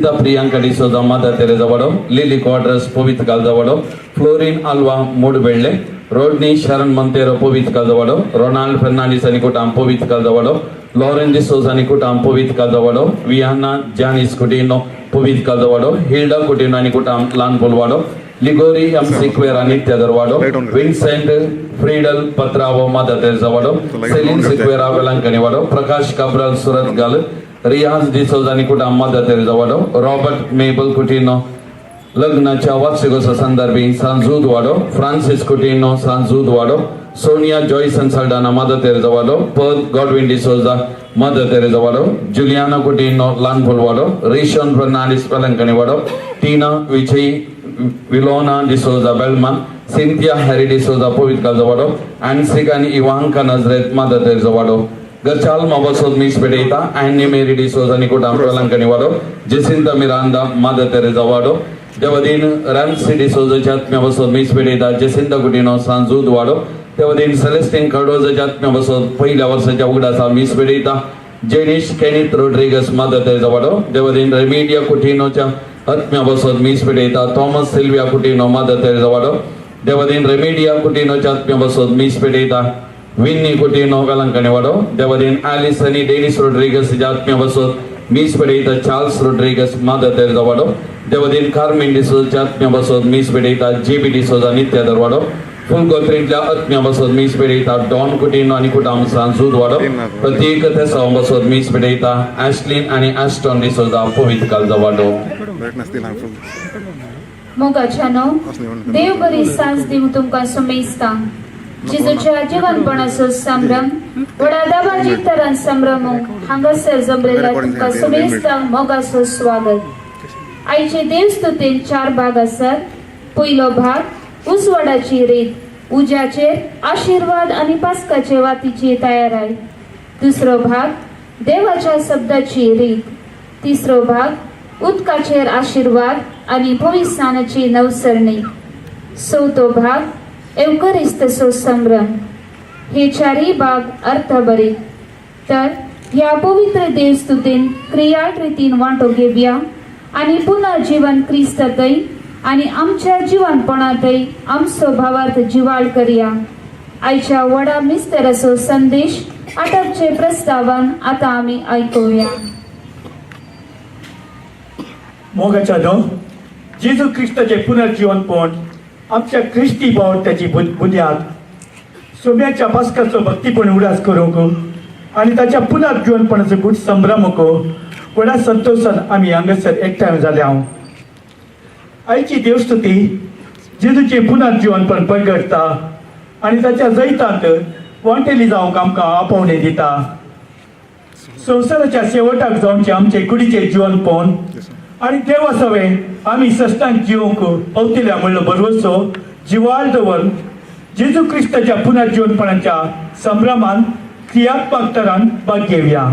Priyanka D'Souza, Mother Teresa Vado, Lily Quadras, Povit Calzavado, Florin Alva, Mudbelle, Rodney Sharon Montero, Povit Calzavado, Ronald Fernandez Anicutam, Povit Calzavado, Lauren D'Souza Anicutam, Povit Calzavado, Viana Janis Cutino, Povit Calzavado, Hilda Cutino Anicutam, Lan Pulvado, Ligori M. Sequera Nitya Darvado, Vincent Friedel Patravo, Mother Teresa Vado, Celine Sequera Velancanivado, Prakash Cabral Surat Gal, Riyaz D'Souza निकुट Mother Teresa वाडो Robert Mabel Coutinho लग्नाच्या वार्षिकोत्सव संदर्भी सांजूद वाडो Francis Coutinho सांजूद वाडो Sonia Joyson Saldanha Mother Teresa वाडो Pearl Godwin D'Souza Mother Teresa वाडो जुलियाना कुटिनो लानफुल वाडो रिशन फर्नांडिस पलंकनी वाडो Tina Vijay Vilona D'Souza Belman Cynthia Harry D'Souza पोवित काजा वाडो एंसिकानी इवांका नजरेत मदर तेरेसा वाडो Gerchal Mabasod Miss Pedeta, Annie Mary D'Souza Nicotam Palancanivado, Jacinta Miranda, Mother Teresa Vado, Devadin Ramsey D'Souza Chat Mabasod Miss Pedeta, Jacinta Gudino, Sanzud Vado, Devadin Celestine Cardoza Chat Mabasod, Paila Versa Javudasa Miss Pedeta, Janish Kenneth Rodriguez, Mother Teresa Vado, Devadin Remedia Cutino Mabasod Miss Pedeta, Thomas Silvia Cutino, Mother Teresa Vado, Devadin Remedia Cutino Chat Mabasod Miss Pedeta, Winnie Cutino Velancanivado, Devadin Alisani Dennis Rodriguez, Jatmia Vasod, Miss Pedeta, Charles Rodriguez, Mother Teresa Vado, Devadin Carmen D'Souza, Jatmia Vasod, Miss Pedeta, JB D'Souza, Nitya Darvado, Full Gotrinja, Atmia Vasod, Miss Pedeta, Don Cutino, Anikutam, Sansud Vado, Pratik Tessa Vasod, Miss Pedeta, Ashlyn, Annie Ashton D'Souza, Povit Calzavado. Mogachano, Dev Bari Sans Dimutum Consumista. जिजूच्या जीवनपणाचो संभ्रम वडादाबाजी तरान संभ्रमो हांगासर जमलेल्या तुमका समेस्तांक मोगाचो स्वागत. आयचे देवस्तुतेन 4 भाग आसात. पयलो भाग उजवाडाची रीत, उज्याचेर आशीर्वाद आणि पास्काचे वातीची तयाराय. दुसरो भाग देवाच्या शब्दाची रीत. तिसरो भाग उदकाचेर आशीर्वाद आणि भविष्याची नवसरणी. चौथो भाग एवकरिस्तसो संभ्रम. हे 4 भाग अर्थभरीत. तर ह्या पवित्र देवस्तुतीन क्रियाळ रीतीन वांटो घेवया आणि पुन्हा जीवन क्रिस्तातय आणि आमच्या जीवनपणातय आमचो भावार्थ जिवाळ करया. आयच्या वडा मिस्तेराचो संदेश आटपचे प्रस्तावन आता आम्ही ऐकूया. मोगाच्या जेजू ख्रिस्ताचे पुनर्जीवनपण आमच्या ख्रिस्ती भावत्याची बुनियाद सोम्याच्या पास्काचो भक्तीपण उडास करूंक आणि ताच्या पुनर्जीवनपणाचो गुढ संभ्रमक व्हडा संतोषान आमी हांगासर एकठांय जाले हांव. आयची देवस्तुती जेजूचे पुनर्जीवनपण प्रगटता आणि ताच्या जैतांत वंटेली जावंक आमकां आपोवणे दिता. संवसाराच्या शेवटाक जावचे आमचे कुडीचे जीवनपण आणि देवा सवे आम्ही सस्तांक जिवंक पावतल्या म्हणलो भरवसो जिवाळ दवरून जेजू ख्रिस्ताच्या पुनर्जीवनपणाच्या संभ्रमान क्रियात्मक तरान भाग घेवया.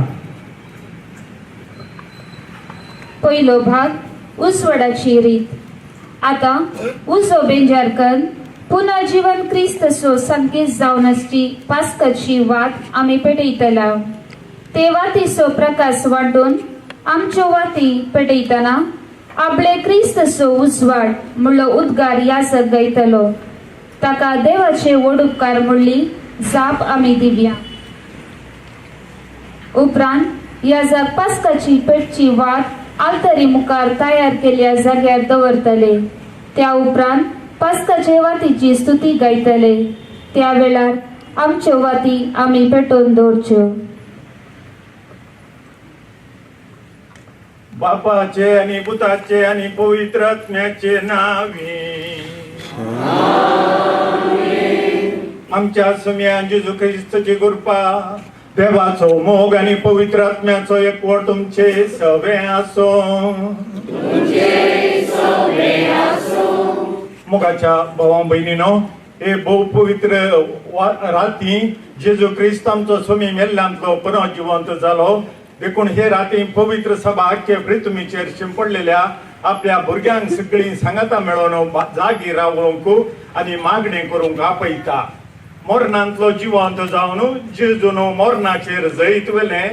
पहिलो भाग उजवाडाची रीत. आता उजो बेंजारकन पुनर्जीवन क्रिस्तसो संकेत जावन आसची पास्काची वात आमी पेटयतला. ते वातीचो प्रकाश वांटून आमच्यो वाती पेटयतना आपले क्रिस्तसो उजवाड म्हणलो उद्गार याजक गायतलो. ताका देवाचे व्हड उपकार म्हणली जाप आमी दिवया. उपरांत याजक पास्काची पेटची वात आल्तरी मुखार तयार केल्ल्या जाग्यार दवरतले. त्या उपरांत पास्काचे वातीची स्तुती गायतले. त्या वेळार आमच्यो वाती आमी पेटोवन दवरच्यो. बापाचे आणि पुताचे आणि पवित्र आत्म्याचे नावे. आमच्या सुम्या जेजू ख्रिस्ताची कृपा देवाचो मोग आणि पवित्र आत्म्याचो एकवट तुमचे सवे आसो. मोगाच्या भावा बहिणीनो, हे बहु पवित्र राती जेजू ख्रिस्त आमचो स्वामी मेल्ल्यांतलो पुनर्जीवंत जालो. देखून हे राती पवित्र सभा आख्खे पृथ्वीचेर शिंपडलेल्या आपल्या भुरग्यांक सगळी सांगाता मेळोवन जागी रावूंक आणि मागणी करूंक आपयता. मोरणांतलो जिवंत जावन जेजून मोरणाचेर जैत वेले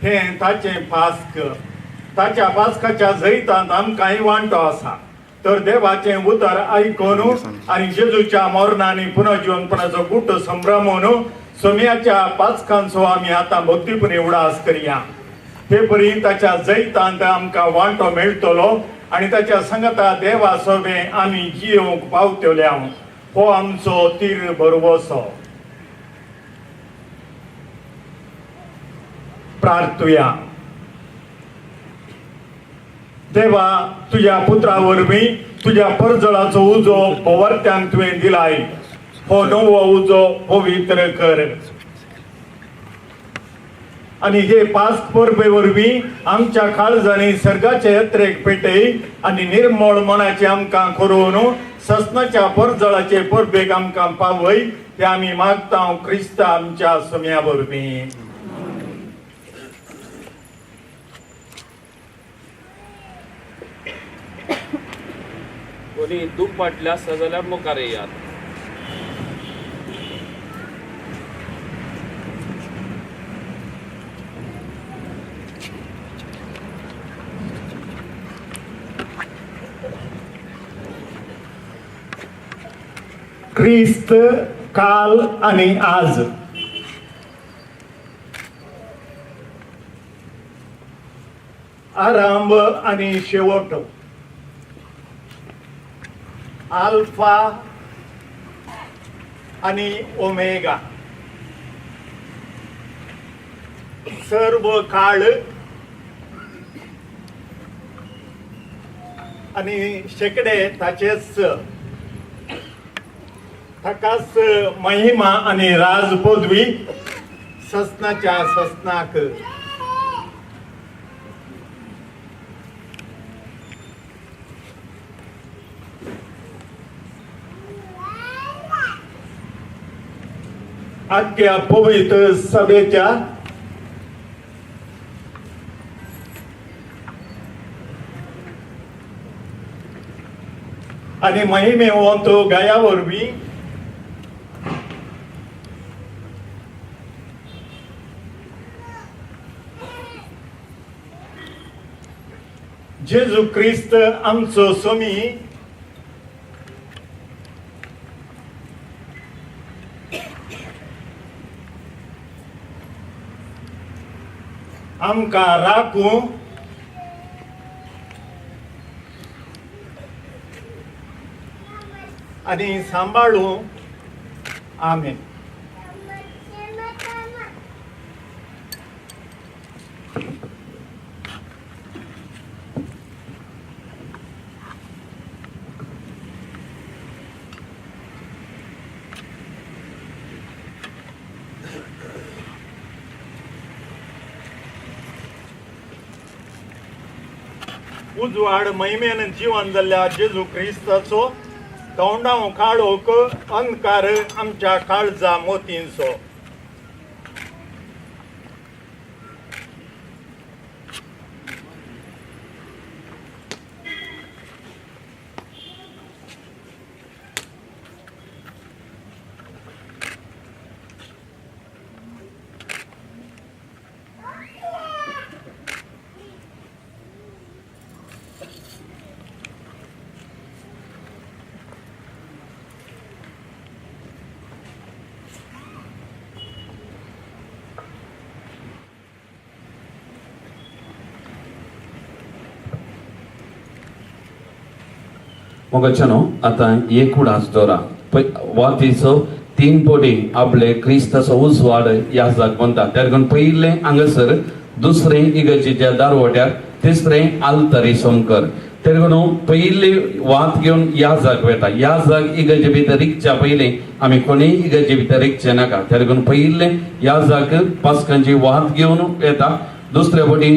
हे ताचे पास्क. ताच्या पास्काच्या जैतांत आमकांय वांटो आसा तर देवाचें उतर आयकून आनी जेजूच्या मरणांनी पुनर्जीवनपणाचो गुट संभ्रमून सोम्याच्या पास्कांचो आमी आतां भक्तीपणी उडास करया। हे परी ताच्या जैतांत आमकां वांटो मेळटलो आनी ताच्या संगता देवा सोबे आमी जियोंक पावतल्या। हो आमचो तीर भरवोसो। प्रार्थुया। देवा, तुझ्या पुत्रा वरवीं तुझ्या परजळाचो उजो भोवरत्यांक तुवें दिलाय। हो नवो उजो पवित्र कर आनी हे पास्क परबे वरवीं आमच्या काळजांनी सर्गाचे यात्रेक पेटय आनी निर्मळ मनाचे आमकां करून ससनाच्या परजळाचे परबेक आमकां पावय। हे आमी मागता क्रिस्त आमच्या सोम्या वरवीं। कोणी दूख वाटल्या आसा जाल्यार मुखार येयात। ख्रिस्त काल आणि आज। आरंभ आणि शेवट। अल्फा आणि ओमेगा। सर्व काळ आणि शेकडे ताचेच ताकाच महिमा आणि राज पदवी ससनाच्या ससनाक। आख्या पवित्र सभेच्या आणि महिमे वंतो गाया वरवीं जेजू ख्रिस्त आमचो सोमी आमकां राखूं आनी सांबाळूं। आमेन। उजवाड महिमेन जीवन जाल्ल्या जेजू ख्रिस्ताचो तोंडाव काळोख अंधकार आमच्या काळजा मोतींचो। मोगच्छानो आता एक उडास दोरा वातीचो तीन पोटी आपले क्रिस्ताचो उजवाड ह्या जाग म्हणटा त्या पयले हांगासर दुसरे इगर्जेच्या दारवट्यार तिसरे आलतरी सोमकर तेरगुनो पयली वात घेवन ह्या जाग वेता ह्या जाग इगर्जे भितर रिकच्या पयले आमी कोणी इगर्जे भितर रिकचे नाका तेरगुन पयले ह्या जाग पास्कांची वात घेवन येता दुसरे पोटी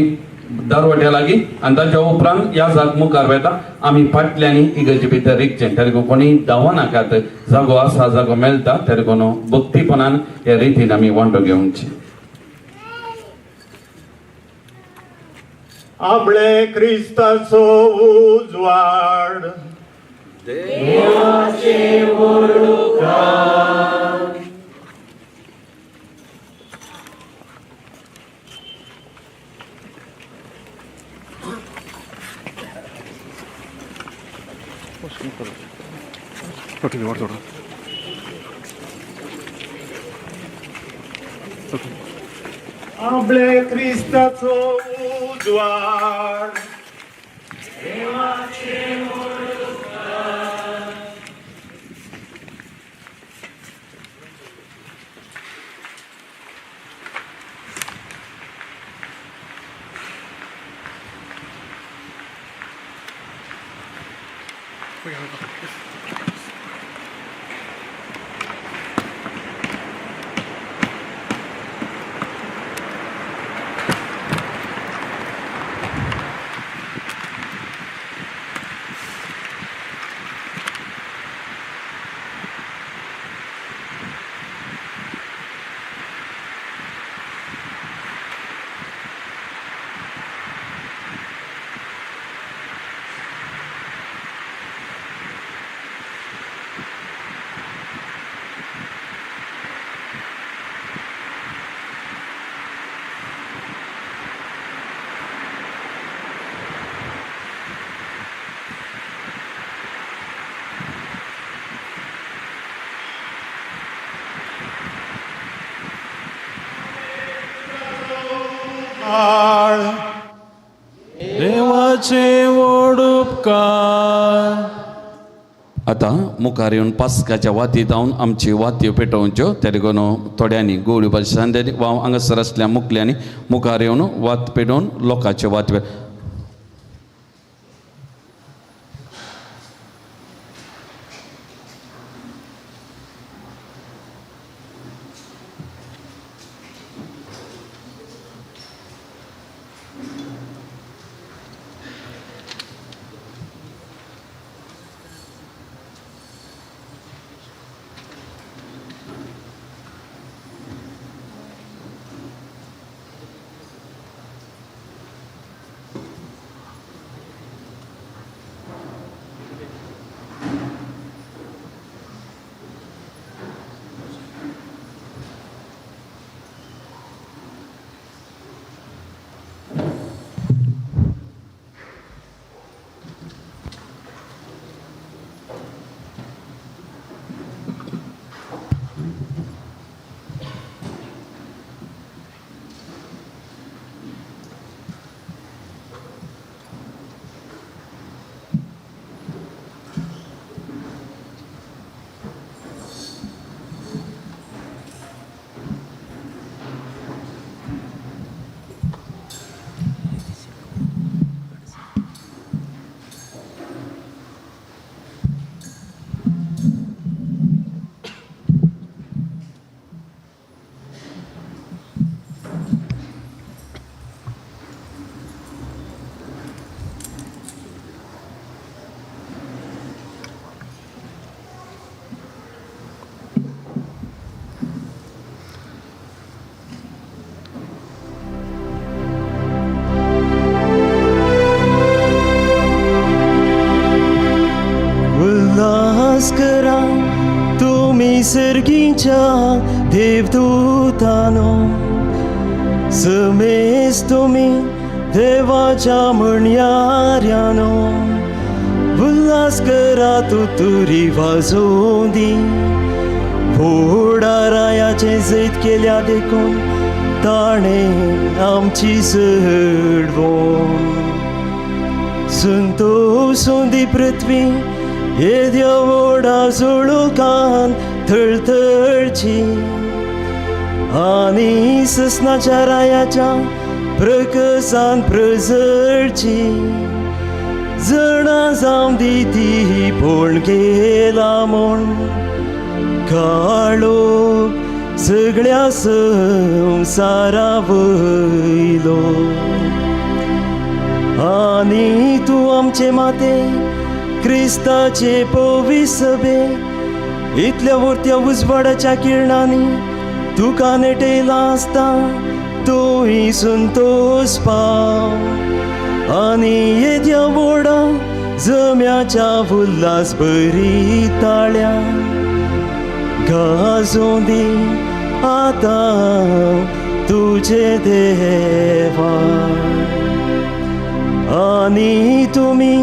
दारवट्या लागीं आनी ताच्या उपरांत ह्या जाग मुखार वेता आमी फाटल्यानी इगर्जे भितर रिकचे तेरगून कोणी धांव नाकात जागो आसा जागो मेळटा तेरगून भक्तीपणान हे रितीन आमी वांटो घेवची। आपले क्रिस्ताचो उजवाड देवाचे आपले क्रिस्ताचो उजवाड देवाचे व्हड उपकार. आता मुखार येवन पास्काच्या वाती जावन आमची वात्यो पेटोवच्यो त्या देखून थोड्यांनी गोळी भाशेंनी वा हांगासर आसल्या मुखल्यांनी मुखार येवन वात पेटोवन लोकांचे वात उल्हास करा तुम्ही सर्गीच्या देवदूतानो, समेस तुम्ही देवाच्या म्हणयाऱ्यानो. उल्हास करा तुतुरी वाजोवन दी, व्हडा रायाचे जैत केल्या देखून ताणे आमची चढवण. संतोषून दी पृथ्वी येद्या व्हडा झुळुकान थळथळची, आनी ससनाच्या रायाच्या प्रकसान प्रजळची. जणा जावं दी ती पोळण गेला म्हूण, काळोख सगळ्या संवसारा वयलो. आनी तूं आमचे माते क्रिस्ताचे पवित्र सभे इतल्या वर्त्या उजवाडाच्या किरणांनी तुका नेटयला आसता तूंय संतोष पाव. आनी येद्या व्हडा जम्याच्या उल्हास बरी ताळ्या गाजोवन दी आतां तुजे देवा. आनी तुमी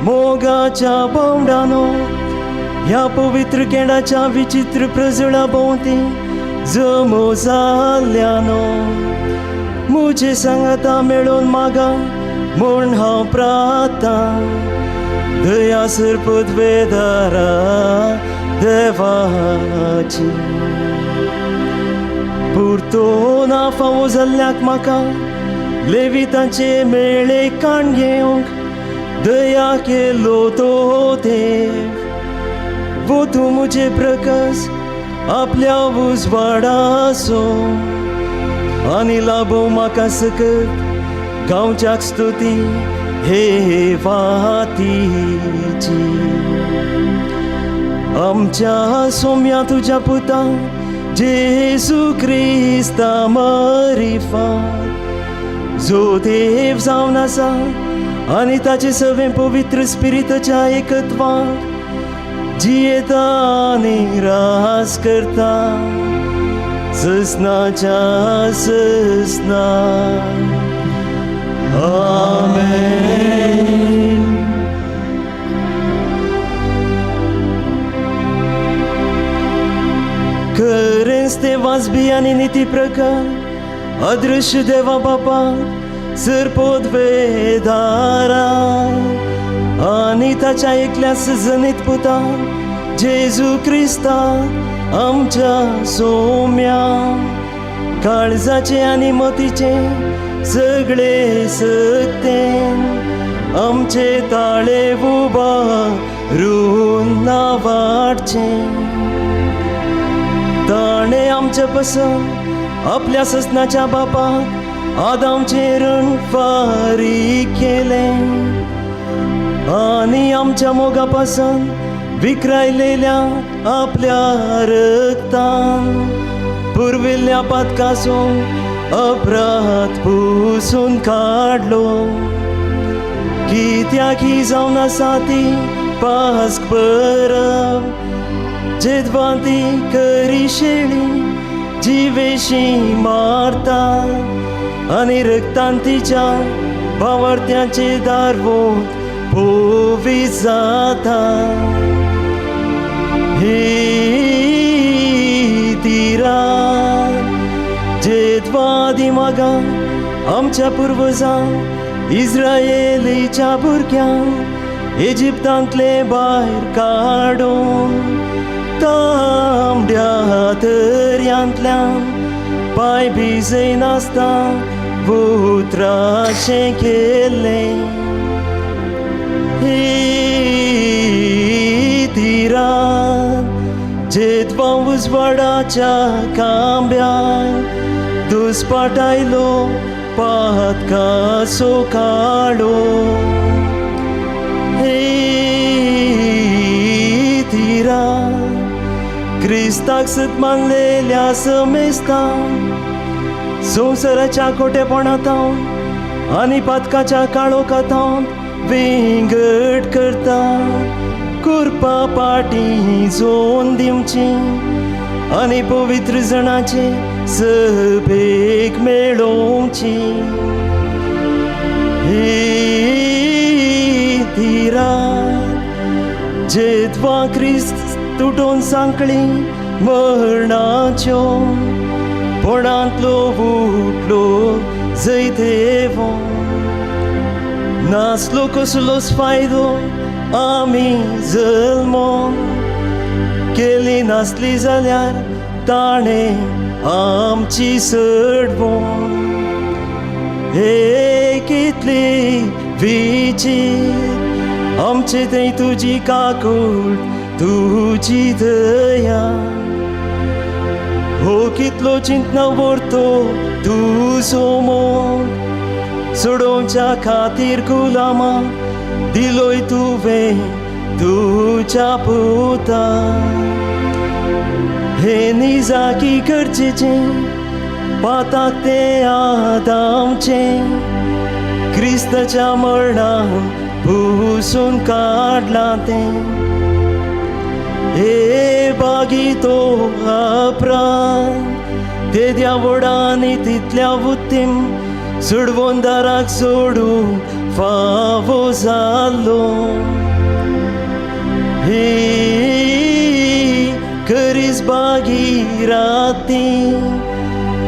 मोगाच्या बोंडानो ह्या पवित्र केंडाच्या विचित्र प्रजळा भोवती जमो जाल्ल्यानो मुझे सांगाता मेळून मागा म्हूण हांव प्रार्थना दया पदवेदारा देवाची पुरतोन फावो जाल्ल्याक म्हाका लेवितांचे मेळे काण घेवंक दया केलो तो देव वो तूं मुझे प्रकाश आपल्या उजवाडाचो आनी लाबो म्हाका सकत गांवच्याक स्तुती हे वातीची आमच्या सोम्या तुझ्या पुता जेजू क्रिस्ता मरिफा जो देव जावन आसा आनी ताचे सगळे पवित्र स्पिरिताच्या एकत्वान जियेता आनी रास करता ससनाच्या ससना आमेन. खरेंच ते वाजबी आनी निती प्रकार अदृश्य देवा बापा सरपोत वेदारा आनी ताच्या एकल्या सजनीत पुता जेजू क्रिस्ता आमच्या सोम्या काळजाचे आनी मतीचे सगळे सक्तेन आमचे ताळे उबारून नावाडचे ताणे आमचे पसंत आपल्या ससनाच्या बापाक आदामचे रण फारीक केले आनी आमच्या मोगा पासून विक्रायलेल्या आपल्या रक्तान पुरविल्ल्या पातकासून अपराध पुसून काढलो कित्याक ही जावन आसा ती पास्क परब जेदवांती करी शेळी जिवेशी मारता आनी रक्तान तिच्या भावार्थ्याचे दारवोत पोवी जाता ही तिरा जेदवादी मागा आमच्या पुर्वजां इस्रायेलीच्या भुरग्यांक इजिप्तांतले भायर काडून तांबड्या दर्यांतल्यान पांय भिजय नासता उतराशें केलें तिरा जेदवा उजवाडाच्या खांब्यान दुस्पाटायलो पातकासो काडो तिरा क्रिस्ताक सत मानलेल्या समेस्तान संवसाराच्या खोटेपणांत आनी पातकाच्या काळोखांत विंगड करता कुरपा पाटी जोन दिवची आनी पवित्र जणांचे सभेक मेळोवची तिरा जेदवा क्रिस्त तुटोन सांकळी मरणाच्यो पोडांतलो उठलो जैतेवो नासलो कसलोच फायदो आमी जल्मो केली नासली जाल्यार ताणें आमची सडवण हे कितली विचित्र आमचे थंय तुजी काकूट तुजी दया हो कितलो चिंतना व्हरतो तूं सोमोग सोडोवच्या खातीर गुलामा दिलोय तुवें तुज्या पुता हे निजाकी गरजेचें पाताक ते आदामचे क्रिस्ताच्या मरणान पुसून काडला तें हे बागी तो अपराध ते त्या वडांनी तितल्या वुत्तीम सोडवून दाराक सोडूंक फावो जालो दस भागीराती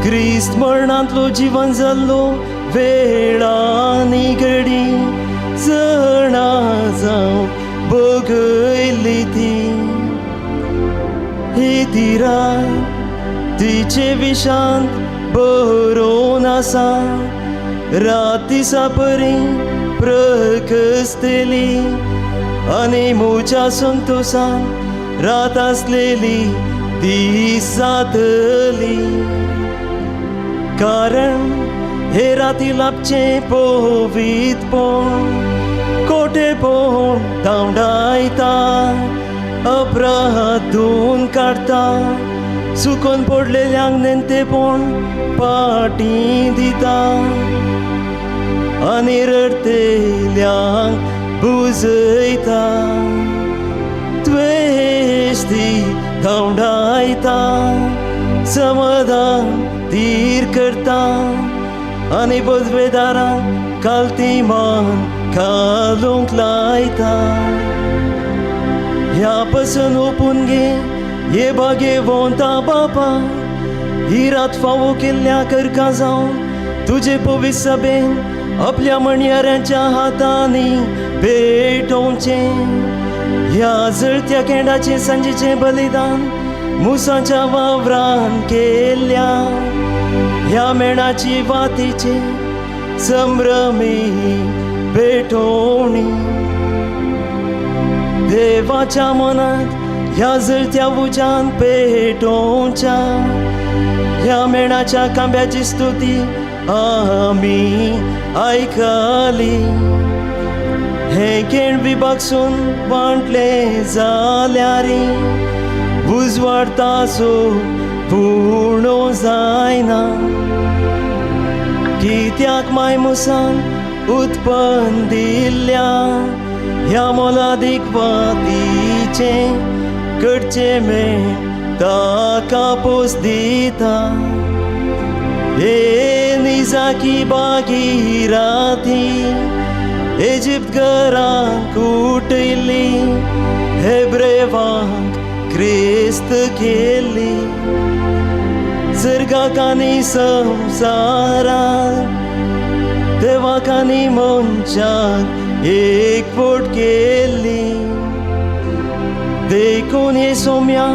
क्रिस्त मरणांतलो जीवन जाल्लो वेळांनी घडी जणा जावं बगयली ती ही तिराय तिचे विशांत बरोवन आसा राती सापरी प्रकसतली आनी मोच्या संतोषान रात आसलेली दीस जातली कारण हे राती लाभचे पोवीतपण कोटेपण धांवडायता अपराध धुवन काडटा सुकोन पडलेल्यांक नेणतेपण पाटी दिता आनी रडतेल्यांक बुजयता द्वेष ती धांवडायता समाधान धीर करता आनी बदवेदारांक कालती मान घालूंक लायता ह्या पासून ओपून घे ये बागे वोंता बापा ही रात फावो केल्ल्या करका जावन तुजे पवित्र सभेन आपल्या मणयाऱ्यांच्या हातांनी भेटोवचे ह्या जळत्या केंडाचे सांजेचे बलिदान मुसाच्या वावरान केल्ल्या ह्या मेणाची वातीचे संभ्रमी भेटोवणी देवाच्या मनात ह्या जळत्या उजान पेटोवच्या ह्या मेणाच्या कांब्याची स्तुती आमी आयकली हे केण विभागसून वांटले जाल्यारी उजवाडता सो पूर्ण जायना कित्याक माय मुसान उत्पन्न दिल्ल्या ह्या मोलादीक वातीचे कडचे मेळ ताका पोस दिता हे निजाकी भागीराती इजिप्त घरांक उटयली हेब्रेवांक क्रिस्त केल्ली सर्गाक आनी संवसाराक देवाक आनी मनशाक एकवट केल्ली देखून हे सोम्या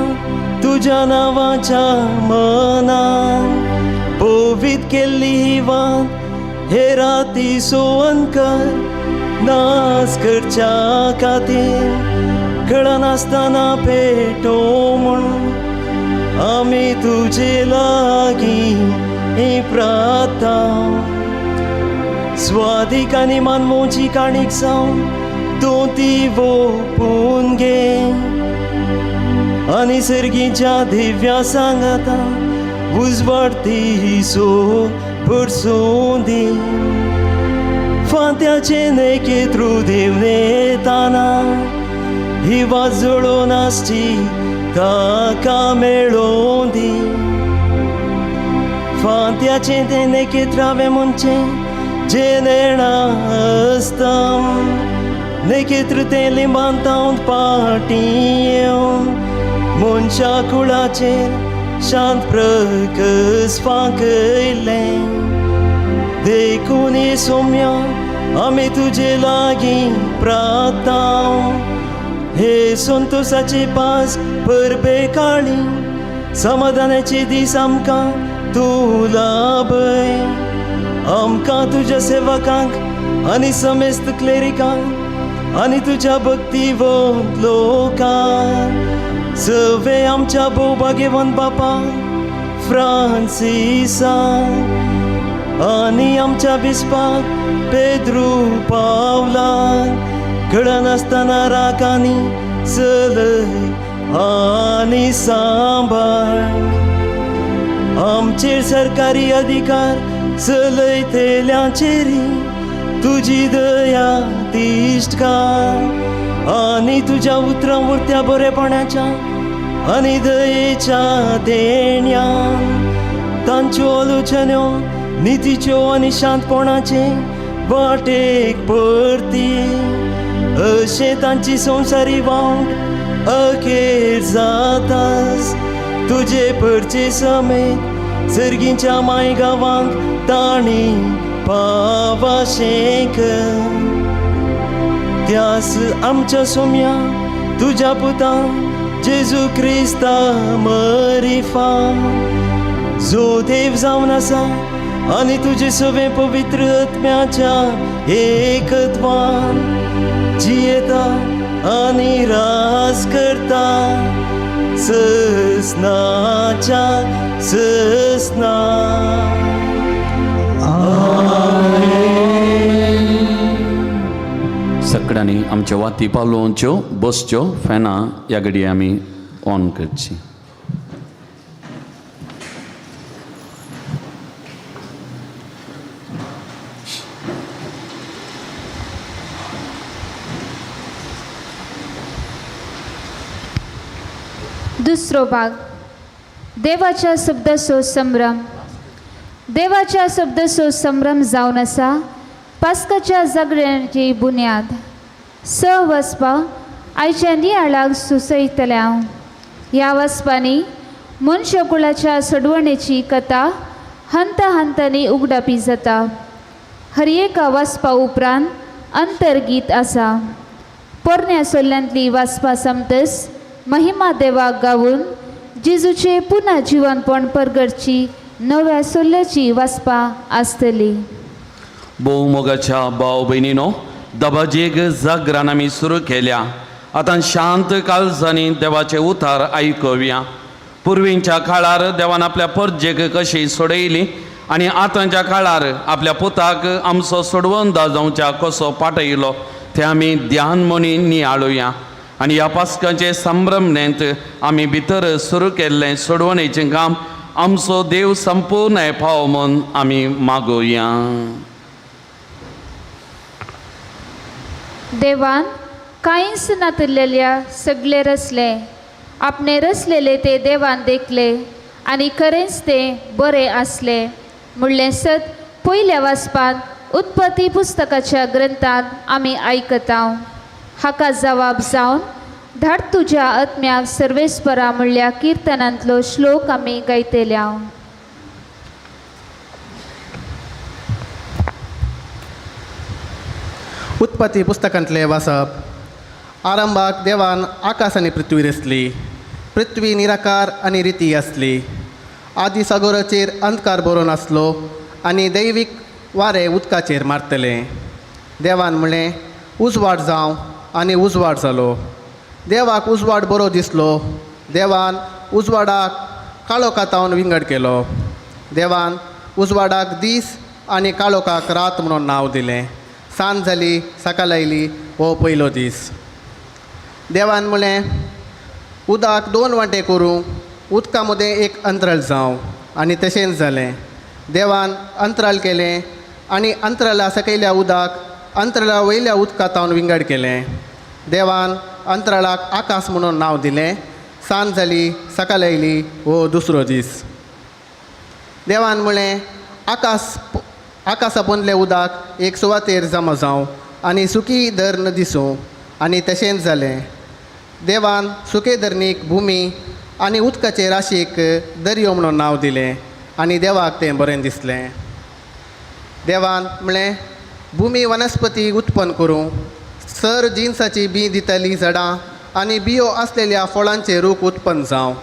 तुज्या नांवाच्या मनान पवित्र केल्ली ही वात हे राती सोवन कर नास करच्या खातीर कळना नासतना पेटो म्हूण आमी तुजे लागीं ही प्रार्थना स्वादीक आनी मानमोची काणीक जावन तूं ती ओपून घे आनी सर्गीच्या दिव्या सांगाता उजवाडती सो भरसून दी फांत्याचे नेकेत्रू देवनेताना ही वाज जळोवन आसची ताका मेळोवन दी फांत्याचे ते नेकेत्रावे म्हणचे जे नेणा आसता नेकेत्र ते लिंबान तावन पाटी येवन मनशा कुळाचेर शांत प्रकस फांकयले देखून हे सोम्या आमी तुजे लागीं प्रार्थना हे संतोषाचे पास परबे काळी समाधानाचे दीस आमकां तूं लाभय आमकां तुज्या सेवकांक आनी समेस्त क्लेरिकांक आनी तुज्या भक्तिवंत लोकांक सवे आमच्या भोवभाग्यवंत बापाक फ्रांसिसाक आनी आमच्या बिस्पाक पेद्रू पावलाक घडन आसतना राख आनी चलय आनी सांबाळ आमचेर सरकारी अधिकार चलयतेल्यांचेरी तुजी दया तिश्टकार आनी तुज्या उतरां उरत्या बरेपणाच्या आनी दयेच्या देण्यान तांच्यो आलोचन्यो नितीच्यो आनी शांतपणाचे वाटेक परती अशें तांची संवसारी वांट अखेर जाताच तुजे परचे समेत सर्गींच्या मायगावांक ताणी पावाशेक त्यास आमच्या सोम्या तुझ्या पुता जेजू क्रिस्ता मरिफा जो देव जावन आसा आनी तुजे सवे पवित्र आत्म्याच्या एकत्वान जियेता आनी रास करता ससनाच्या ससना सगळ्यांनी आमच्या वाती पावलोवच्यो बसच्यो फॅनां ह्या घडये आमी ऑन करची. दुसरो भाग. देवाच्या शब्दाचो संभ्रम. देवाच्या शब्दाचो संभ्रम जावन आसा पास्काच्या जागरण्याची बुन्याद. स वस्पां आयच्या नियाळाक सुचयतलें हांव. ह्या वस्पांनी मनशाकुळाच्या सडवणेची कथा हंत हंतांनी उगडापी जाता. हर एका वस्पा उपरांत अंतर्गीत आसा. पोरण्या सोल्ल्यांतली वस्पां समतस महिमा देवाक गावून जेजूचे पुन्हा जिवनपण परगडची नव्या सोल्ल्याची वस्पां आसतली. भोव मोगाच्या भाव भयणीनो, दबाजेक जागरान आमी सुरू केल्या. आतां शांत काळजांनी देवाचे उतार आयकुया. पुर्वींच्या काळार देवान आपल्या परजेक कशी सोडयली आनी आतांच्या काळार आपल्या पुताक आमचो सोडवंदा जावच्या कसो पाठयलो तें आमी ध्यान म्हणून नियाळुया. आनी ह्या पास्काचे संभ्रमणेंत आमी भितर सुरू केल्लें सोडवणेचें काम आमचो देव संपूर्ण फाव म्हूण आमी मागुया. देवान कांयच नातलेल्या सगळे रचले. आपणे रचलेले ते देवान देखले आनी खरेंच ते बरे आसले म्हणलें सत पयल्या वाचपांत उत्पत्ती पुस्तकाच्या ग्रंथांत आमी आयकता. हाका जवाब जावन धाड तुज्या आत्म्याक सर्वेस्परा म्हणल्या किर्तनांतलो श्लोक आमी गायतल्या. उत्पत्ती पुस्तकांतले वाचप. आरंभाक देवान आकाश आनी पृथ्वी रचली. पृथ्वी निराकार आनी रिती आसली. आदी सागराचेर अंधकार बरोवन आसलो आनी दैवीक वारें उदकाचेर मारतले. देवान म्हणलें उजवाड जावं आनी उजवाड जालो. देवाक उजवाड बरो दिसलो. देवान उजवाडाक काळोखातावन विंगड केलो. देवान उजवाडाक दीस आनी काळोखाक रात म्हणून नांव दिलें. सांज जाली, सकाळ आयली हो पयलो दीस. देवान म्हणलें उदक दोन वांटे करूं, उदका मदें एक अंतराळ जावं आनी तशेंच जालें. देवान अंतराळ केलें आनी अंतराळा सकयल्या उदक अंतराळा वयल्या उदकातावन विंगड केलें. देवान अंतराळाक आकाश म्हणून नांव दिलें. सांज जाली, सकाळ आयली हो दुसरो दीस. देवान म्हणलें आकाशा पोंदलें उदक एक सुवातेर जमा जावं आनी सुकी धर न दिसूं आनी तशेंच जालें. देवान सुके धरणीक भुमी आनी उदकाचे राशीक दर्यो म्हणून नांव दिलें आनी देवाक तें बरें दिसलें. देवान म्हणलें भुमी वनस्पती उत्पन्न करूं, सर जिन्साची बी दितली झाडां आनी बियो आसलेल्या फळांचे रूख उत्पन्न जावं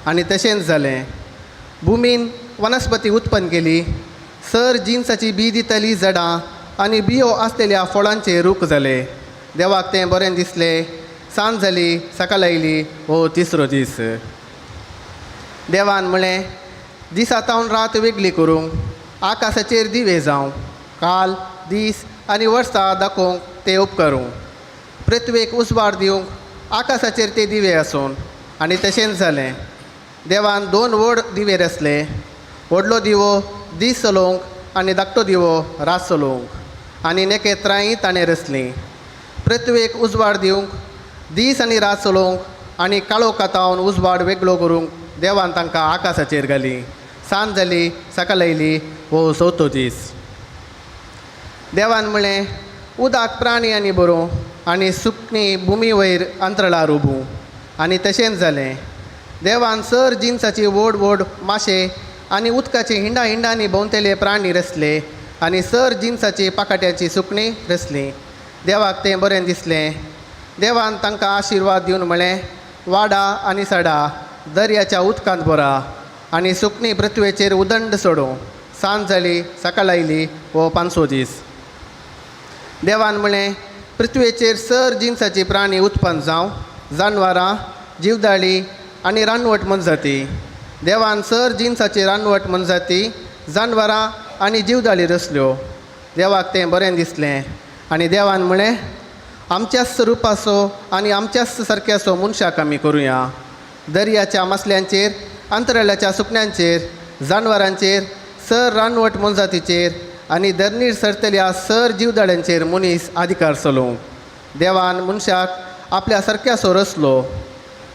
आनी तशेंच जालें. भुमीन वनस्पती उत्पन्न केली. सर जिन्साची बी दितली झाडां आनी बियो आसलेल्या फळांचे रूख जाले. देवाक तें बरें दिसलें. सांज जाली, सकाळ आयली हो तिसरो दीस. देवान म्हणलें दिसातावन रात वेगळी करूंक, आकाशाचेर दिवे जावं, काल दीस आनी वर्सां दाखोवंक ते उपकारूं, पृथ्वेक उजवाड दिवंक आकाशाचेर ते दिवे आसून आनी तशेंच जालें. देवान दोन व्हड दिवे रचले. व्हडलो दिवो दीस चलोवंक आनी धाकटो दिवो रात चलोवंक आनी नखेत्रांय ताणें रचलीं. पृथ्वेक उजवाड दिवंक, दीस आनी रात चलोवंक आनी काळोखातावन उजवाड वेगळो करूंक देवान तांकां आकाशाचेर घाली. सांज जाली, सकाळ आयली हो चवथो दीस. देवान म्हणलें उदक प्राणी आनी बरो आनी सुकणी भुमी वयर अंतराळार उबूं आनी तशेंच जालें. देवान सर जिन्साची व्हड व्हड माशे आनी उदकाचे हिंडा हिंडांनी भोंवतेले प्राणी रचले आनी सर जिन्साची पाकाट्याची सुकणी रचली. देवाक तें बरें दिसलें. देवान तांकां आशिर्वाद दिवन म्हळें, वाडा आनी सडा, दर्याच्या उदकांत भरा आनी सुकणी पृथ्वेचेर उदंड सोडूं. सांज जाली, सकाळ आयली वो 5 दीस. देवान म्हळें, पृथ्वेचेर सर जिन्साची प्राणी उत्पन्न जावं, जानवरां, जीवदाळी आनी रानवट मनजाती. देवान सर जिन्साची रानवट मनजाती, जानवरां आनी जीवदाळी रचल्यो. देवाक तें बरें दिसलें. आनी देवान म्हळें, आमच्याच रुपाचो आनी आमच्याच सारक्याचो मनशाक आमी करुया. दर्याच्या मासल्यांचेर, अंतराळाच्या सुकण्यांचेर, जानवरांचेर, सर रानवट मनजातीचेर आनी धरणीर सरतल्या सर जीवदाळ्यांचेर मनीस अधिकार चलोवंक. देवान मनशाक आपल्या सारक्याचो रचलो.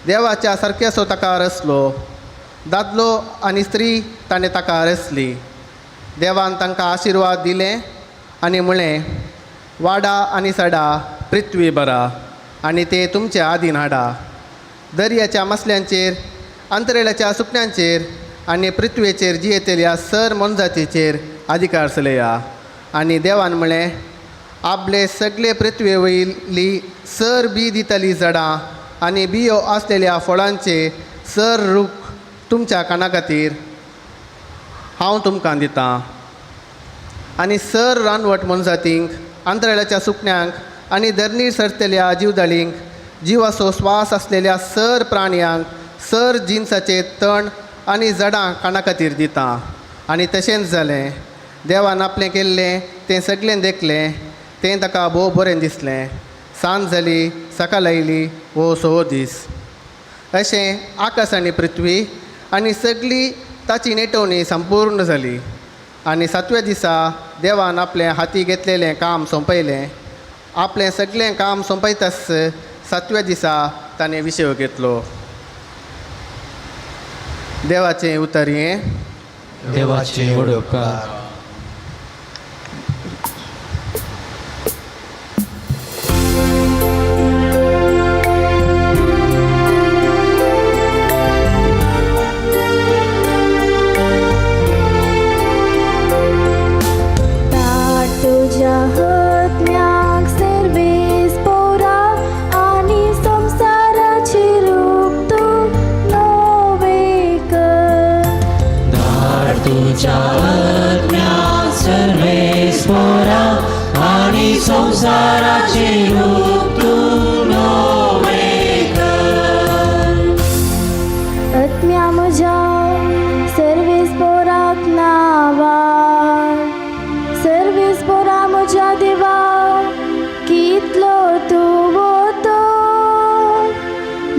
देवाच्या सारक्याचो ताका रचलो. दादलो आनी स्त्री ताणें ताका रचली. देवान तांकां आशिर्वाद दिले आनी म्हळें, वाडा आनी सडा, पृथ्वी भरा आनी ते तुमच्या आदीन हाडा. दर्याच्या मासल्यांचेर, अंतराळाच्या सुकण्यांचेर आनी पृथ्वेचेर जियेतल्या सर मनजातीचेर अधिकार चलया. आनी देवान म्हळें, आपले सगळे पृथ्वे वयली सर बी दितली झाडां आनी बियो आसलेल्या फळांचे सर रूख तुमच्या काना खातीर हांव तुमकां दितां. आनी सर रानवट मनजातींक, अंतराळाच्या सुकण्यांक आनी धरणीर सरतल्या जीवदाळींक, जिवाचो स्वास आसलेल्या सर प्राण्यांक सर जिन्साचे तण आनी झाडां काना खातीर दितां. आनी तशेंच जालें. देवान आपलें केल्लें तें सगळें देखलें. तें ताका भोव बरें दिसलें. सांज जाली, सकाळ आयली वो 6 दीस. अशें आकाश आनी पृथ्वी आनी सगळी ताची नेटोवणी संपूर्ण जाली. आनी 7व्या दिसा देवान आपलें हाती घेतलेलें काम सोंपयलें. आपलें सगळें काम सोंपयतास 7व्या दिसा ताणें विशेव घेतलो. देवाचें उतर हें. देवाचे उपकार. संसाराचे रूप तू नवे कर. आत्म्या म्हज्या सर्वेस्पराक नावा, सर्वेस्परा म्हज्या देवा, कितलो तूं वतो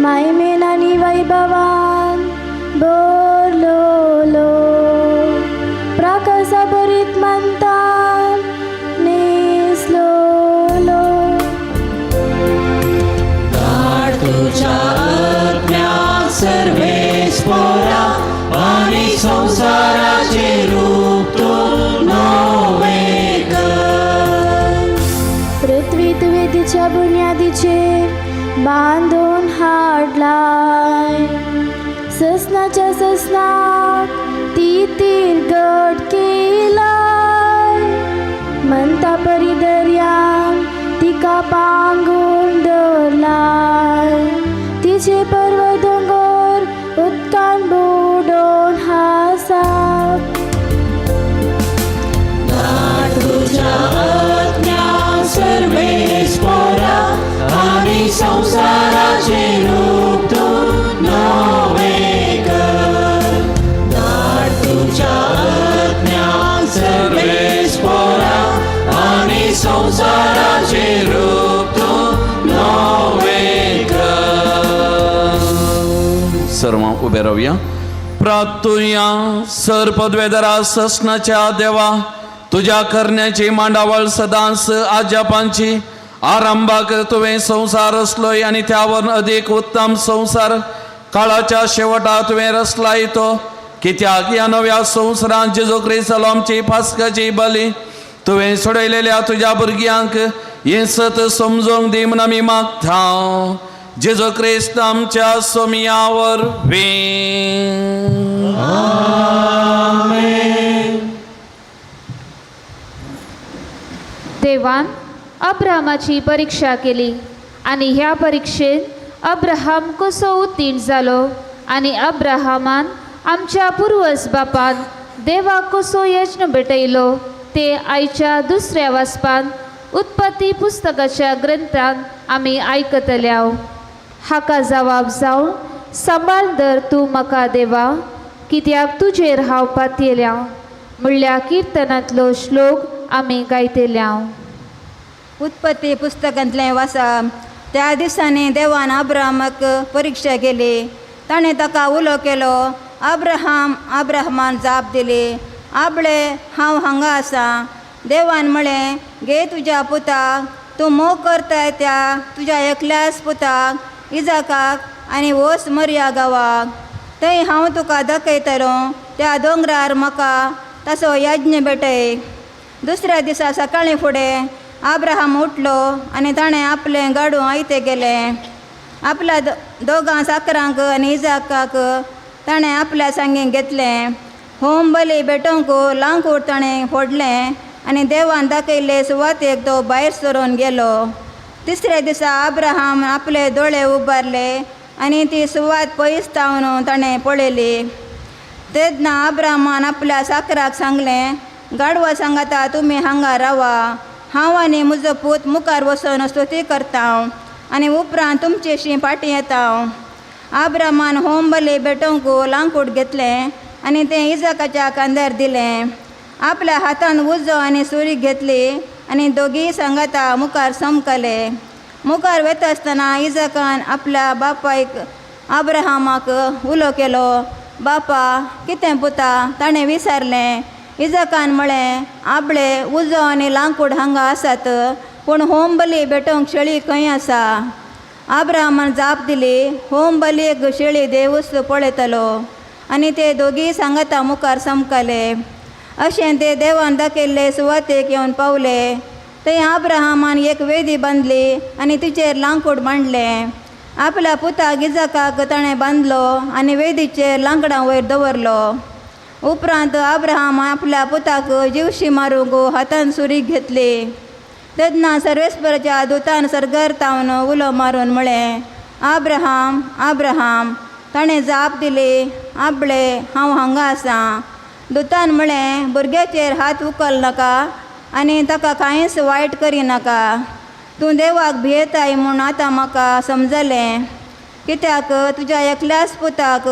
मायमेन आनी वैभवान भरलोलो. प्रकाशा बरीत म्हणटान नेसलोलो. तुझ्या आत्म्या सर्वेस्परा आणि संसाराचे रूप तू नवे कर. पृथ्वी तुवें तिच्या बुन्यादीचेर बांदून हाडलाय. ससनाच्या ससनाक ती तिरगट केलाय. म्हणटा परी दर्यान तिका पांगून दवरलाय. तिचे पर्वत दोंगर उदकान बुडोवन आसात. तुझ्या आत्म्या सर्वेस्परा आणि संसाराचे रूप तू नवे कर. तुझ्या आत्म्या सर्वेस्परा आणि संसाराचे रूप तू नवे कर. सर्व उभे राहूया. प्रार्थूया. सर पदवेदारा ससनाच्या देवा, तुझ्या करण्याची मांडावळ सदांच आजापांची आरंभाक तुवें संसार रचलोय आनी त्यावर अधिक उत्तम संसार काळाच्या शेवटात तुवें रचलाय तो. कित्याक ह्या नव्या संवसारांत जेजू ख्रिस्त जालो आमची पास्काची बली. तुवें सोडयलेल्या तुज्या भुरग्यांक हें सत समजोवंक दी म्हूण आमी मागता. जेजो ख्रिस्त आमच्या सोमियावर वे देवान अब्राहमाची परीक्षा केली आणि ह्या परीक्षेत अब्राहम कसो उत्तीर्ण जालो आणि अब्राहमान आमच्या पूर्वज बापान देवाक कसो यज्ञ भेटयलो ते आयच्या दुसऱ्या वाचपान उत्पत्ती पुस्तकाच्या ग्रंथान आमी आयकतल्या. हाका जबाब जावन सांबाळ दर तूं म्हाका देवा, कित्याक तुजेर हांव पातयेल्या म्हणल्या किर्तनांतलो श्लोक आमी गायतल्या. उत्पत्ती पुस्तकांतलें वाचप. त्या दिसांनी देवान अब्राहमाक परीक्षा केली. ताणें ताका उलो केलो. अब्राहमान जाप दिली, आपले हांव हांगा आसा. देवान म्हळें, घे तुज्या पुताक, तूं मोग करता त्या तुज्या एकल्याच पुताक इजाकाक आनी वच मोरिया गांवाक. थंय हांव तुका दाखयतलो. त्या दोंगरार म्हाका ताचो यज्ञ भेटय. दुसऱ्या दिसा सकाळीं फुडें अब्राहम उठलो आनी ताणें आपलें गाडू आयते गेलें. आपल्या दोगां साकरांक आनी इजाकाक ताणें आपल्या सांगेक घेतलें. होम बली भेटोवंक लांकूड ताणें फोडलें आनी देवान दाखयले सुवातेक तो भायर सरून गेलो. तिसऱ्या दिसा अब्राहम आपले दोळे उबारले आनी ती सुवात पयस तावन ताणें पळयली. तेन्ना अब्राहमान आपल्या साकराक सांगलें, गाडवा सांगाता तुमी हांगा रावा. हांव आनी म्हजो पूत मुखार वचून स्तुती करता आनी उपरांत तुमचेशी फाटीं येता. अब्राहमान होम बली भेटोवंक लांकूड घेतलें आनी तें इजाकाच्या खांद्यार दिलें. आपल्या हातान उजो आनी सुरी घेतली आनी दोगी सांगाता मुखार समकले. मुखार वता आसतना इजाकान आपल्या बापायक अब्राहमाक उलो केलो. बापा, कितें पुता? ताणें विचारलें. इजाकान म्हळें, आपले उजो आनी लांकूड हांगा आसात, पूण होम बली भेटोवंक शेळी खंय आसा? अब्राहमान जाप दिली, होम बलयेक शेळी देवूच पळयतलो. आनी ते दोगी सांगाता मुखार समकले. अशें ते देवान दाखयल्ले सुवातेक येवन पावले. थंय अब्राहमान एक वेदी बांदली आनी तिचेर लांकूड मांडलें. आपल्या पुताक इजाकाक ताणें बांदलो आनी वेदीचेर लांकडां वयर दवरलो. उपरांत अब्राहम आपल्या पुताक जीवशी मारूंक हातान सुरी घेतली. तेन्ना सर्वेस्पराच्या दुतान सर्गार तावन उलो मारून म्हळें, अब्राहम, अब्राहम. ताणें जाप दिली, आपले हांव हांगा आसा. दुतान म्हळें, भुरग्याचेर हात उखल नाका आनी ताका कांयच वायट करिनाका. तूं देवाक भियेताय म्हूण आतां म्हाका समजलें. कित्याक तुज्या एकल्याच पुताक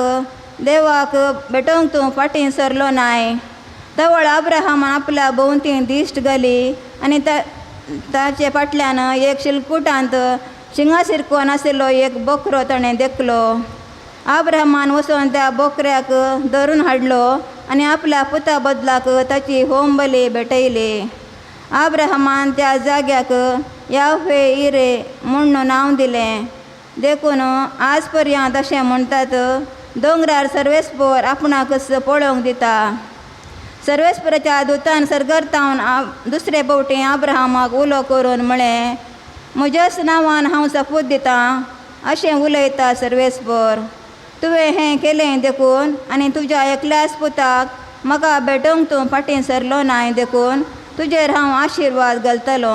देवाक भेटोवंक तूं फाटीं सरलो नाय. तवळ अब्राहमान आपल्या भोंवती दिश्ट घाली आनी ताचे फाटल्यान एक शिलकुटांत शिंगा शिरकोन आशिल्लो एक बोकरो ताणें देखलो. अब्राहमान वचून त्या बोकऱ्याक धरून हाडलो आनी आपल्या पुता बदलाक ताची होम बली भेटयली. अब्राहमान त्या जाग्याक याव्हे इरे म्हूण नांव दिलें. देखून आज पर्यंत अशें म्हणटात, दोंगरार सर्वेस्पर आपणाकच पळोवंक दिता. सर्वेस्पराच्या दुतान सर्गार तावन दुसरे फावटी अब्राहमाक उलो करून म्हळें, म्हज्याच नांवान हांव सपूत दितां अशें उलयता सर्वेस्पर. तुवें हें केलें देखून आनी तुज्या एकल्याच पुताक म्हाका भेटोवंक तूं फाटीं सरलो नाय देखून तुजेर हांव आशिर्वाद घालतलो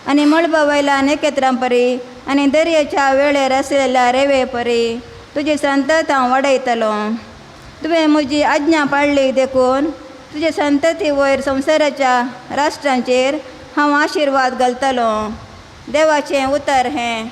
आनी मळबा वयल्या नेकेत्रां परी आनी दर्याच्या वेळेर आशिल्ल्या रेवे परी तुजी संतत हांव वाडयतलो. तुवें म्हजी आज्ञा पाळ्ळी देखून तुजे संतती वयर संवसाराच्या राष्ट्रांचेर हांव आशिर्वाद घालतलो. देवाचें उतर हें.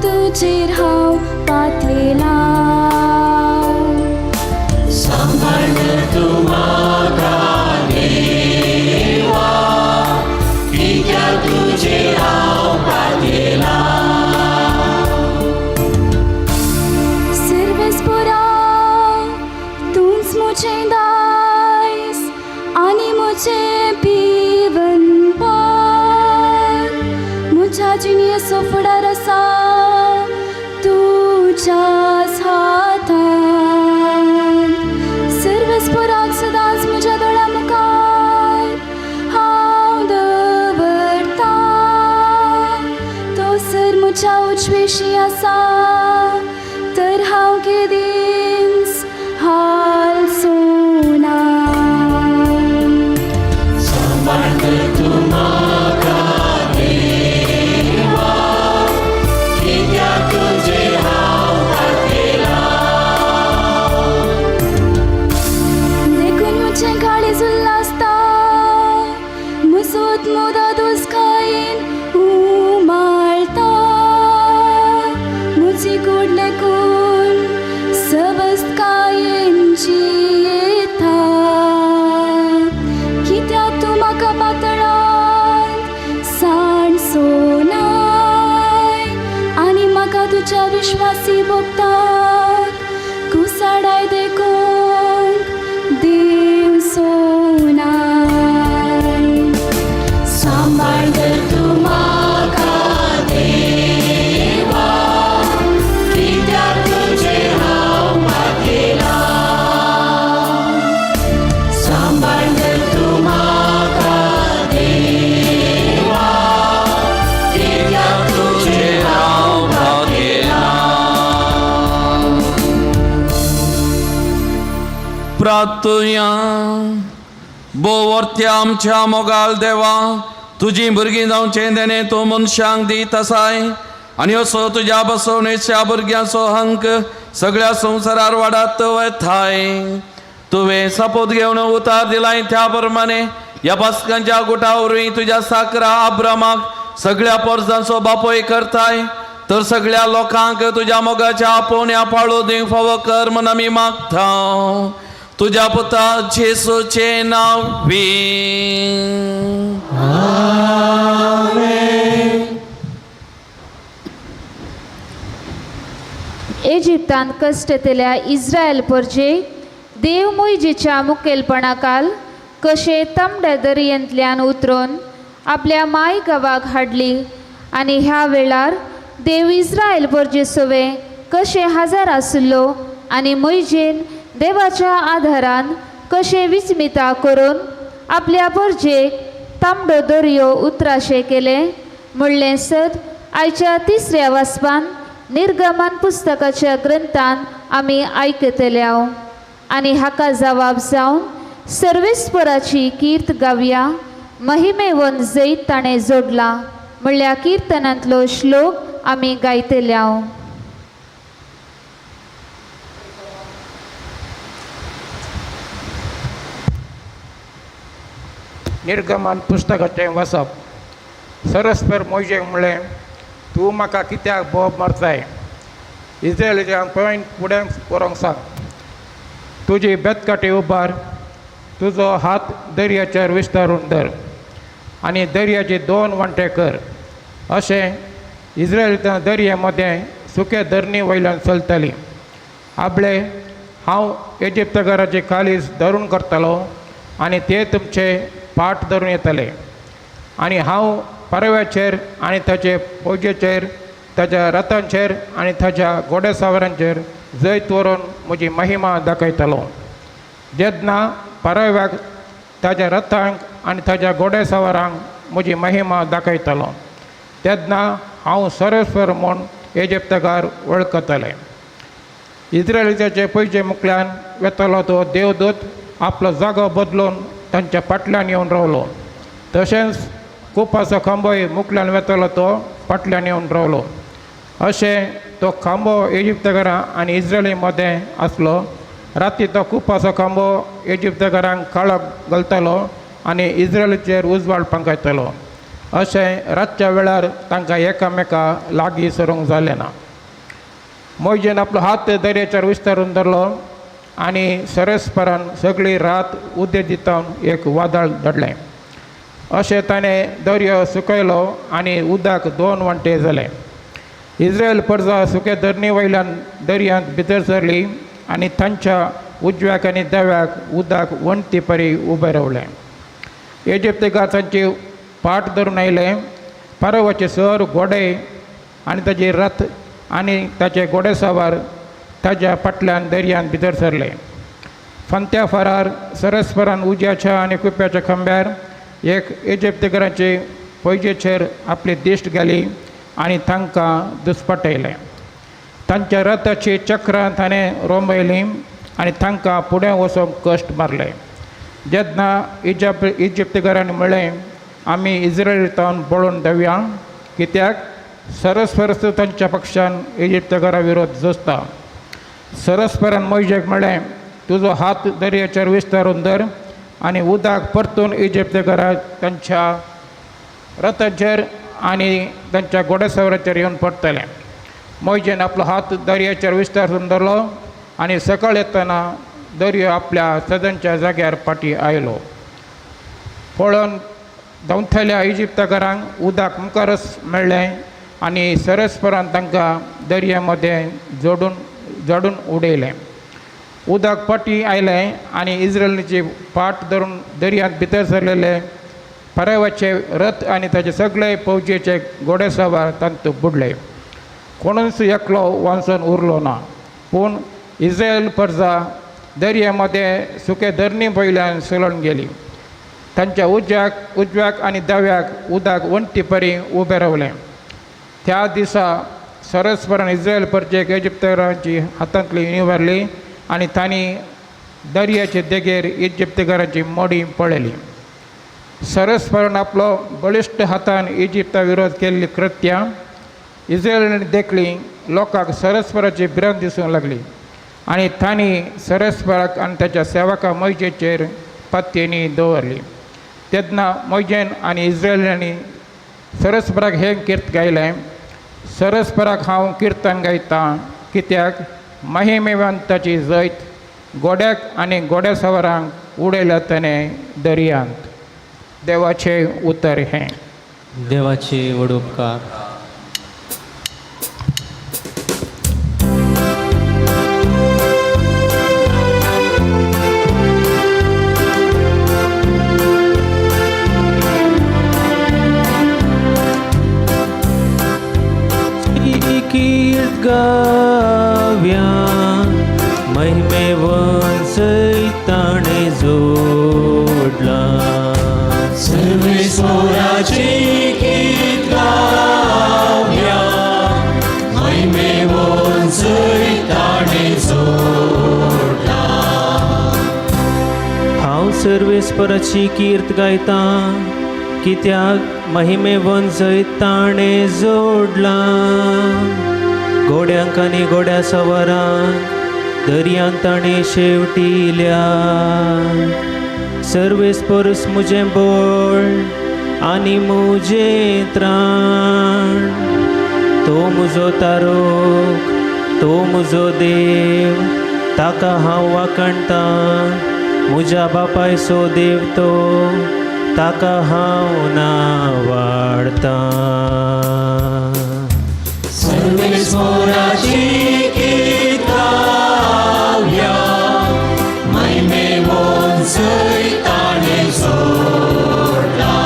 तुजेर हांव पातयेला. सांबाळ तूं म्हाका फुडार आसा तुज्याच हातांत. सर्वस्पराक सदांच म्हज्या दोळ्या मुखार हांव दवरतां. तो सर म्हज्या उजवेशी आसा तर हांव केदींच हालचो ना. देखून म्हजें काळीज उल्लासता, मुजत मुदात उजकायेन उमाळटा. म्हजी कूड लेकून सवस्तकायेंची येता. कित्याक तूं म्हाका पातळांत सांडचो नाय आनी म्हाका तुज्या विश्वासी भक्तांक कुसाडाय देखूंक दिवचो नाय. सांबाळ तर तूं म्हाका देवा, कित्याक तुजेर हांव पातयेला. सांबाळ तर तूं म्हाका देवा, कित्याक तुजेर हांव पातयेला. प्रार्थुया. बोवर्त्या आमच्या मोगाल देवा, तुजी भुरगीं जावचें देणे तूं मनशांक दीत आसाय आनी असो तुज्या बसवणेच्या भुरग्याचो हंक सगळ्या संवसारार वाडत वताय. तुवें सपोत घेवन उतार दिलाय त्या प्रमाणे ह्या पास्कांच्या गुटा वरवीं तुज्या साकरा अब्रामाक सगळ्या पोरसांचो बापोय करताय. तर सगळ्या लोकांक तुज्या मोगाच्या आपोवण्या पाळो दिवंक फावो कर म्हूण आमी मागता. तुज्या पुता जेसूचे नांवी. इजिप्तांत कश्ट केल्या इस्रायल परजे देव मोइजेच्या मुखेलपणाखाल कशे तांबड्या दर्यांतल्यान उतरून आपल्या माय गांवाक हाडली. आनी ह्या वेळार देव इस्रायल परजे सवे कशे हजार आसलो आनी मोइजेन देवाच्या आधारान कशे विस्मिता करून आपल्या परजेक तांबडो दर्यो उतराशे केले म्हणलें सद आयच्या तिसऱ्या वाचपान निर्गमन पुस्तकाच्या ग्रंथान आमी आयकतल्या. आनी हाका जबाब जावन सर्वेस्पराची कीर्त गावया. महिमेवन जैत ताणें जोडला म्हणल्या किर्तनांतलो श्लोक आमी गायतल्या. निर्गमन पुस्तकाचें वाचप. सरस्पर मोइजेक म्हणलें, तूं म्हाका कित्याक बोब मारताय? इस्रायेलीच्या पॉयंट फुडें व्हरूंक सांग. तुजी बेतकाटी उबार, तुजो हात दर्याचेर विस्तारून धर आनी दर्याचे 2 वांटे कर. अशें इस्रायेलीच्या दर्ये मदें सुके धरणी वयल्यान चलतली. आबळे हांव इजिप्तकाराची कालीज धरून करतलो आनी ते तुमचे पाट धरून येतले. आनी हांव परव्याचेर आनी ताचे फौजेचेर, ताच्या रथांचेर आनी ताच्या घोडेसावरांचेर जैत व्हरून म्हजी महिमा दाखयतलो. जेन्ना परव्याक, ताच्या रथांक आनी ताच्या घोडेसावरांक म्हजी महिमा दाखयतलो, तेन्ना हांव सरस्वर म्हूण इजिप्तकार वळखतले. इस्रायेलीचे पयचे मुखल्यान वेतलो तो देवदूत आपलो जागो बदलून तांच्या फाटल्यान येवन रावलो. तशेंच कुपाचो खांबोय मुखल्यान वेतलो तो फाटल्यान येवन रावलो. अशें तो खांबो इजिप्तकारां आनी इस्रायली मदें आसलो. राती तो कुपाचो खांबो इजिप्तकारांक काळोख घालतालो आनी इस्रायलीचेर उजवाड पांकायतलो. अशें रातच्या वेळार तांकां एकामेका लागीं सरूंक जालें ना. मोइजेन आपलो हात दर्याचेर विस्तारून धरलो आनी सरस्परान सगळी रात उदें दितावन एक वादळ धाडलें. अशें ताणें दर्यो सुकयलो आनी उदक 2 वांटे जालें. इस्रायल परजा सुके धरणी वयल्यान दर्यांत भितर सरली आनी तांच्या उजव्याक आनी दाव्याक उदक वणटी परी उबें रावलें. इजिप्तकार तांची पाट धरून आयले. पारवाचे सर घोडे आणि ताचे रथ आणि ताचे घोडेसवार ताच्या फाटल्यान दर्यान भितर सरले. फंत्या फरार सरस्परान उज्याच्या आनी कुप्याच्या खांब्यार एक इजिप्तकारांचे पयजेचेर आपली दिश्ट घाली आनी तांकां दुस्पटयलें. तांच्या रथाची चक्रां ताणें रोंबयलीं आनी तांकां फुडें वचूंक कश्ट मारले. जेन्ना इजिप्तकारांनी म्हणलें आमी इस्रायलींतावन पळोवन देवया, कित्याक सरस्परस तांच्या पक्षान इजिप्तकारा विरोध झुजता. सरस्परान मोइशेक म्हणलें तुजो हात दर्याचेर विस्तारून धर आनी उदक परतून इजिप्तकाराक तांच्या रथाचेर आनी तांच्या घोडेसवाराचेर येवन पडटलें. मोइशेन आपलो हात दर्याचेर विस्तारून धरलो आनी सकाळ येतना दर्यो आपल्या सदनच्या जाग्यार फाटी आयलो. पळोवन धांवतल्या इजिप्तकारांक उदक मुखारच मेळ्ळें आनी सरस्परान तांकां दर्या मदें जोडून उडयलें. उदक फाटी आयलें आनी इस्रायलीची फाट धरून दर्यांत भितर सरलेले फरावाचे रथ आनी ताचे सगळे फौजेचे घोडेसवार तांतूं बुडले. कोणूच एकलो वाचून उरलो ना. पूण इस्रायल प्रजा दर्यामध्ये सुके धरणी वयल्यान सलून गेली. तांच्या उजव्याक आनी दाव्याक उदक वण्टी परी उबें रावलें. त्या दिसा सरस्परान इस्रायल प्रजेक इजिप्तकारांची हातांतली निवारली आनी तांणी दर्याचे देगेर इजिप्तकारांची मोडी पळयली. सरस्परान आपलो बळिश्ट हातान इजिप्ता विरोध केल्ली कृत्यां इस्रायलींनी देखली. लोकांक सरस्पराची भिरांत दिसूंक लागली आनी तांणी सरस्पराक आनी ताच्या सेवका मोइशेचेर पत्तेनी दवरली. तेन्ना मोइशेन आनी इस्रायल्यांनी सरस्पराक हें किर्त गायलें, सरस्पराक हांव किर्तन गायतां, कित्याक महिमेवंताची जैत गोड्याक आनी घोडेसवारांक उडयल्या ताणें दर्यांत. देवाचें उतर हें. देवाचे व्हड उपकार. कीर्त गाव्या महिमेवन सैताने जोडला. सर्वेश्वराची कीर्त गाव्या महिमेवन सैताने जोडला. हांव सर्वेस्पराची कीर्त गायतां, कित्याक महिमेवन सैताने जोडला. घोड्यांक आनी घोड्या सवारांक दर्यांत ताणें शेवटिल्या. सर्वेस्परस मुजें बळ आनी मुजें त्राण. तो म्हजो तारोक, तो म्हजो देव, ताका हांव वाखणटां. म्हज्या बापायचो देव तो, ताका हांव नावाडतां. सर्वेश्वराची कीर्त गाव्या महिमेवन सैताने जोडला.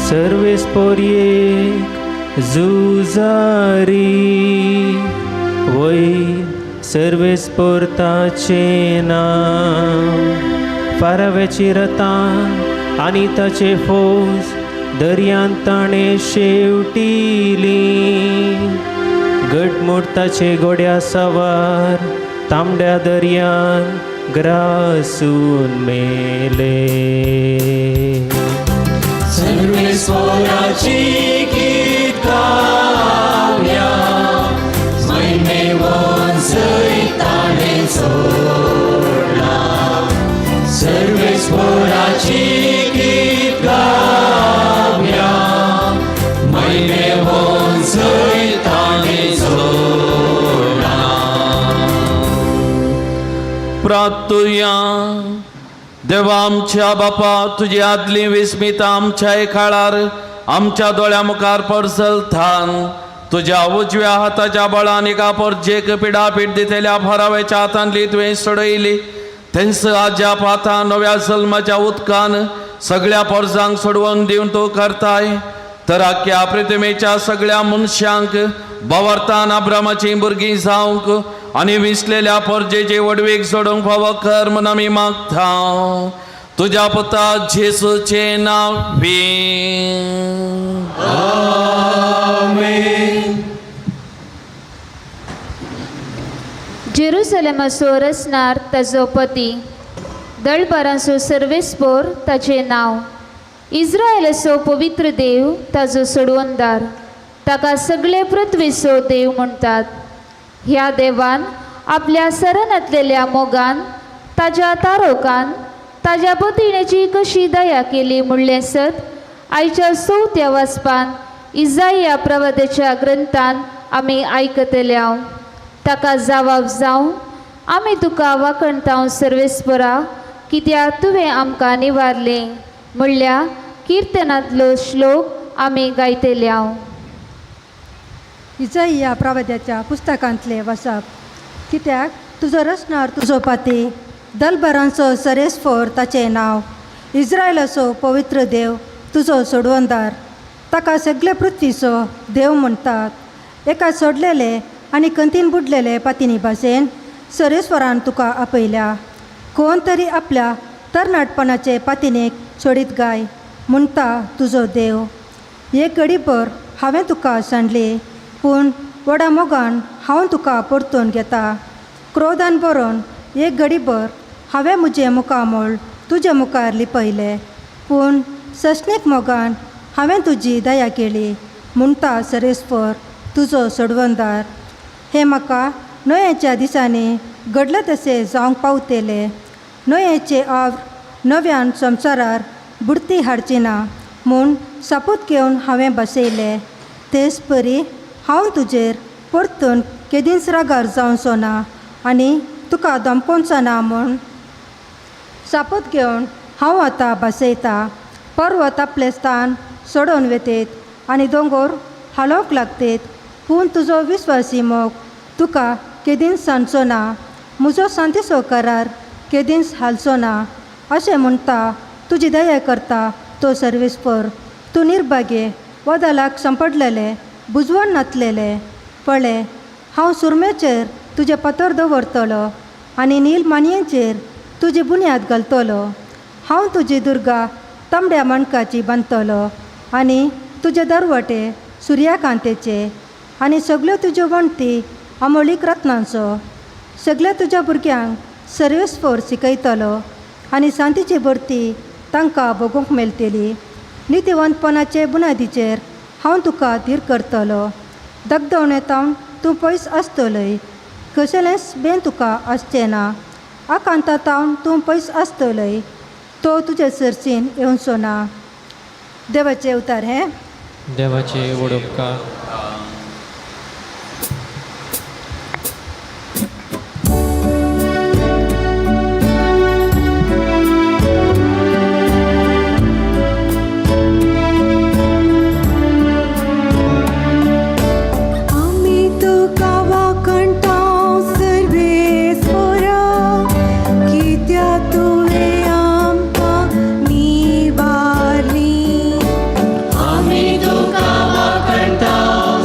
सर्वेस्पोर्येक जुजारी वयर सर्वेस्पोर्ताचें नांव. फाराव्याची रथां आनी ताचे फौज दर्यांत ताणें शेवटिली. घटमुट्टाचे घोड्या सवार तांबड्या दर्यान ग्रासून मेले. सर्वेश्वराची कीर्त गाव्या महिमेवन सैताने जोडला. सर्वेश्वराची कीर्त गाव्या महिमेवन सैताने जोडला. प्रार्थुया. देवा आमच्या बापा, तुजी आदली विस्मिता आमच्या काळार आमच्या दोळ्या मुखार पडसल थान. तुझ्या उजव्या हाताच्या बळान एका परजेक पिडापीड दितेल्या फराव्याच्या हातांतली तुवें सोडयली. थंयस आज्या पाता नव्या जल्माच्या उदकान सगळ्या परजांक सोडवून दिवन तूं करताय. तर आख्या प्रतिमेच्या सगळ्या मनशांक बावार्थान अब्रामाची भुरगीं जावंक आनी विसलेल्या परजेचे वडवेक सोडूंक फावो कर म्हूण आमी मागता तुज्या पुता जेसूचे नांवी. जेरुसलेमाचो रचणार ताजो पती, दळबारांचो सर्वेस्पोर ताचें नांव, इस्रायलाचो पवित्र देव ताजो सोडवणदार, ताका सगळे पृथ्वीचो देव म्हणटात. ह्या देवान आपल्या सरणतलेल्या मोगान ताज्या तारोकान ताज्या पतिणेची कशी दया केली म्हणलें सत आयच्या 4थ्या वाचपान इसाया प्रवादेच्या ग्रंथान आमी आयकतल्या. ताका जबाब जावन आमी तुका वाकणटाव सर्वेस्परा, कित्याक तुवें आमकां निवारलें म्हणल्या किर्तनांतलो श्लोक आमी गायतल्या. इसाया प्रवाद्याच्या पुस्तकांतले वाचप. कित्याक तुजो रचणार तुजो पती, दलबरांचो सरेस्फोर ताचें नांव, इस्रायलाचो पवित्र देव तुजो सोडवणदार, ताका सगळे पृथ्वीचो देव म्हणटात. एका सोडलेले आनी कंतीन बुडलेले पतीनी भाशेन सरेस्वरान तुका आपयल्या. कोण तरी आपल्या तरणाटपणाचे पतिनेक सोडीत गाय म्हणटा तुजो देव. एक घडीभर हांवें तुका सांडली, पूण व्हडा मोगान हांव तुका परतून घेता. क्रोधान बरोवन एक घडीभर हांवें म्हजें मुखामोळ तुजे मुखार लिपयलें, पूण सशणीक मोगान हांवें तुजी दया केली म्हणटा सरेस्फोर तुजो सोडवणदार. हे म्हाका नोयेच्या दिसांनी घडले तशें जावंक पावतले. नोयेचे आव्र नव्यान संवसारार बुडती हाडची ना म्हूण सापूत घेवन हांवें बसयलें. तेच परी हांव तुजेर परतून केदींच रागार जावचो ना आनी तुका धमकोवचो ना म्हूण सापूत घेवन हांव आतां बसयता. पर्वत आपलें स्थान सोडून वेतेत आनी दोंगर हालोवंक लागतेत, पूण तुजो विस्वासी मोग तुका केदींच सांडचो ना. म्हजो शांतीचो करार केदींच हालचो ना अशें म्हणटा तुजी दया करता तो सर्वेस्पर. तूं निर्भाग्ये वदालाक संपडलेले बुजवण नातलेले. पळय, हांव सुरमेचेर तुजे पतर दवरतलो आनी नील मानयेचेर तुजी बुन्याद घालतलो. हांव तुजी दुर्गा तांबड्या मणकाची बांदतलो आनी तुजे दरवटे सुर्याकांतेचे आनी सगल्यो तुज्यो वणटी अमोलीक रत्नांचो. सगळ्या तुज्या भुरग्यांक सर्वेस्फोर शिकयतलो आनी शांतीची भरती तांकां भोगूंक मेळटली. नितीवंतपणाचे बुनादीचेर हांव तुका धीर करतलो. दगदवणेतावन तूं पयस आसतलय, कसलेंच बेन तुका आसचें ना. आकांतातावन तूं पयस आसतलय, तो तुजे सर्सीन येवचो ना. देवाचे उतार हे देवाचे वडोपकार. आमी तुका वाकणटाव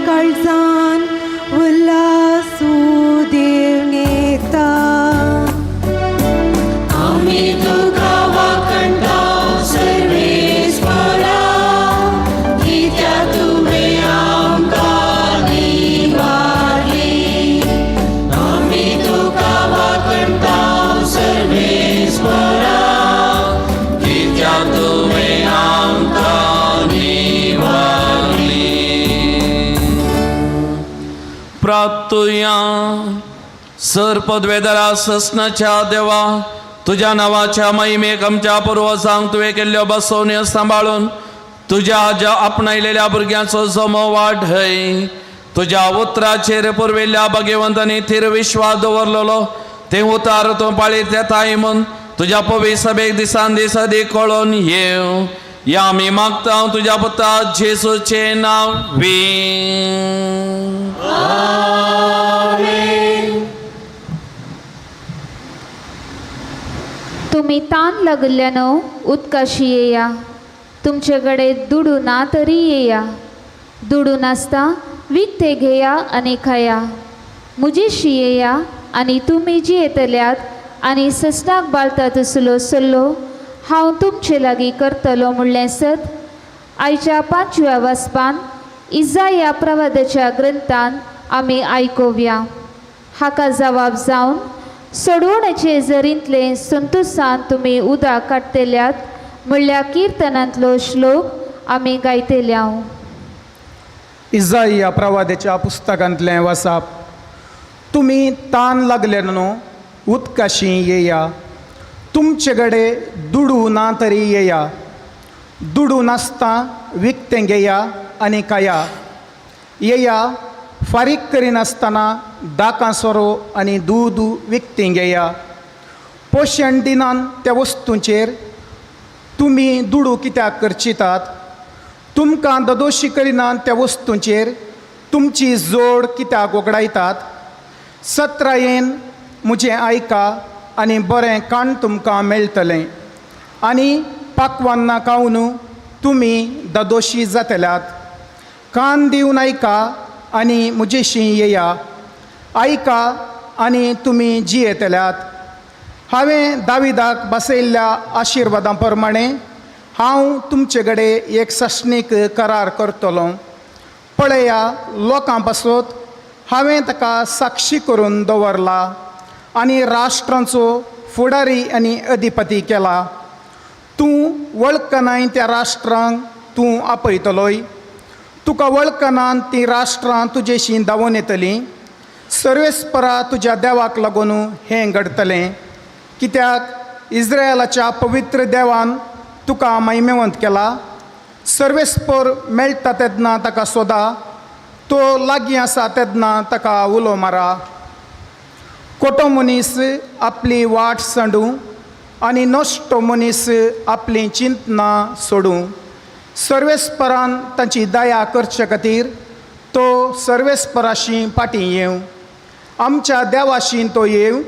काळजान उल्हासू देव नेता आम्ही तुका वाकणटाव सर्वेस्परा कित्याक तुवें आमकां निवारली आम्ही तुका वाकणटाव सर्वेस्परा कित्याक तुवें आमकां निवारली प्रार्थुया सर पदवेदारा ससनाच्या देवा तुझ्या नावाच्या महिमेक आमच्या पुर्वजांक तुवें केल्ल्यो बसवण्यो सांबाळून तुझ्या ज्या आपणायलेल्या भुरग्यांचो जमो वाडय तुझ्या उतराचेर पुरविल्ल्या भगवंतांनी थीर विश्वास दवरलेलो ते उतार तूं पाळीत येताय म्हूण तुझ्या पवी सभेक दिसान दीस अदीक कळोवन येव या आमी मागता तुझ्या पुता जेसूचे नांवी तुम्ही ताण लागल्यानं उदकाशी येया तुमचेकडे दुडू ना तरी येया दुडू नासता विकते घेया आणि खाया मुजेशी येया आणि तुम्ही जी येतल्यात आणि ससनाक बाळता तसलो सल्लो हांव तुमचे लागीं करतलो म्हणलें सत आयच्या 5व्या वाचपान इजाया प्रवादाच्या ग्रंथान आमी आयकोव्या हाका जबाब जावन सोडवण्याचे जरींतले संतोषान तुमी उदक काडटेल्यात म्हणल्या किर्तनांतलो श्लोक आमी गायतेल्या इजाया प्रवादाच्या पुस्तकांतलें वाचप तुमी ताण लागले न्हू उदकाशी येया तुमचे कडेन दुडू ना तरी येया दुडू नासता विकतें घेया आनी खाया येया फारीक करिनासतना दाकां सोरो आनी दूद विकतें घेया पोशण दिनान त्या वस्तूंचेर तुमी दुडू कित्याक करचितात तुमकां ददोशी करिनात त्या वस्तूंचेर तुमची जोड कित्याक वगडायतात सत्रायेन म्हजें आयका आनी बरें काण तुमकां मेळटलें आनी पाकवान्नां खावन तुमी ददोशी जातल्यात कान दिवन आयका आनी म्हजेशी येया आयका आनी तुमी जियेतल्यात हांवें दाविदाक बसयल्ल्या आशिर्वादां प्रमाणे हांव तुमचे कडेन एक सशणीक करार करतलो पळया लोकां पासत हांवें ताका साक्षी करून दवरला आनी राष्ट्रांचो फुडारी आनी अधिपती केला तूं वळखनाय त्या राष्ट्रांक तूं आपयतलोय तुका वळखनान ती राष्ट्रां तुजेशी धांवून येतलीं सर्वेस्परा तुज्या देवाक लागून हें घडतलें कित्याक इस्रायलाच्या पवित्र देवान तुका महिमेवंत केला सर्वेस्पर मेळटा तेदना ताका सोदा तो लागीं आसा तेदना ताका उलो मारा खोटो मनीस आपली वाट सांडूं आनी नश्टो मनीस आपली चिंतना सोडूं सर्वेस्परान ताची दया करचे खातीर तो सर्वेस्पराशी फाटीं येवं आमच्या देवाशी तो येवं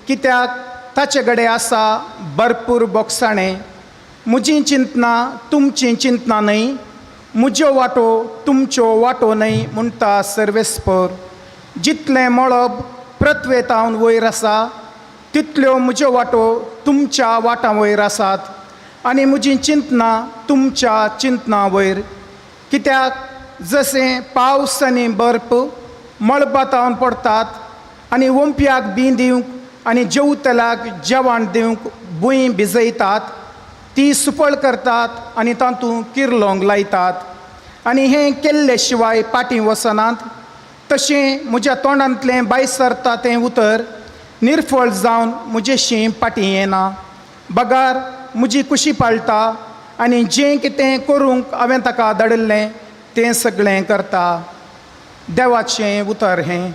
कित्याक ताचे कडेन आसा भरपूर बोगसाणें म्हजी चिंतना तुमची चिंतना न्हय म्हज्यो वाटो तुमच्यो वाटो न्हय म्हणटा सर्वेस्पर जितलें मळब प्रत्वेतावन वयर आसा तितल्यो म्हज्यो वाटो तुमच्या वाटां वयर आसात आनी म्हजी चिंतना तुमच्या चिंतना वयर कित्याक जशें पावस आनी बर्फ मळबातावन पडटात आनी वंप्याक बी दिवंक आनी जेवतल्याक जेवण दिवंक भुंय भिजयतात ती सुपळ करतात आनी तातूंत किर्लोंक लायतात आनी हें केल्ले शिवाय फाटीं वचनात तशें म्हज्या तोंडांतलें भायर सरता तें उतर निर्फळ जावन म्हजेशी फाटीं येना बगार म्हजी कुशी पाळटा आनी जें कितें करूंक हांवें ताका धाडिल्लें तें सगळें करता देवाचें उतर हें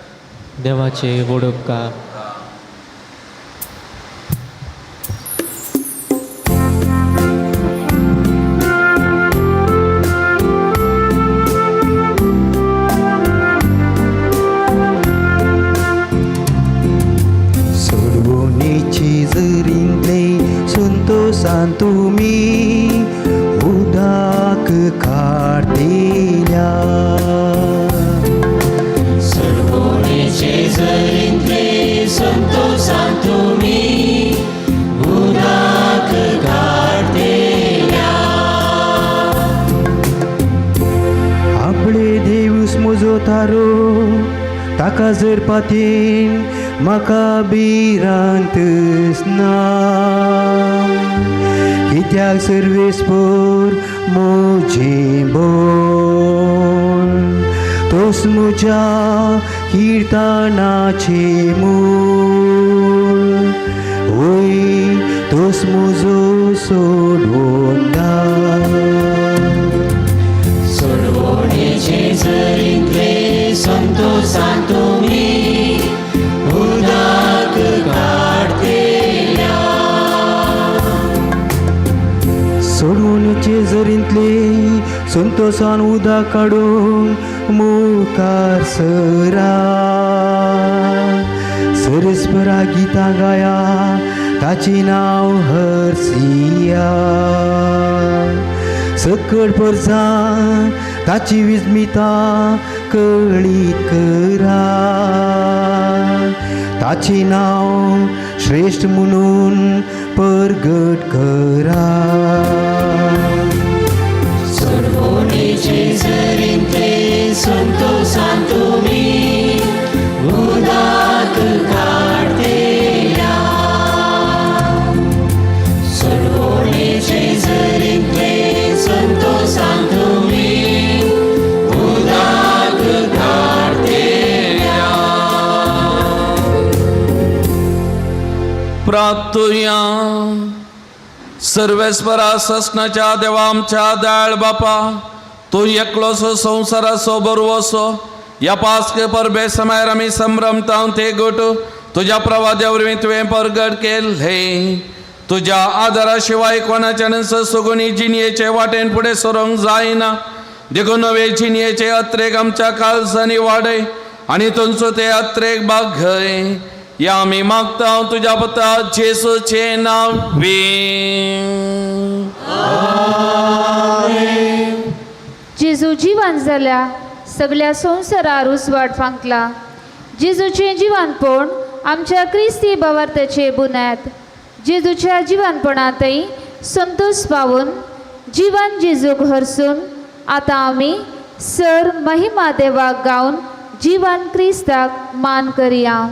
देवाचे व्हड उपकार तुमी उदक काढतेल्या तुजो तारो ताका जर पातेन म्हाका भिरांतच ना कित्याक सर्वेस्पर म्हजें बोल तोस म्हज्या किर्तनाचें मूळ वय तोस म्हजो सोडवोंदा सोडवणेचे जरींतले संतोषान तुमी उदक काडतेल्या सोडवणेचे जरींतले संतोषान उदक काडून मुखार सरा सरस्परा गितां गाया ताचें नांव हर्सिया सकट परसां ताची विस्मिता कळीत करा ताचें नांव श्रेष्ठ म्हणून परगट करा सोडवणेचे जरींतले संतोषान तुमी उदक काडतेल्या सोडवणेचे जरींतले संतोषान तुमी उदक काडतेल्या प्रार्थुया सर्वेस्परा सस्नाच्या देवा आमच्या दयाळ बापा तू एकलोसो संवसाराचो बरवोसो या पास्के परबे समायर आमी संभ्रमता ते गोट तुझ्या प्रवाद्यावरवीं तुवें परगट केल्ले तुझ्या आदारा शिवाय कोणाच्यान सगुणी जिणयेचे वाटेन फुडें सरोंक जायना देखून नवे जिणयेचे अत्रेक आमच्या काळजांनी वाडय आनी तुमचो ते अत्रेक बागय या आमी मागता तुझ्या पुता जेसूचे नांवे जेजू जिवान जाल्या सगळ्या संवसारार उसवाट फांकला जेजूचे जिवानपण आमच्या क्रिस्ती भावार्थाचे बुन्याद जेजूच्या जिवानपणांतय संतोष पावून जिवान जेजूक हरसून आतां आमी सर महिमा देवाक गावन जिवान क्रिस्ताक मान करया.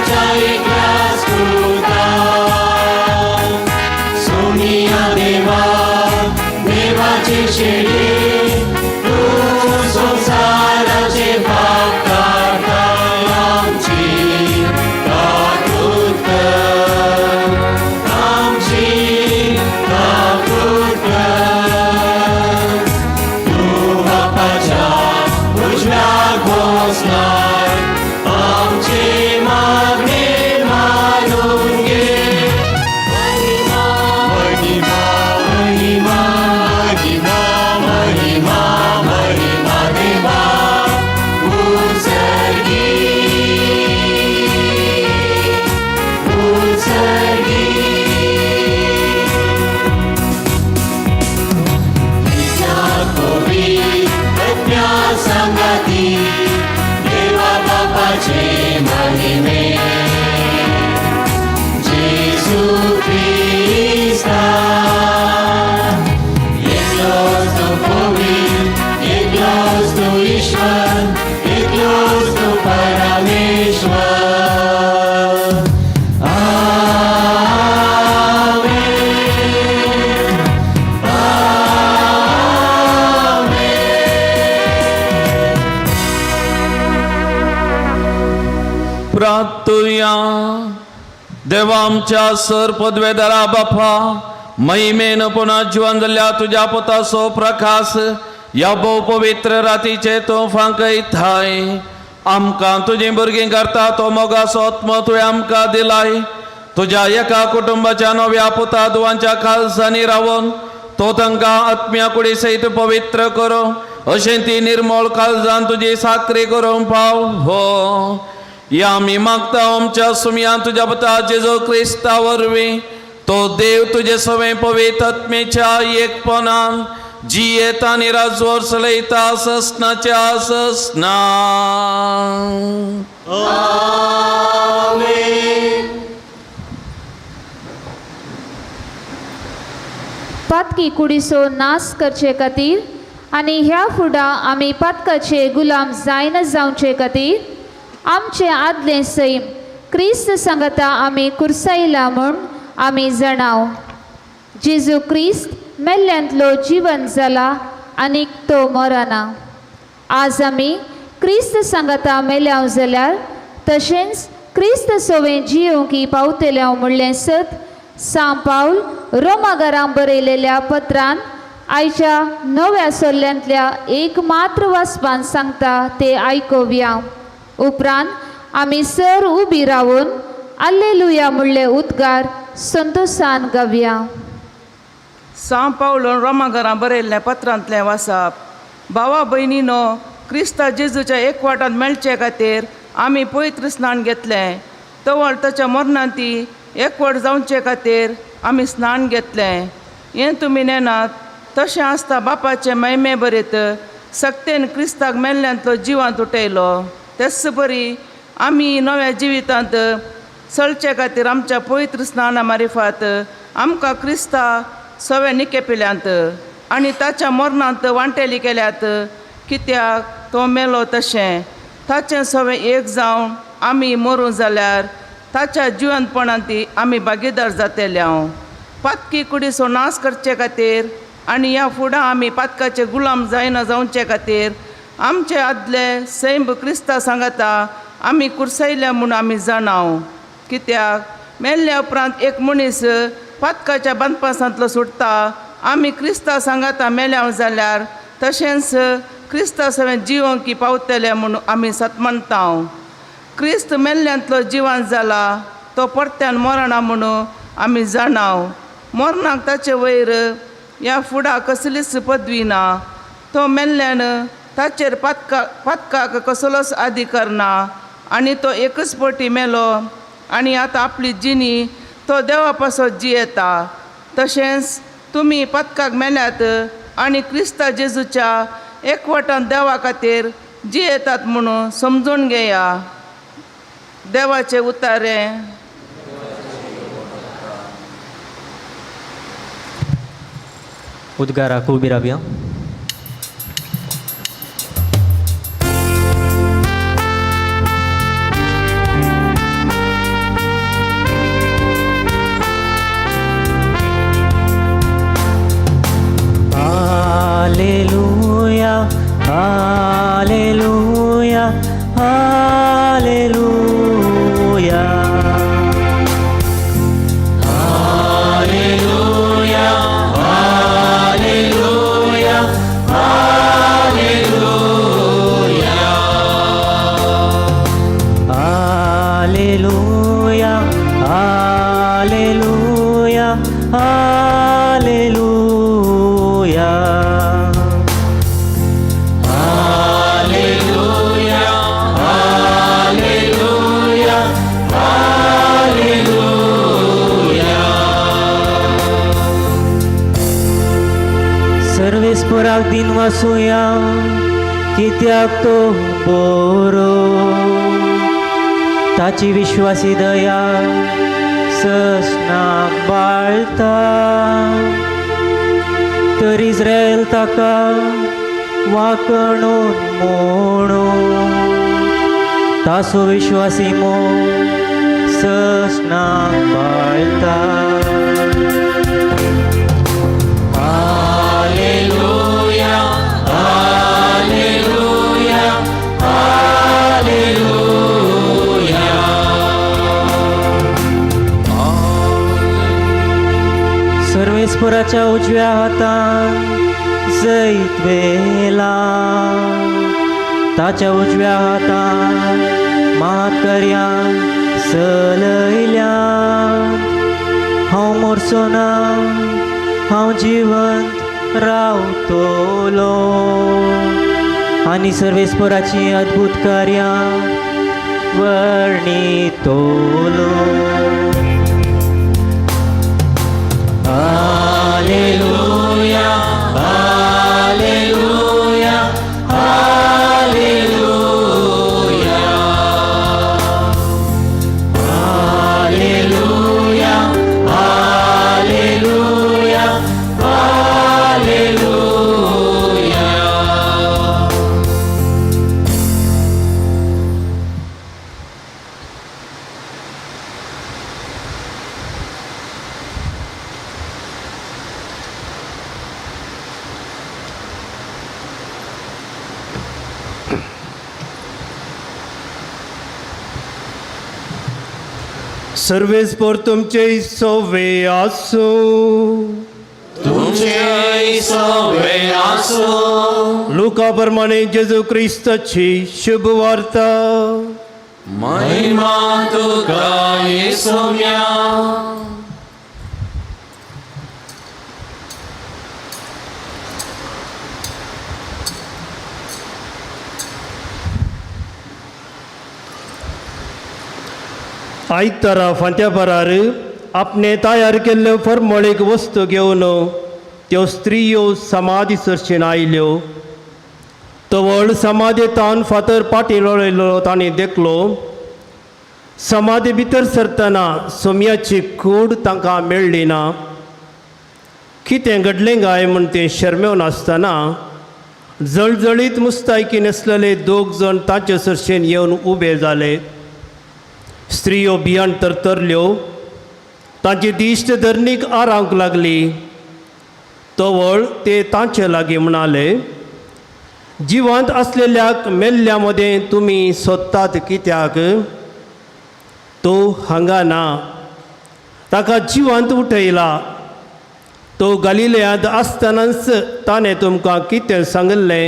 पापाच्या एकल्यास कृता सोनिया देवा देवाची शेळी तू संसाराचे पाप काढता आमची काकूत कर आमची काकूत कर तू बापाच्या उजव्या घोषणार आमची मागणी मानून घे महिमा महिमा महिमा महिमा महिमा महिमा देवा उत्सर्गी उत्सर्गी प्रज्ञा संगती देवा बापाचे महिमे जेसू ख्रिस्ता एकलोच तो पवित्र एकलोच तो ईश्वर एकलोच तो परमेश्वर प्रार्थूया. देवा आमच्या सर पदवेदारा बापा महिमेन पुन्हा जीवन जाल्ल्या तुझ्या पुताचो प्रकाश या भोव पवित्र रातीचे तो फांकयताय आमकां तुझी भुरगीं करता तो मोगाचो आत्मो तुवें आमकां दिलाय तुझ्या एका कुटुंबाच्या नव्या पुता दुवांच्या खालसांनी रावून तो तांकां आत्म्या कुडी सयत पवित्र करो अशें ती निर्मळ काळजान तुजी साखरी करूं पाव हो या आमी मागता आमच्या सुमयान तुझ्या पुता जेजू क्रिस्ता वरवीं तो देव तुझे सवे पवित्र आत्मेच्या एकपणान जियेता आनी राजवर चलयता ससनाच्या ससना पातकी कुडीचो नाश करचे खातीर आनी ह्या फुडा आमी पातकाचे गुलाम जायना जावचे खातीर आमचे आदले सैम क्रिस्त सांगता आमी कुर्सायला म्हूण आमी जाणाव जेजू क्रिस्त मेल्ल्यांतलो जीवन जाला आनीक तो मरना आज आमी क्रिस्त सांगता मेल्याव जाल्यार तशेंच क्रिस्त सोवे जियोंकी पावतल्या म्हणलें सत सांव पाऊल रोमागारांक बरयलेल्या पत्रान आयच्या नव्या सोल्ल्यांतल्या एक मात्र वाचपान सांगता ते आयकोवया उपरांत आमी सर उबी रावून alleluya म्हणले उद्गार संतोषान गावया. सांव पावलोन रोमाघरां बरयल्लें पत्रांतलें वाचप भावा भयणीनो क्रिस्ता जेजूच्या एकवटांत मेळचे खातीर आमी पवित्र स्नान घेतलें तवळ ताच्या मरणांती एकवट जावचे खातीर आमी स्नान घेतलें हें तुमी नेनात तशें आसता बापाचे महिमे बरयत सक्तेन क्रिस्ताक मेल्ल्यांतलो जिवांत उठयलो तेच बरी आमी नव्या जिवितांत चलचे खातीर आमच्या पवित्र स्नाना मारिफात आमकां क्रिस्ता सवे निकेपिल्यांत आनी ताच्या मरणांत वांटेली केल्यात कित्याक तो मेलो तशें ताचें सवे एक जावन आमी मरूं जाल्यार ताच्या जिवंतपणांती आमी भागीदार जातेल्यांव पातकी कुडीचो नाश करचे खातीर आनी ह्या फुडां आमी पातकाचे गुलाम जायना जावचे खातीर आमचे आदले सैम क्रिस्ता सांगता आमी कुर्सायल्या म्हूण आमी जाणाव कित्याक मेल्ल्या उपरांत एक मनीस पातकाच्या बांदपासांतलो सुटता आमी क्रिस्ता सांगता मेल्याव जाल्यार तशेंच क्रिस्ता सवें जिवंकी पावतले म्हूण आमी सतमणटाव क्रिस्त मेल्ल्यांतलो जिवन जाला तो परत्यान मरणा म्हणून आमी जाणाव मरणाक ताचे वयर ह्या फुडां कसलीच पदवी ना तो मेल्ल्यान ताचेर पातकाक कसलोच अधिकार ना आनी तो एकच पटी मेलो आनी आतां आपली जिणी तो देवा पासत जियेता तशेंच तुमी पातकाक मेल्यात आनी क्रिस्ता जेजूच्या एकवटान देवा खातीर जियेतात म्हणून समजून घेया देवाचे उतारें उद्गाराक उबी रावया. हालेलुया हालेलुया हालेलुया Hallelujah, hallelujah, hallelujah. सर्वेस्पराक दिन वासुया कित्याक तो बरो ताची विश्वासी दया ससनाक बाळता तर इस्रायल ताका वाकणून म्हणू तासो विश्वासी मो ससनाक बाळता Hallelujah, hallelujah, hallelujah. सर्वेस्पराच्या उजव्या हातान जैत वेला ताच्या उजव्या हातान महाकार्यां चलयल्या हांव मरचो ना हांव जिवंत रावतलो आनी सर्वेस्पराची अद्भुत कार्यां वर्णितलो Hallelujah, hallelujah, hallelujah. Hallelujah, hallelujah, hallelujah. सर्वेस्पर तुमचे सवे आसो तुमचे सवे आसो लुका प्रमाणे जेजू क्रिस्ताची शुभ वार्ता महिमा तुका येसुम्या. आयतारा फांत्या परार आपणे तयार केल्ल्यो फर्मोळीक वस्तू घेवन त्यो स्त्रियो समाधी सर्चेन आयल्यो तवळ समाधेतान फातर पाटी लोळयलो तांणी देखलो समाधी भितर सरतना सोम्याची कूड तांकां मेळ्ळी ना कितें घडलें काय म्हूण तें शर्मेवन आसतना जळजळीत मुस्तायकी नेसलेले दोग जाण तांचे सर्चेन येवन उबे जाले स्त्रियो भियान तरतरल्यो तांची दिश्ट धरणीक आरावंक लागली तवळ ते तांचे लागीं म्हणाले जिवंत असलेल्याक मेल्ल्या मदें तुमी सोदतात कित्याक तो हांगा ना ताका जिवंत उठयला तो गलिलयांत आसतनाच ताणें तुमकां कितें सांगलें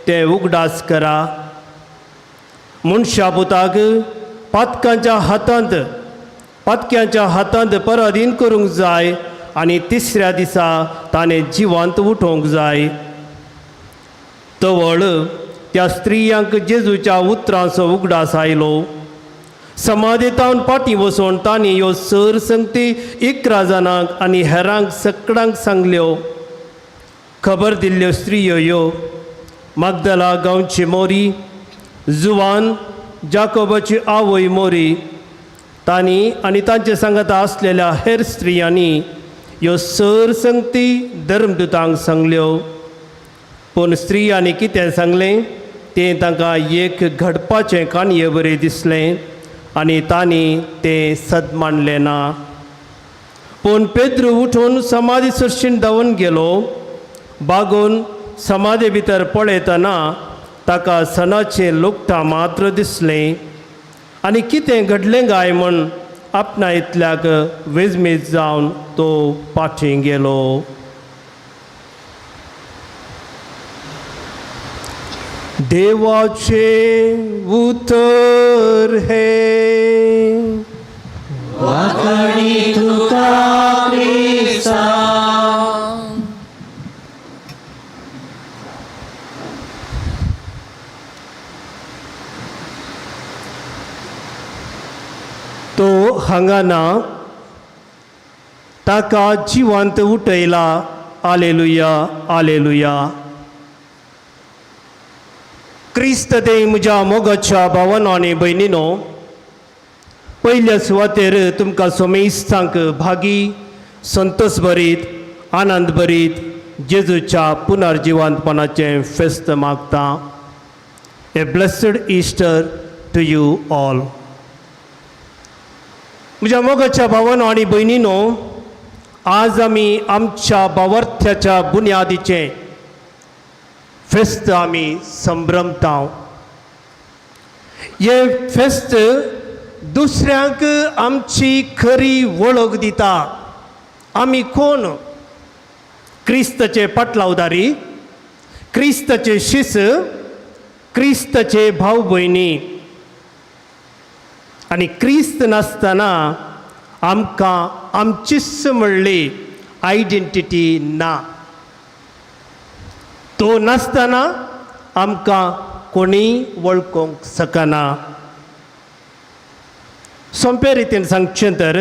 तें उगडास करा मनशा पुताक पातक्यांच्या हातांत पराधीन करूंक जाय आनी तिसऱ्या दिसा ताणें जिवंत उठोवंक जाय तवळ त्या स्त्रियांक जेजूच्या उतरांचो उगडास आयलो समाधेतावन फाटीं वचोन तांणी ह्यो सर संगती 11 जाणांक आनी हेरांक सगळ्यांक सांगल्यो खबर दिल्ल्यो स्त्रियो ह्यो मागदला गांवची मोरी जुवान जाकोबाची आवय मोरी तांणी आनी तांचे सांगाता आसलेल्या हेर स्त्रियांनी ह्यो सर संगती धर्मदुतांक सांगल्यो पूण स्त्रियांनी कितें सांगलें तें तांकां एक घडपाचें काणये बरें दिसलें आनी तांणी तें सद मानलें ना पूण पेद्रू उठून समाधी सर्शीन धांवन गेलो बागोवन समाधी भितर पळयतना ताका सनाचें लुगटां मात्र दिसलें आनी कितें घडलें काय म्हूण आपणा इतल्याक वेजमेज जावन तो पाठीं गेलो. देवाचे उतर हे वाकडी तुका क्रिस्ता तो हांगा ना ताका जिवंत उठयला. आलेलुया आलेलुया. क्रिस्त देव म्हज्या मोगाच्या भावांनो आनी भयणीनो, पयल्या सुवातेर तुमकां सोमेस्तांक भागी, संतोश भरीत, आनंद भरीत जेजूच्या पुनर्जिवंतपणाचें फेस्त मागता. A blessed Easter to you all. म्हज्या मोगाच्या भावांनो आनी भयणीनो, आज आमी आमच्या भावार्थ्याच्या बुन्यादीचें फेस्त आमी संभ्रमता. हे फेस्त दुसऱ्यांक आमची खरी वळख दिता. आमी कोण? क्रिस्ताचे पाटलावदारी, क्रिस्ताचे शिस, क्रिस्ताचे भाव भयणी. आनी क्रिस्त नासतना आमकां आमचीच म्हणली आयडेंटिटी ना. तो नासतना आमकां कोणी वळखूंक शकना. सोंपे रितीन सांगचें तर,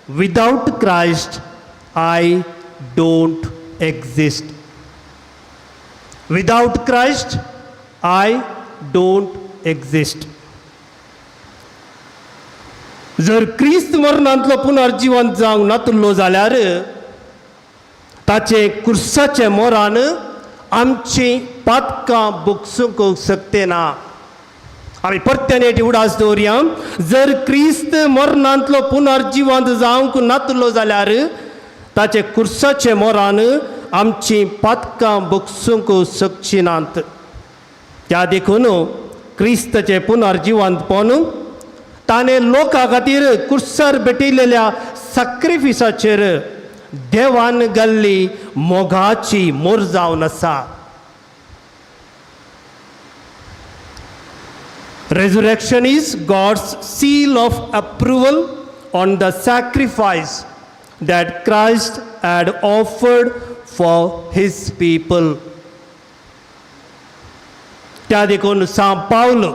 without Christ I don't exist. Without Christ I don't exist. जर क्रिस्त मरणांतलो पुनर्जिवंत जावंक नातुल्लो जाल्यार ताचे क्रुसाचे मोरान आमची पातकां भोगसूंक शकते ना. आमी परत्यान हेटी उडास दवरया. जर क्रिस्त मरणांतलो पुनर्जिवंत जावंक नातुल्लो जाल्यार ताचे क्रुसाचे मोरान आमची पातकां भोगसूंक शकची नात. त्या देखून क्रिस्ताचे पुनर्जिवंतपण ताणें लोकां खातीर क्रुसार भेटयलेल्या सॅक्रिफिसाचेर देवान घाल्ली मोगाची मोर जावन आसा. Resurrection is God's seal of approval on the sacrifice that Christ had offered for his people. त्या देखून सांत पावल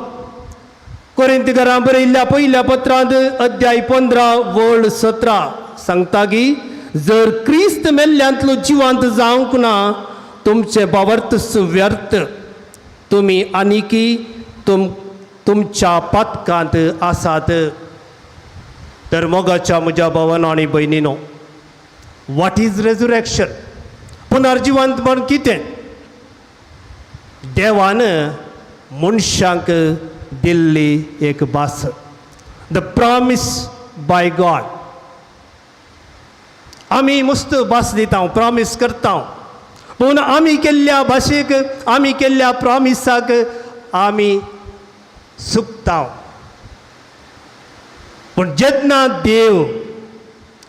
कोरिंथीकारांक बरयल्ल्या पयल्या पत्रांत अध्याय 15 वळ 17 सांगता की जर क्रिस्त मेल्ल्यांतलो जिवंत जावंक ना तुमचे भावार्थ व्यर्थ, तुमी आनीकी तुमच्या पातकांत आसात. तर मोगाच्या म्हज्या भावांनो आनी भयणीनो, वॉट इज रेझुरेक्शन? पुनर्जिवंतपण कितें? देवान मनशांक दिल्ली एक भास, द प्रॉमिस बाय गॉड. आमी मस्त भास दिता, प्रॉमिस करता, पूण आमी केल्ल्या भाशेक, आमी केल्ल्या प्रॉमिसाक आमी सुकता. पूण जेन्ना देव,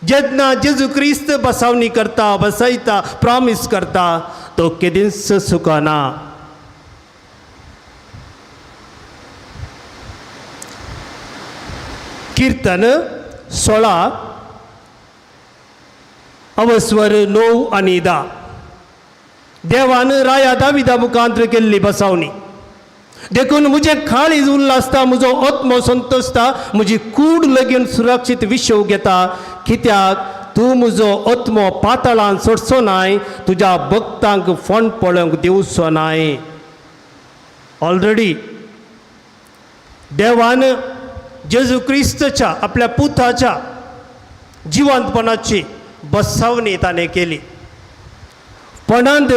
जेन्ना जेजू क्रिस्त बसावणी करता, बसयता, प्रॉमिस करता, तो केदींच सुकना. कीर्तन 16 अवस्वर 9 आनी 10. देवान राया दाविदा मुखांतर केल्ली बसावणी देखून म्हजे काळीज उल्लासता, म्हजो आत्मो संतोषता, म्हजी कूड लेगीन सुरक्षीत विशव घेता. कित्याक तूं म्हजो आत्मो पातळांत सोडचो नाय, तुज्या भक्तांक फोंड पळोवंक दिवचो नाय. ऑलरेडी देवान जेजू क्रिस्तच्या आपल्या पुताच्या जिवंतपणाची बसावणी ताणें केली. पणांत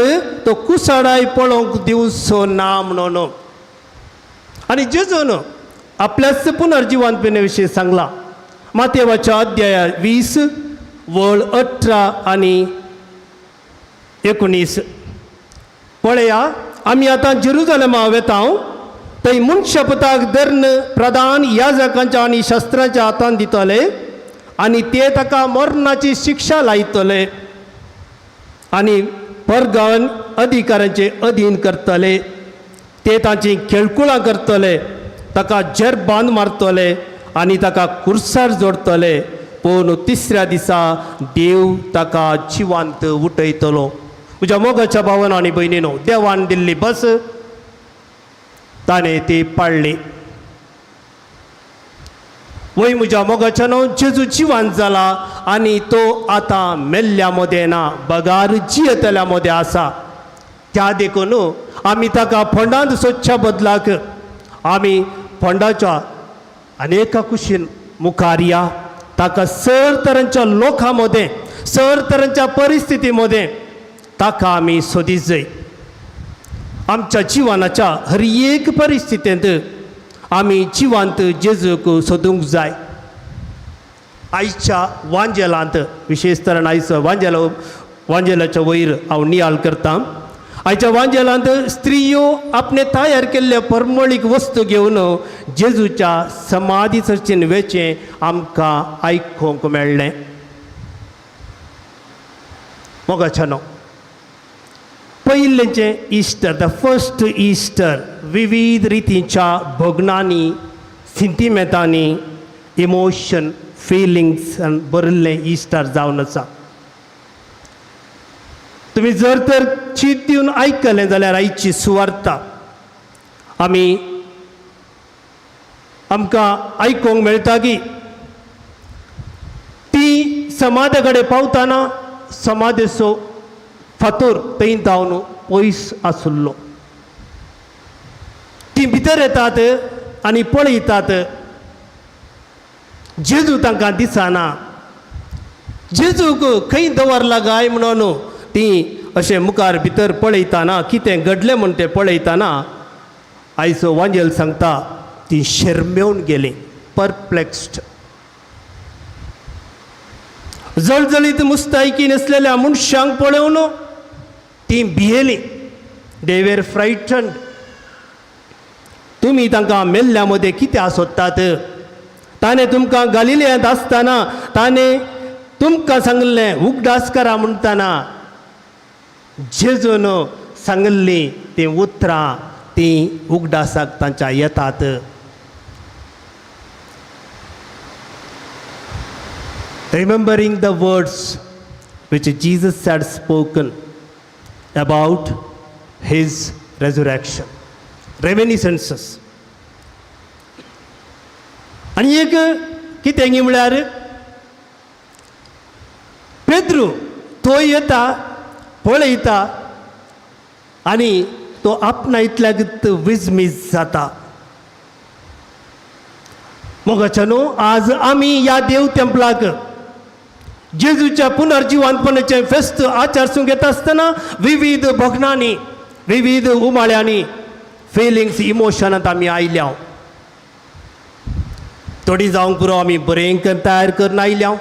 तो कुसाडाय पळोवंक दिवचो ना म्हणून. आनी जेजून आपल्याच पुनर्जिवंतपणे विशीं सांगला. मातेवाच्या अध्याय 20 वळ 18 आनी 19. पळया, आमी आतां जेरुजलेमा वेता, थंय मनशापुताक धरून प्रधान याजकांच्या आनी शस्त्रांच्या हातांत दितले आनी ते ताका मरणाची शिक्षा लायतले आनी परगण अधिकाऱ्यांचे अधीन करतले. ते तांची खेळकुळां करतले, ताका जर बांद मारतले आनी ताका कुर्सार जोडतले, पूण तिसऱ्या दिसा देव ताका जिवांत उठयतलो. म्हज्या मोगाच्या भावांनो आनी भयणीनो, देवान दिल्ली बस ताणें ती पाळली. वय म्हज्या मोगाच्यानो, जेजू जिवांत जाला आनी तो आतां मेल्ल्या मदें ना, बगार जियेतल्या मदें आसा. त्या देखून आमी ताका फोंडांत सोदच्या बदलाक आमी फोंडाच्या अनेका कुशीन मुखार या. ताका सर तरांच्या लोकां मदें, सर तरांच्या परिस्थिती मदें ताका आमी सोदीत जाय. आमच्या जिवनाच्या हर एक परिस्थितींत आमी जिवांत जेजूक सोदूंक जाय. आयच्या वांजेलांत, विशेश तरेन आयचो वांजेलाच्या वयर हांव नियाळ करतां. आयच्या वांजेलांत स्त्रियो आपणे तयार केल्ले परमळीक वस्तू घेवन जेजूच्या समाधी चर्चीन वेचें आमकां आयकूंक मेळ्ळें. मोगाच्यानो, पयलेंचें इस्टर, द फर्स्ट इस्टर विविध रितींच्या भोगनांनी, सिंटिमेंटांनी, इमोशन, फिलिंग्सान भरिल्लें इस्टर जावन आसा. तुमी जर तर चीत दिवन आयकलें जाल्यार आयची सुवार्ता आमकां आयकूंक मेळटा की ती समाधी कडेन पावतना समाधीचो फातर थंय जावन पयस आसुल्लो. ती भितर येतात आनी पळयतात, जेजू तांकां दिसना. जेजूक खंय दवरला गाय म्हणून ती अशें मुखार भितर पळयतना, कितें घडलें म्हण तें पळयतना आयचो वांजेल सांगता ती शर्मेवन गेली, परप्लेक्स्ड. जळजळीत मुस्तायकी नासलेल्या मनशांक पळोवन ती भियेली. They were फ्रायटन्ड. तुमी तांकां मेल्ल्या मदें कित्याक सोदतात? ताणें तुमकां गालिलियांत आसतना ताणें तुमकां सांगलें उगडास करा म्हणटना जेजून सांगल्ली ती उतरां ती उगडासाक तांच्या येतात. Remembering the words which Jesus had spoken about his resurrection. Reminiscences. आनी एक कितें म्हळ्यार पेद्रू तो येता, पळयता आनी तो आपणा इतल्याक विजमीज जाता. मोगाच्यानो, आज आमी ह्या देव टेंपलाक जेजूच्या पुनर्जिवांतपणाचें फेस्त आचारसूंक येता आसतना विविध भोगनांनी, विविध उमाळ्यांनी, फिलिंग्स, इमोशनांत आमी आयल्या. थोडी जावंक पुरो आमी बरें तयार करून आयल्या,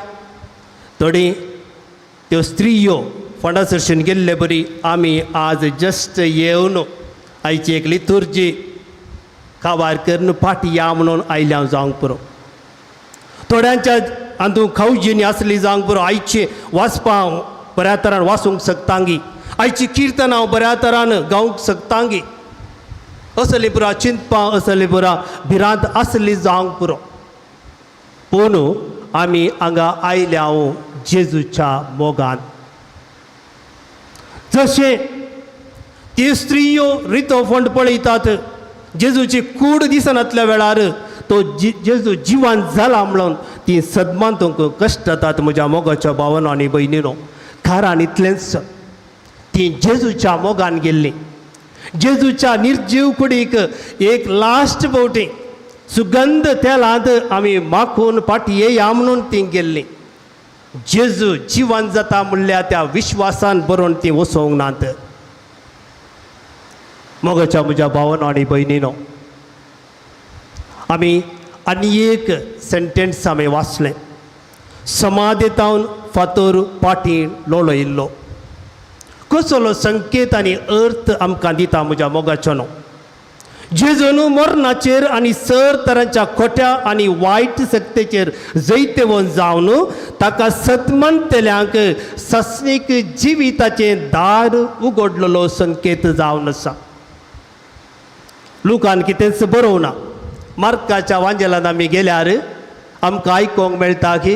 थोडी त्यो स्त्रियो फोंडा सरशीन गेल्ले बरी आमी आज जस्ट येवन आयची एक लितुर्जी काबार करून फाटी या म्हणून आयल्या जावंक पुरो. थोड्यांच्या हातूंत खावजीनी आसली जावंक पुरो, आयची वाचपां बऱ्या तरान वाचूंक शकतांगी, आयची किर्तनां बऱ्या तरान गावंक शकतांगी, असली पुरा चिंतपां, असली पुरा भिरांत आसली जावंक पुरो. पूण आमी हांगा आयल्या जेजूच्या मोगान. जशें ती स्त्रियो रितो फोंड पळयतात, जेजूची कूड दिसनातल्या वेळार तो जेजू जिवांत जाला म्हणून ती सदमांतूंक कश्ट जातात. म्हज्या मोगाच्या भावांनो आनी भयणीनो, खारान इतलेंच ती जेजूच्या मोगान गेल्ली. जेजूच्या निर्जीव कुडीक एक लास्ट फावटी सुगंध तेलांत आमी माखून फाटी येया म्हणून ती गेल्ली. जेजू जिवांत जाता म्हणल्या त्या विश्वासान बरोवन ती वचोंक नात. मोगाच्या म्हज्या भावांनो आनी भयणीनो, आमी आनी एक सेंटेन्स आमी वाचलें. समाधीतावन फातर फाटी लोळयल्लो. कसलो संकेत आनी अर्थ आमकां दिता म्हज्या मोगाच्यानो. जेजून मरणाचेर आनी सर तरांच्या खोट्या आनी वायट सत्तेचेर जैतवन जावन ताका सतमंतल्यांक सस्नीक जिविताचें दार उगडलेलो संकेत जावन आसा. लुकान कितेंच बरोवना. मार्काच्या वांजेलान आमी गेल्यार आमकां आयकोंक मेळटा की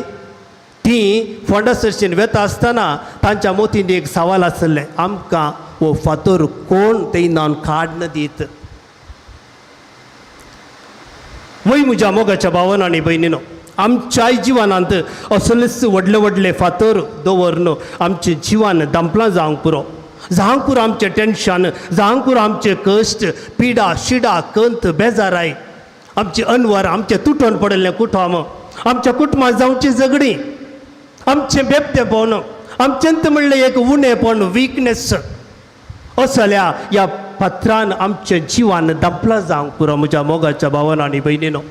ती फोंडा सर्चीन वेता आसतना तांच्या मोतीन एक सवाल आसलें, आमकां हो फातर कोण तेन्नान काडन दीत. वय म्हज्या मोगाच्या भावान आनी भयणीनो, आमच्याय जिवानांत असलेच व्हडले व्हडले फातर दवरन आमचें जिवन दंपलां जावंक पुरो. जावंक पुरो आमचें टेन्शन, जावंक पुरो आमचे कश्ट, पिडा, शिडा, कंत, बेजाराय, आमचे अनवर, आमचे तुटून पडलें कुटुंब, आमच्या कुटुंबांत जावची झगडी, आमचें बेबतेपण, आमचेंत म्हणलें एक उणेपण, विकनेस, असल्या ह्या फातरान आमचें जिवन दंपलां जावंक पुरो. म्हज्या मोगाच्या भावान आनी भयणीनो,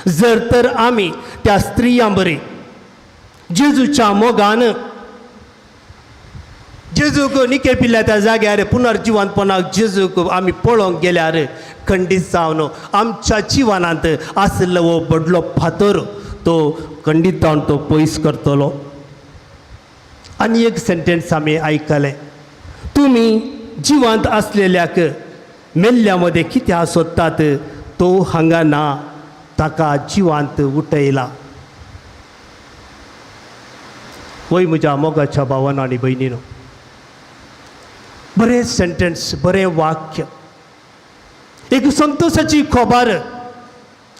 जर तर आमी त्या स्त्रियां बरी जेजूच्या मोगान जेजूक निकेपिल्ल्या त्या जाग्यार पुनर्जिवंतपणाक जेजूक आमी पळोवंक गेल्यार खंडीत जावन आमच्या जिवनांत आसलो हो व्हडलो फातर तो खंडीत जावन तो पयस करतलो. आनी एक सेंटेन्स आमी आयकलें, तुमी जिवंत असलेल्याक मेल्ल्या मदें कित्याक सोदतात, तो हांगा ना, ताका जिवंत उठयला. वय म्हज्या मोगाच्या भावान आनी भयणीनो, बरें सेंटेन्स, बरें वाक्य, एक संतोशाची खबर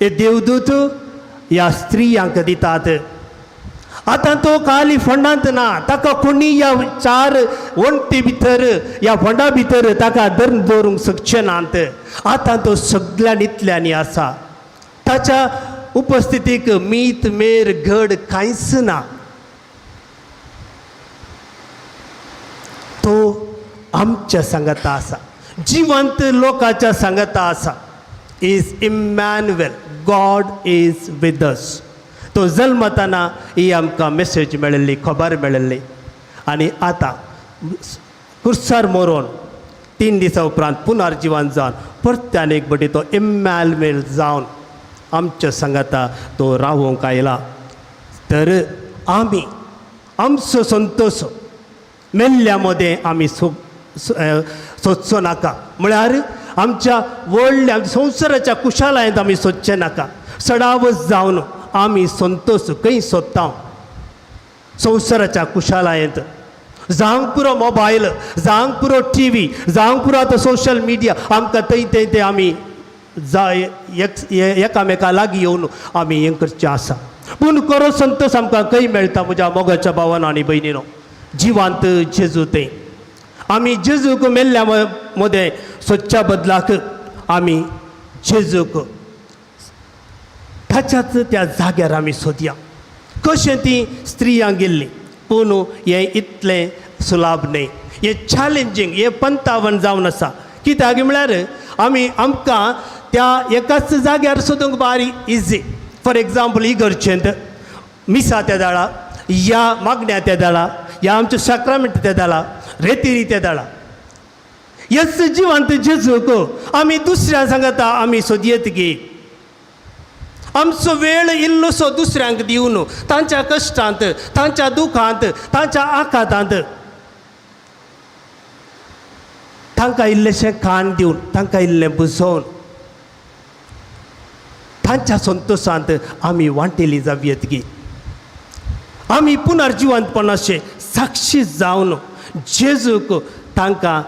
हे देवदूत ह्या स्त्रियांक दितात. आतां तो खाली फोंडांत ना, ताका कोणी ह्या 4 वण्टी भितर ह्या फोंडा भितर ताका धरून दवरूंक शकचे नात. आतां तो सगळ्यान इतल्यानी आसा. ताच्या उपस्थितीक मीत मेर घड कांयच ना. तो आमच्या सांगाता आसा, जिवंत लोकांच्या सांगाता आसा. Is Emmanuel, God is with us. तो जल्मताना ही आमकां मेसेज मेळिल्ली, खबर मेळिल्ली. आनी आतां कुर्सार मरोवन 3 दिसां उपरांत पुनर्जिवन जावन परत्यान एक बटी तो इमॅन्युएल जावन आमच्या सांगाता तो रावोंक आयला. तर आमी आमचो संतोश मेल्ल्या मदें आमी सोदचो नाका. म्हळ्यार आमच्या व्हडल्या संवसाराच्या कुशालायेंत आमी सोदचें नाका. सडावच जावन आमी संतोश खंय सोदता, संवसाराच्या कुशालायेंत. जावंक पुरो मोबायल, जावंक पुरो TV, जावंक पुरो आतां सोशल मिडिया, आमकां थंय ते आमी एकामेका लागीं येवन आमी हें करचें आसा. पूण खरो संतोश आमकां खंय मेळटा म्हज्या मोगाच्या भावान आनी भयणीनो, जिवंत जेजू थंय. आमी जेजूक मेल्ल्या मदें सोदच्या बदलाक आमी जेजूक ताच्याच त्या जाग्यार आमी सोदया. कशें ती स्त्रियां गेल्ली, पूण हें इतलें सुलाभ न्हय. हें चॅलेंजींग, हें पंतावन जावन आसा. कित्याक म्हळ्यार आमकां त्या एकाच जाग्यार सोदूंक बारी इजी. फॉर एग्जाम्पल इगर्जेंत मिसा त्या दाळा, या मागण्या त्या दाळा, या आमचे सॅक्रामेंट त्या दाळा, रेतीरी त्या दाळा. हेच जिवंत जेजूक आमी दुसऱ्या सांगता आमी सोदयेत गे. आमचो वेळ इल्लोसो दुसऱ्यांक दिवन तांच्या कश्टांत, तांच्या दुखांत, तांच्या आकांतांत तांकां इल्लेशें खाण दिवन, तांकां इल्लें बुजोवन तांच्या संतोशांत आमी वांटेली जावयेत गे. आमी पुनर्जिवंतपणाचे साक्षी जावन जेजूक तांकां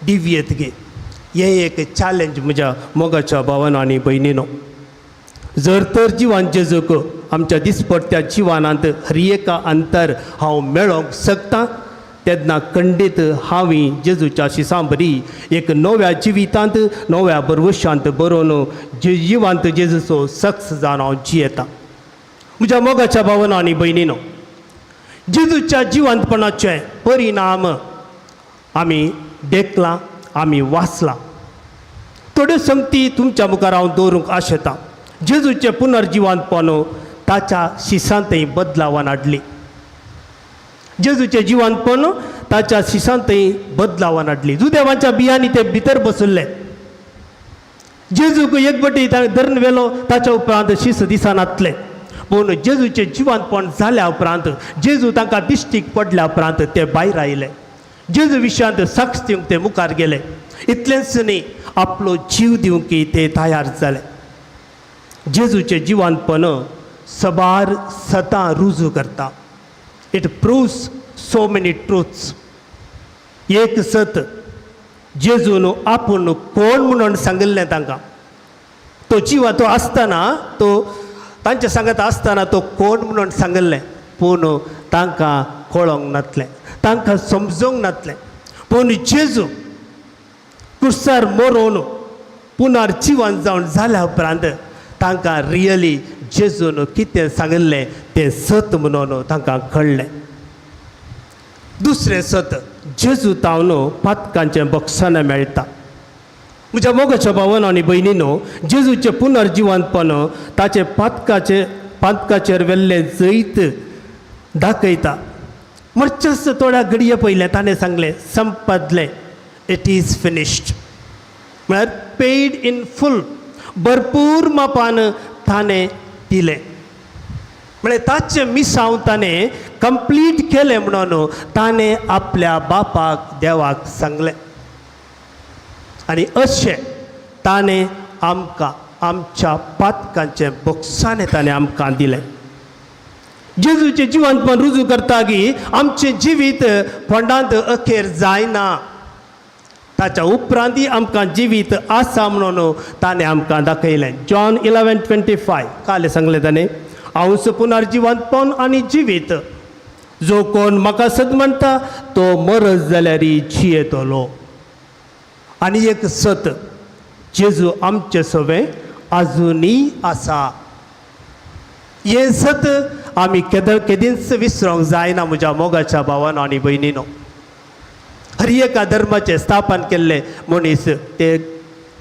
दिवयेत गे. हें एक चॅलेंज म्हज्या मोगाच्या भावान आनी भयणीनो. जर तर जिवन जेजूक आमच्या दिसपट्ट्या जिवनांत हर एका अंतर हांव मेळोंक शकता, तेन्ना खंडीत हांवी जेजूच्या शिसां बरी एक नव्या जिवितांत, नव्या बरवशांत बरोवन जिवंत जेजूचो शख्स जावन हांव जियेता. म्हज्या मोगाच्या भावान आनी भयणीनो, जेजूच्या जिवंतपणाचे परिणाम आमी देखला, आमी वाचला. थोड्यो संगती तुमच्या मुखार हांव दवरूंक आशेता. जेजूचे पुनर्जिवंतपण ताच्या शिसांतय बदलावन हाडली. जेजूचे जिवंतपण ताच्या शिसांतय बदलावन हाडली. जुदेवांच्या बियांनी ते भितर बसुल्ले. जेजूक एक बटी धरून व्हेलो, ताच्या उपरांत शिस दिसनातले. पूण जेजूचे जिवंतपण जाल्या उपरांत, जेजू तांकां दिश्टीक पडल्या उपरांत ते भायर आयले. जेजू विशयांत साक्ष दिवंक ते मुखार गेले. इतलेंच न्ही, आपलो जीव दिवंकी ते तयार जाले. जेजूचे जिवंतपण सबार सदां रुजू करता. It proves so many truths. एक सत जेजून आपूण कोण म्हणून सांगिल्लें तांकां. तो जिवातो आसतना तो तांच्या सांगता आसतना तो कोण म्हणून सांगिल्लें, पूण तांकां कळोंक नासलें, तांकां समजोंक नासलें. पूण जेजू क्रुसार मरोवन पुनर्जिवन जावन जाल्या उपरांत तांकां रियली जेजून कितें सांगिल्लें तें सत म्हणून तांकां कळ्ळें. दुसरें सत, जेजू तावन पातकांचें बक्षान मेळटा. म्हज्या मोगाच्या भावांनो आनी भयणींनो, जेजूचें पुनर्जिवंतपण ताचे पातकाचेर वेल्लें जैत दाखयता. मातशेंच थोड्या घडये पयलें ताणें सांगलें संपदलें, इट इज फिनिश्ड. म्हळ्यार पेड इन फूल, भरपूर मापान ताणें दिलें. म्हळ्यार ताचें मिसांव ताणें कंप्लीट केलें म्हणून ताणें आपल्या बापाक देवाक सांगलें. आनी अशें ताणें आमकां आमच्या पातकांचें बक्षाने ताणें आमकां दिलें. जेजूचें जिवंतपण रुजू करता की आमचें जिवीत फोंडांत अखेर जायना. ताच्या उपरांतय आमकां जिवीत आसा म्हणून ताणें आमकां दाखयलें. जॉन 11:25 काल सांगलें ताणें, हांवूच पुनर्जिवंतपण आनी जिवीत. जो कोण म्हाका सत म्हणटा तो मरत जाल्यारय जियेतलो. आनी एक सत, जेजू आमचे सवें आजुनय आसा. हें सत आमी केदींच विसरूंक जायना म्हज्या मोगाच्या भावांनो आनी भयणींनो. हर एका धर्माचें स्थापन केल्ले मनीस ते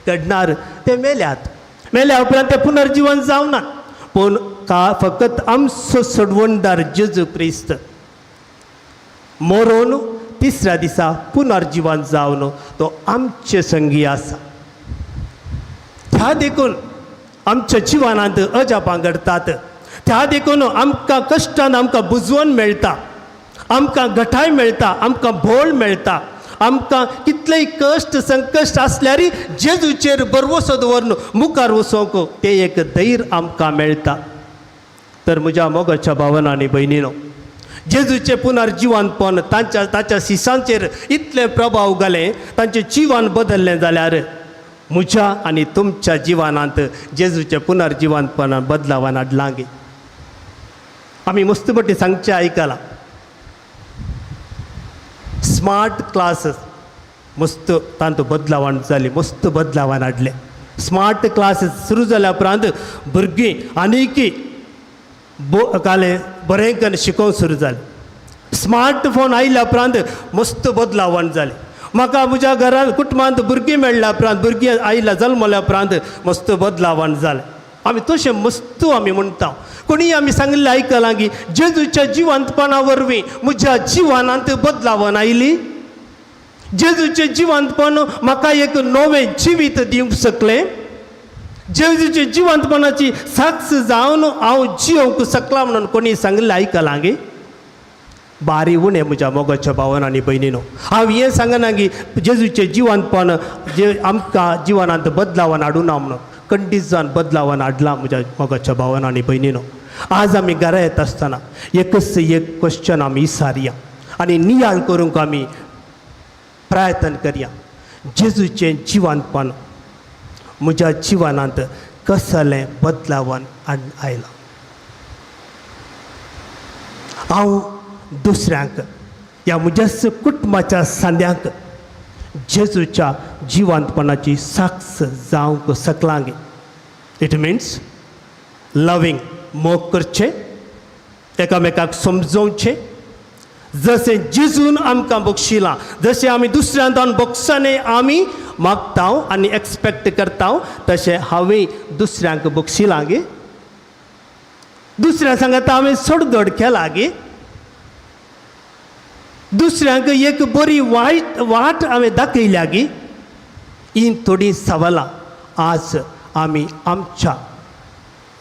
घडणार ते मेल्यात. मेल्या उपरांत ते पुनर्जीवन जावनात. पूण फकत आमचो सोडवणदार जेजू क्रिस्त मरोवन तिसऱ्या दिसा पुनर्जीवन जावन तो आमचे संगी आसा. त्या देखून आमच्या जिवनांत अजापां घडटात. त्या देखून आमकां कश्टान आमकां बुजवण मेळटा, आमकां घटाय मेळटा, आमकां भोळ मेळटा. आमकां कितलेय कश्ट संकश्ट आसल्यारय जेजूचेर भरवोसो दवरून मुखार वचोंक तें एक धैर्य आमकां मेळटा. तर म्हज्या मोगाच्या भावांनो आनी भयणींनो, जेजूचें पुनर्जिवंतपण ताच्या शिसांचेर इतलें प्रभाव घालें, तांचें जिवन बदल्लें जाल्यार म्हज्या आनी तुमच्या जिवनांत जेजूचें पुनर्जिवंतपण बदलावन हाडलां गे. आमी मस्तपटी सांगचें आयकलां, स्मार्ट क्लासीस मस्त तांत बदलावण जाली, मस्त बदलावण हाडलें. स्मार्ट क्लासीस सुरू जाल्या उपरांत भुरगीं आनीकय बरें करून शिकोवंक सुरू जालें. स्मार्ट फोन आयिल्ल्या उपरांत मस्त बदलावण जालें. म्हाका म्हज्या घरांत कुटुंबांत भुरगीं मेळ्ळ्या उपरांत, भुरगीं आयिल्ल्या जल्मल्या उपरांत मस्त बदलावण जालें. आमी तशें मस्त आमी म्हणटा. कोणीय आमी सांगिल्लें आयकलां की जेजूच्या जिवंतपणा वरवीं म्हज्या जिवनांत बदलावण आयली. जेजूचें जिवंतपण म्हाका एक नवें जिवीत दिवंक शकलें. जेजूच्या जिवंतपणाची साक्ष जावन हांव जियोंक शकलां म्हणून कोणी सांगिल्लें आयकलां गे. बारी उणें म्हज्या मोगाच्या भावांनो आनी भयणींनो. हांव हें सांगना की जेजूचें जिवंतपण जे आमकां जिवनांत बदलावण हाडूं ना म्हणून. कंडिजान बदलावण हाडलां म्हज्या मोगाच्या भावांनो आनी भयणींनो. आज आमी घरा येता आसतना एकच एक क्वेश्चन आमी विचारया आनी नियाळ करूंक आमी प्रयत्न करया. जेजूचें जिवंतपण म्हज्या जिवनांत कसलें बदलावण आयलां. हांव दुसऱ्यांक ह्या म्हज्याच कुटुंबाच्या सांद्यांक जेजूच्या जिवंतपणाची साक्ष जावंक शकलां गे. इट मिन्स लविंग, मोग करचें, एकामेकाक समजोवचें. जशें जेजून आमकां बक्षिलां, जशें आमी दुसऱ्यांत बक्षाने आमी मागता आनी एक्सपेक्ट करता, तशें हांवें दुसऱ्यांक बक्षिलां गे. दुसऱ्या सांगता हांवें सोडधड केला गे. दुसऱ्यांक एक बरी वाट हांवें दाखयल्या गे. ही थोडीं सवालां आज आमी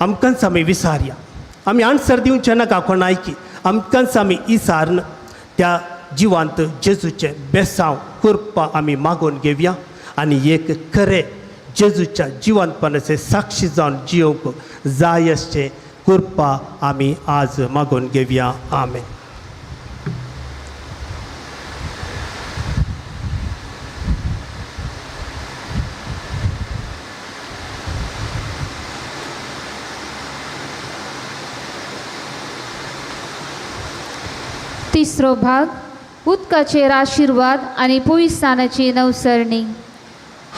आमकांच आमी विचारया. आमी आन्सर दिवचें नाका कोणायकी. आमकांच आमी विचारन त्या जिवांत जेजूचें बेसांव कृपा आमी मागून घेवया आणि एक खरे जेजूच्या जिवंतपणाचे साक्षी जावन जिवंक जाय असचे कृपा आम्ही आज मागून घेऊया. आमेन. तिसरो भाग उदकाचेर आशिर्वाद आणि पुविस्तानाची नवसरणी.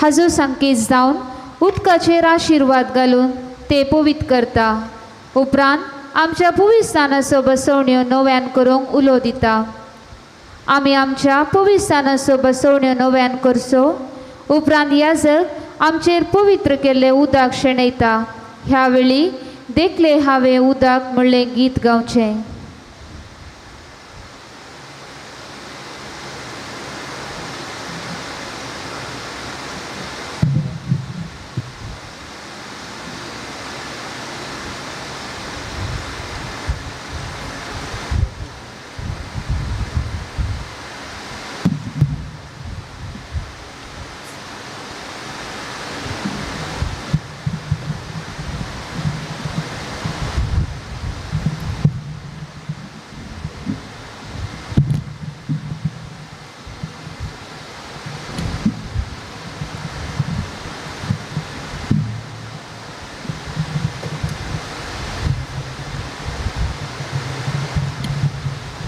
हाजो संकेत जावन उदकाचेर आशिर्वाद घालून ते पवित्र करता. उपरांत आमच्या पुविस्तानाचो बसवण्यो नव्यान करूंक उलो दिता. आमी आमच्या पुविस्तानाचो बसवण्यो नव्यान करचो. उपरांत याजक आमचेर पवित्र केल्ले उदक शेणयता. ह्या वेळी देखले हांवें उदक म्हणलें गीत गावचें.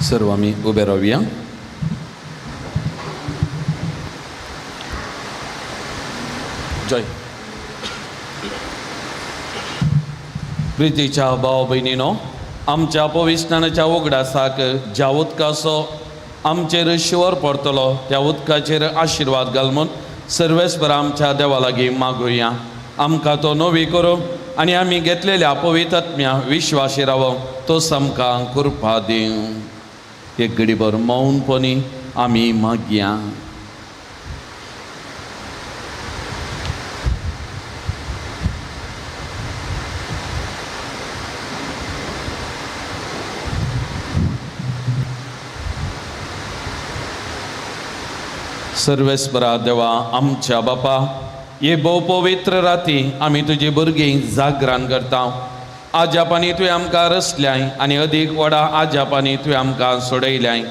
सर्व आम्ही उभे राहूया. जय. प्रितीच्या भाव भयणीनो, आमच्या पविस्तानाच्या उगडासाक ज्या उदकाचो आमचेर शिवर पडतलो त्या उदकाचेर आशिर्वाद घाल म्हूण सर्वेस्पर आमच्या देवा लागीं मागुया. आमकां तो नवी करूं आनी आमी घेतलेल्या पवित्र आत्म्या विश्वासी रावो तो आमकां कृपा दिवं. एक घडीभर मौनपणी आमी मागया. सर्वेस्परा देवा आमच्या बापा, हे भोव पवित्र राती आमी तुजी भुरगीं जागरान करता. आजापानी तुवें आमकां रचल्याय आनी अदीक व्हडा आजापानी तुवें आमकां सोडयल्याय.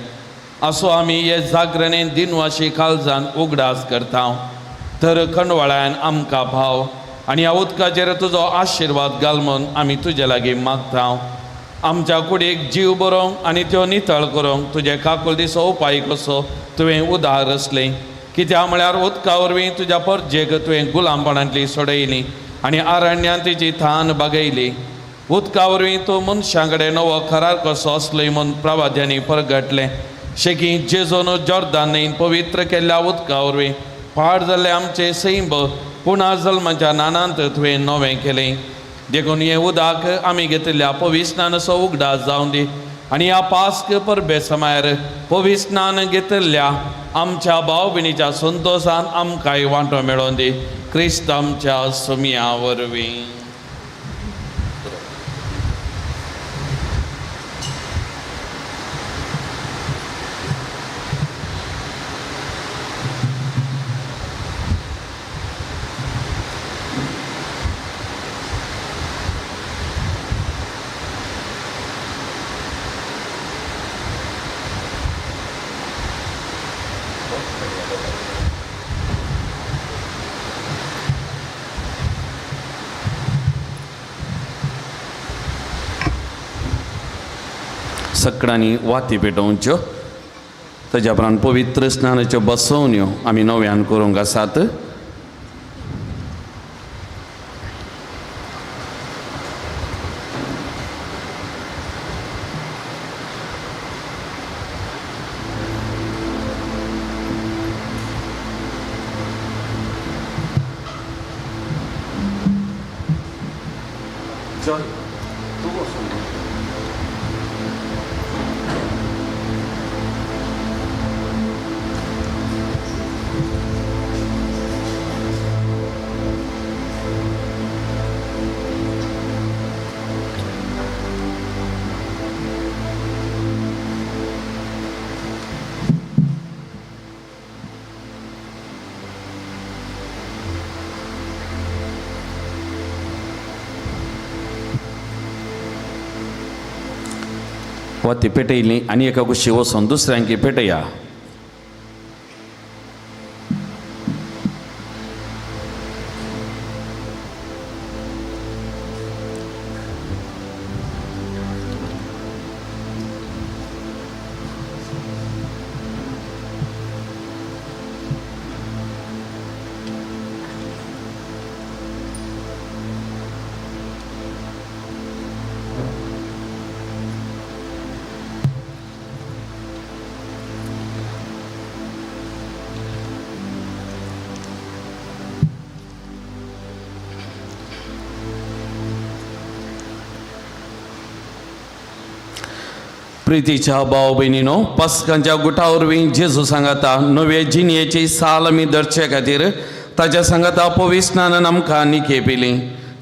असो आमी हे जागरणेन दिनवाशी काळजान उगडास करता. तर खंडवाळ्यान आमकां भाव आनी ह्या उदकाचेर तुजो आशिर्वाद घाल म्हूण आमी तुजे लागीं मागता. आमच्या कुडीक जीव बरोवंक आनी त्यो नितळ करूंक तुजे काकूल दिसो उपाय कसो तुवें उदार रचलें. कित्याक म्हळ्यार उदका वरवीं तुज्या परजेक तुवें गुलामपणांतली सोडयली आनी आरण्यांत तिची थान बागयली. उदका वरवीं तूं मनशां कडेन नवो करार कसो असलोय म्हूण प्रवाद्यांनी परगटलें. शेकी जेजून जॉर्दान न्हंयेन पवित्र केल्ल्या उदका वरवीं पाड जाल्ले आमचे सैंब पुना जल्माच्या नानांत तुवें नवें केलें. देखून हें उदक आमी घेतिल्ल्या पविस्तानाचो उगडास जावं दी आनी ह्या पास्क परबे समार पविस्तान घेतिल्ल्या आमच्या भाव भयणीच्या संतोशान आमकांय वांटो मेळोवन दी. क्रिस्त आमच्या सुमया वरवीं. सकाळीं वाती पेटोवच्यो. ताच्या उपरांत पवित्र स्नानाच्यो बसवण्यो आमी नव्यान करूंक आसात. वा ती पेटयली आनी एका कुशी वचून दुसऱ्यांकी पेटया. प्रितीच्या भाव भयणीनो, पस्कांच्या गुटा वरवीं जेजू सांगता नवे जिणयेची साल आमी धरचे खातीर ताच्या सांगता पवित्र स्नानान आमकां निखेपिली.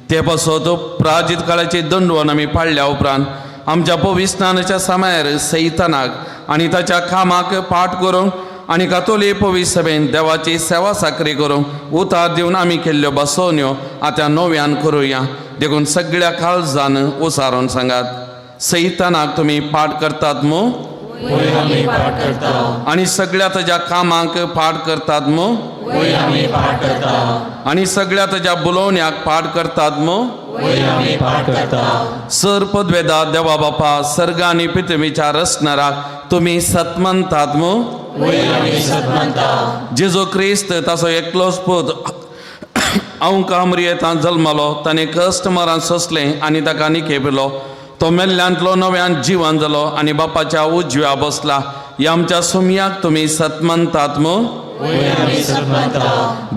ते पासत प्राजीत काळाची दंडवण आमी पाळल्या उपरांत आमच्या पवित्र स्नानाच्या समार सैतानाक आनी ताच्या कामाक पाठ करूंक आनी कातोली पवित्र सभेन देवाची सेवा साकरी करूंक उतार दिवन आमी केल्ल्यो बसोवण्यो आतां नव्यान करुया. देखून सगळ्या काळजान उसारून सांगात. सैतानाक तुमी पाठ करतात मू आणि सगळ्या ताच्या कामाक पाठ करतात मू आणि सगळ्या ताच्या बुलोवण्याक पाठ करतात मू. सर्पद्वेदा देवा बापा सर्ग आनी पृथ्वीच्या रचणाराक तुमी सतमंतात मू. जेजू क्रिस्त ताचो एकलोच पूत आमकां मरियेंत जल्मलो, ताणें कश्ट मरण सोंसलें आनी ताका निखेपिलो. तो मेल्ल्यांतलो नव्यान जिवन जालो आनी बापाच्या उजव्या बसला. ह्या आमच्या सुमयाक तुमी सतमंतात मू.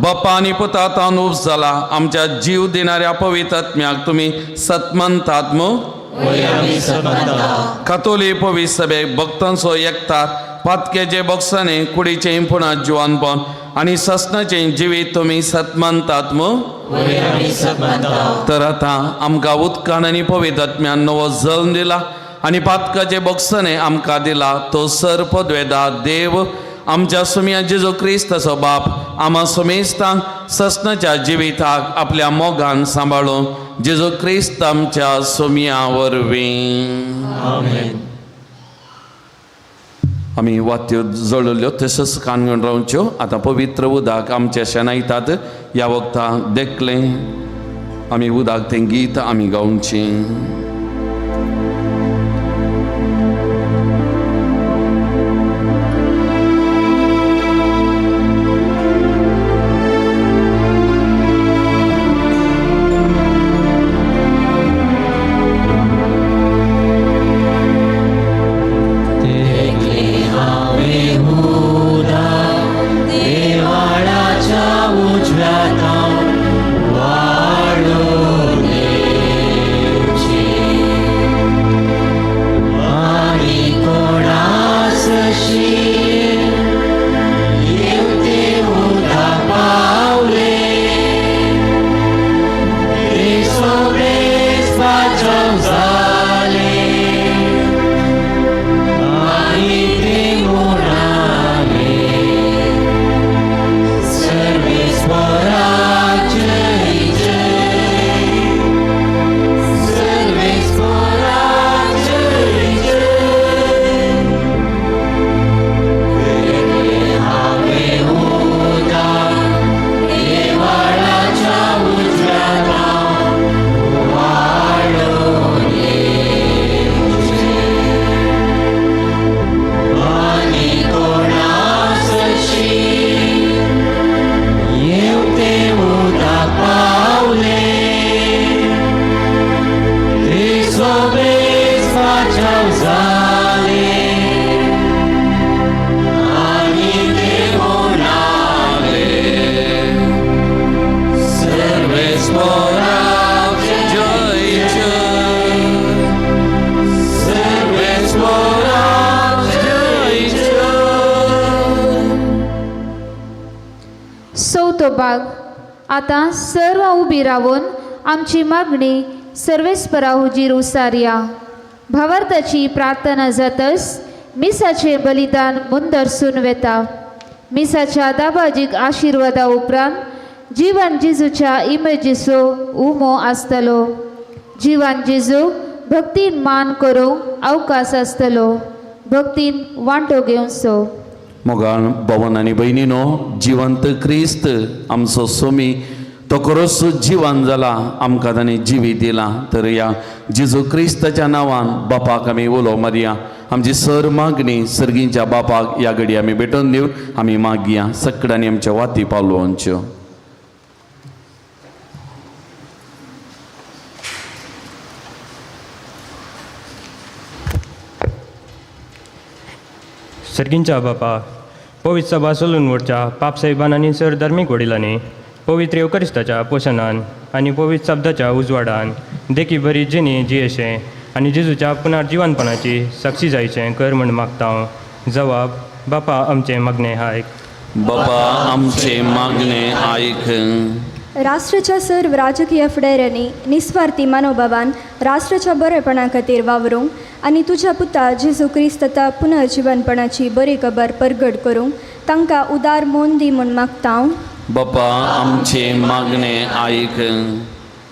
बापा आनी पुता तावन उब जाला. आमच्या जीव दिणाऱ्या पवित्र आत्म्याक तुमी सतमंतात मू. कातोली पवित्र सभेक भक्तांचो एकतार पातकेचे बक्षाने कुडीचे इम्पुणा जिवानपण आनी ससनाचे जिवीत तुमी सतमंतात मू. तर आतां आमकां उदकान आनी पवित्र आत्म्यान नवो जल्म दिला आनी पातकाचे बक्षाने आमकां दिला. तो सर्पद्वेदा देव आमच्या सुम्या जेजू क्रिस्ताचो बाप आमा सुमेस्तांक ससनाच्या जिविताक आपल्या मोगान सांबाळूं जेजू क्रिस्त आमच्या सुम्या वरवीं. आमी वात्यो जळल्यो तसोच कान घेवन रावच्यो. आतां पवित्र उदक आमच्या शेणायतात. ह्या वखदां देखलें आमी उदक तें गीत आमी गावचें. चौथो भाग. आतां सर्व उबी रावून आमची मागणी सर्वेस्परा हुजीर उसारया. भावार्थाची प्रार्थना जातस मिसाचे बलिदान मुंदरसून वेता. मिसाच्या दाबाजीक आशिर्वादा उपरांत जिवान जेजूच्या इमेजीचो उमो आसतलो. जिवान जेजू भक्तीन मान करूंक अवकाश आसतलो. भक्तीन वांटो घेवचो. मोगाळ भवन आनी भयणीनो, जिवंत क्रिस्त आमचो सोमी तो खरोच जिवान जाला, आमकां ताणें जिवी दिला. तर ह्या जेजू क्रिस्ताच्या नांवान बापाक आमी उलो मारया. आमची सर मागणी सर्गींच्या बापाक ह्या घडी आमी भेटोवन दिवन आमी मागया. सगळ्यांनी आमच्या वाती पावलोवच्यो. सर्गींच्या बापा, पवित्र सभा सोलून वरच्या पापसाहेबान आनी सर धार्मीक वडिलांनी पवित्र येवकरिस्ताच्या पोशणान आनी पवित्र शब्दाच्या उजवाडान देखी बरी जिणी जियेचें आनी जेजूच्या पुनर्जिवनपणाची साक्षी जायचें कर म्हण मागता हांव. जवाब: बापा आमचें मागणें आयक. बापा आमचें मागणें आयक. राष्ट्राच्या सर्व राजकीय फुडाऱ्यांनी निस्वार्थी मनोभावान राष्ट्राच्या बरेपणा खातीर वावरूंक आनी तुज्या पुता जेजू क्रिस्ताच्या पुनर्जिवनपणाची बरी खबर परगट करूंक तांकां उदार मोन दी म्हूण मागता हांव. बापा आमचें मागणें आयक.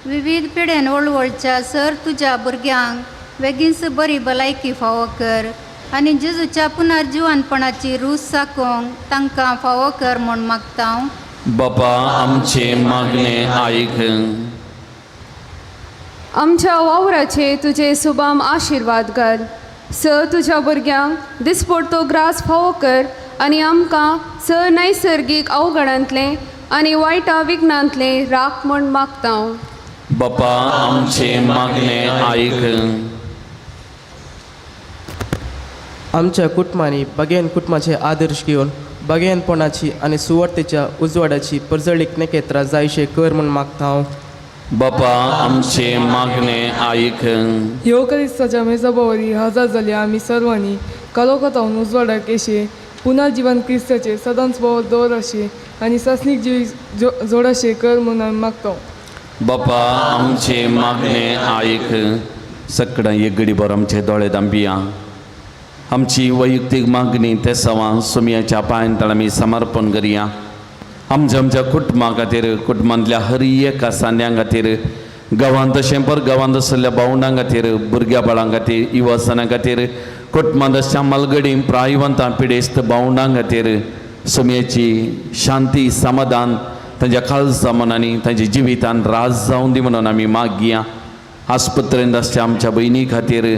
विविध पिढ्यान वळवळच्या सर तुज्या भुरग्यांक बेगीनच बरी भलायकी फावो कर आनी जेजूच्या पुनर्जिवनपणाची रूच साकोवंक तांकां फावो कर म्हूण मागता हांव. बापा आमचें मागणें आयक. आमच्या वावराचे तुजे सुबाम आशिर्वाद घाल. सर तुज्या भुरग्यांक दिसपडतो ग्रास फावो कर आनी आमकां सर नैसर्गीक अवघडांतले आनी वायटा विघ्नांतले राख म्हूण मागता हांव. बापा आमचें मागणें आयक. आमच्या कुटुंबांनी बगेन कुटुंबाचे आदर्श घेवन बगेनपणाची आनी सुवातेच्या उजवाडाची परजळीक नखेत्रां जायशे कर म्हूण मागता हांव. बापा आमचें मागणें आयक. येवकरिस्ताच्या मेजाबावरी हजर जाल्या आमी सर्वांनी कालोखातावन उजवाडाक येशे पुनर्जीवन क्रिस्ताचे सदांच बोव दवर अशे आनी सस्नीक जिवी जोडाशे कर म्हूण आमी मागता. बापा आमचें मागणें आयक. सगळ्यां एक घडी भर आमचे दोळे दांबिया. आमची वैयक्तीक मागणी ते सवां सुमयाच्या पांयांतळ आमी समर्पण करया. आमच्या कुटुंबा खातीर, कुटुंबांतल्या हर एका सान्यां खातीर, गांवांत तशें परगांवांत आशिल्ल्या भावंडां खातीर, भुरग्या बाळां खातीर, युवासनां खातीर, कुटुंबांत आसच्या मलगडी प्रायवंतां पिडेस्त भावंडां खातीर सुमयेची शांती समाधान तांच्या खालसा मनांनी तांच्या जिवितान राज जावं दी म्हणून आमी मागया. आस्पत्रेंत आसच्या आमच्या भयणी खातीर,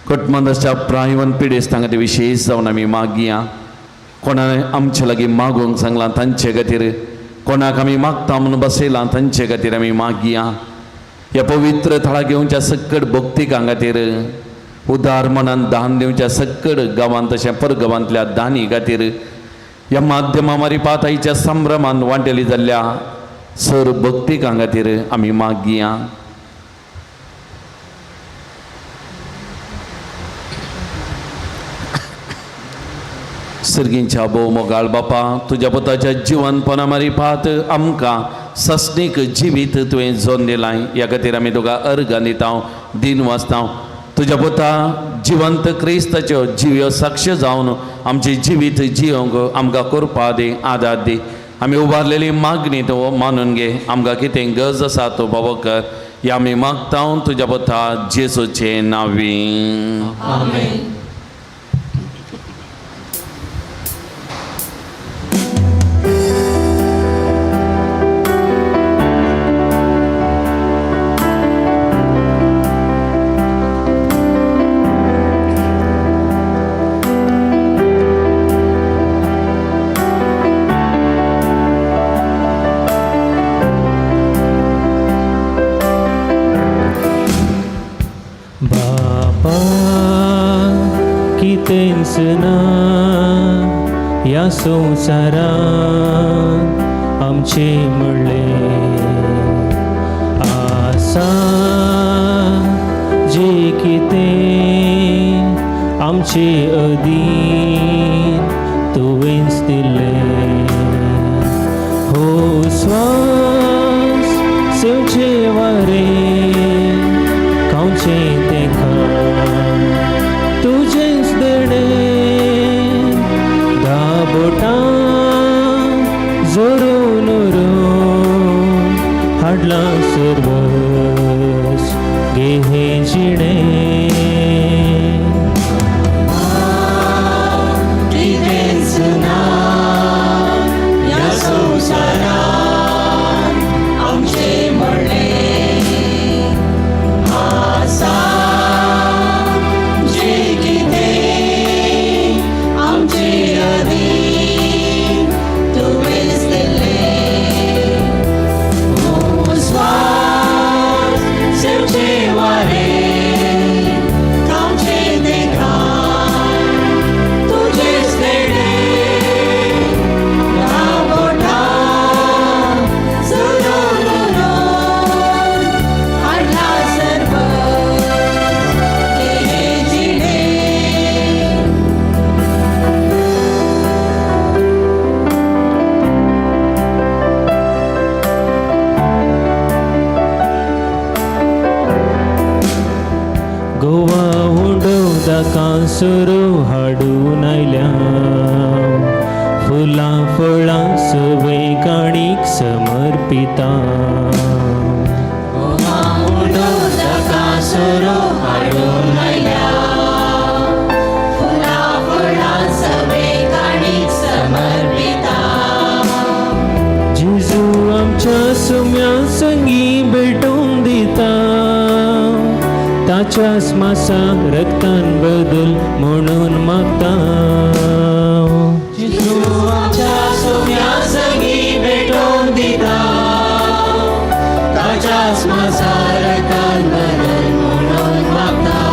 कुटुंबांत आसच्या प्रायवंत पिडेस्तां खातीर विशेश जावन आमी मागया. कोणाय आमचे लागीं मागूंक सांगलां तांचे खातीर, कोणाक आमी मागता म्हणून बसयलां तांचे खातीर आमी मागया. ह्या पवित्र थळा घेवच्या सकट भक्तिकां खातीर, उदार मनान दान दिवच्या सकट गांवांत तशें परगांवांतल्या दानी खातीर, ह्या माध्यमा मारिपाताईच्या संभ्रमान वांटेली जाल्ल्या सर भक्तिकां खातीर आमी मागया. सर्गींच्या भोव मोगाळ बापा, तुज्या पुताच्या जिवनपणा मारिपात आमकां सस्नीक जिवीत तुवें जोन दिलां. ह्या खातीर आमी तुका अर्घ दिता, दिन वाचता. तुज्या पुता जिवंत क्रिस्ताच्यो जिव्यो साक्ष जावन आमची जिवीत जियोंक आमकां करपा दी, आदार दी. आमी उबारलेली मागणी तो मानून घे. आमकां कितें गरज आसा तो बाबा कर. हे आमी मागता तुज्या पुता जेसूचे नांवी. आमेन. या संवसारांत आमचे म्हणले आसा जे कितें आमचे अधीन तुवेंच दिले. हो स्वास सेवचे वारे खावचे तेका तुजेच देणे. दाबोटां जोरून हाडला सर्वस घे हे कांसरो हाडून आयल्या फुलां फळां सवय काणीक समर्पिता कांसरो हाडून आयल्या फुलां फळां सवय काणीक समर्पिता जेजू आमच्या सुम्या संगी भेटून दिता ताच्या स्मासाक रक्तान बदल म्हणून मागता जेजू आमच्या सुम्या संगी भेटून दिता ताच्या स्मासाक रक्तान बदल म्हणून मागता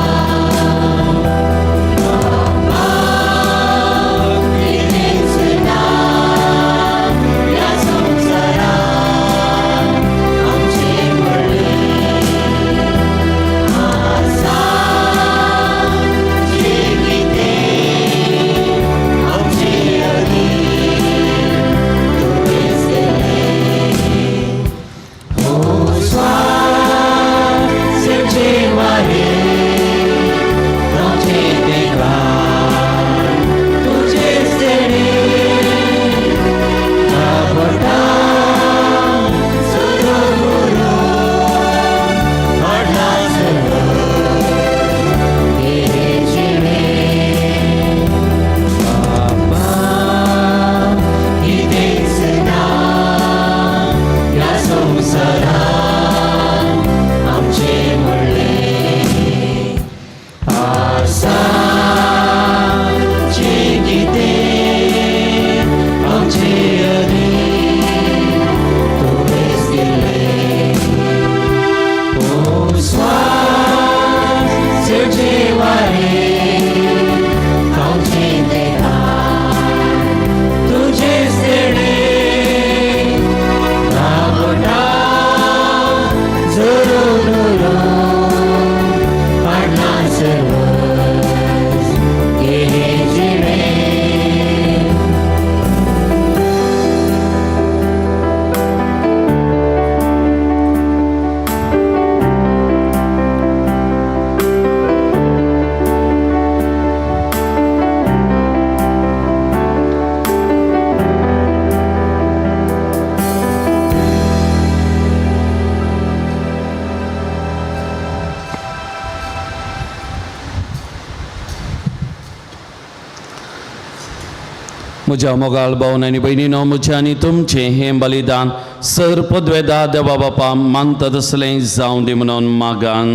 म्हज्या मोगाळ भावन आनी भयणीनो, म्हजें आनी तुमचें हें बलिदान सर पदवेदार देवा बापा मानता तसलें जावं दी म्हणून मागान.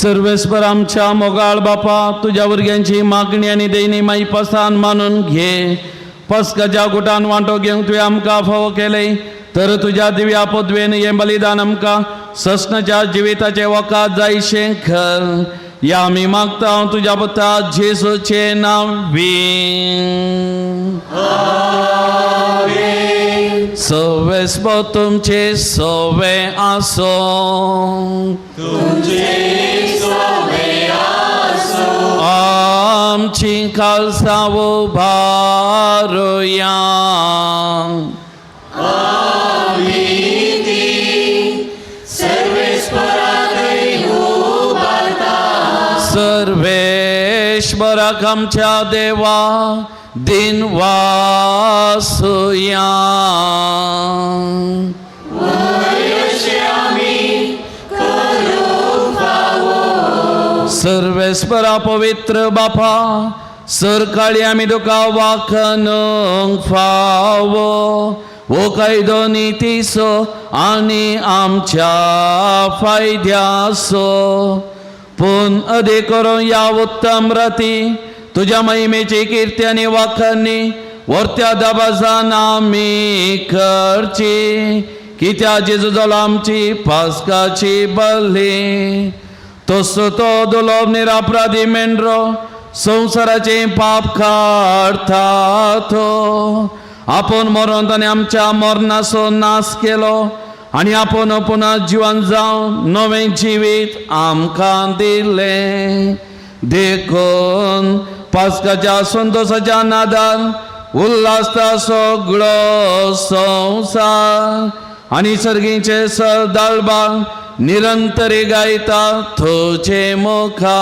सर्वेस्पर आमच्या मोगाळ बापा, तुझ्या भुरग्यांची मागणी आनी दैनी माई पसान मानून घे. पस्काच्या गुटान वांटो घेवंक तुवें आमकां फावो केलें, तर तुझ्या दिव्या पदवेन हें बलिदान आमकां ससनाच्या जिविताचे वकात जायशें कर. या आमी मागता तुझ्या पुता जेसूचे नांवी. सवेस्पर तुमचे सवे आसो. आमची खालसा उबारुया. सर्वेश्वराक आमच्या देवा दिन वासुया. सर्वेस्परा पवित्र बापा, सरकाळी आमी तुका वाखनूंक फावो. वो कायदो नितीसो आनी आमच्या फायद्यासो. पूण अदीक करून या उत्तम राती तुझ्या महिमेची कीर्ती आनी वाखाणणी वर्त्या दबाजान आमी करची. कित्या जेजू जाला आमची पास्काची बली. तसो तो दुलोभ निरापराधी मेंढरो संवसाराचे पाप काडटा तो. आपूण मरोन ताणें आमच्या मरणाचो नाश केलो आनी आपूण पुनः जिवन जावन नवें जिवीत आमकां दिलें. देखून पास्काच्या संतोशाच्या नादान उल्हासता सगळो संवसार आणि सर्गीचे सरदाळबा निरंतरी गायता थोचे मुखा.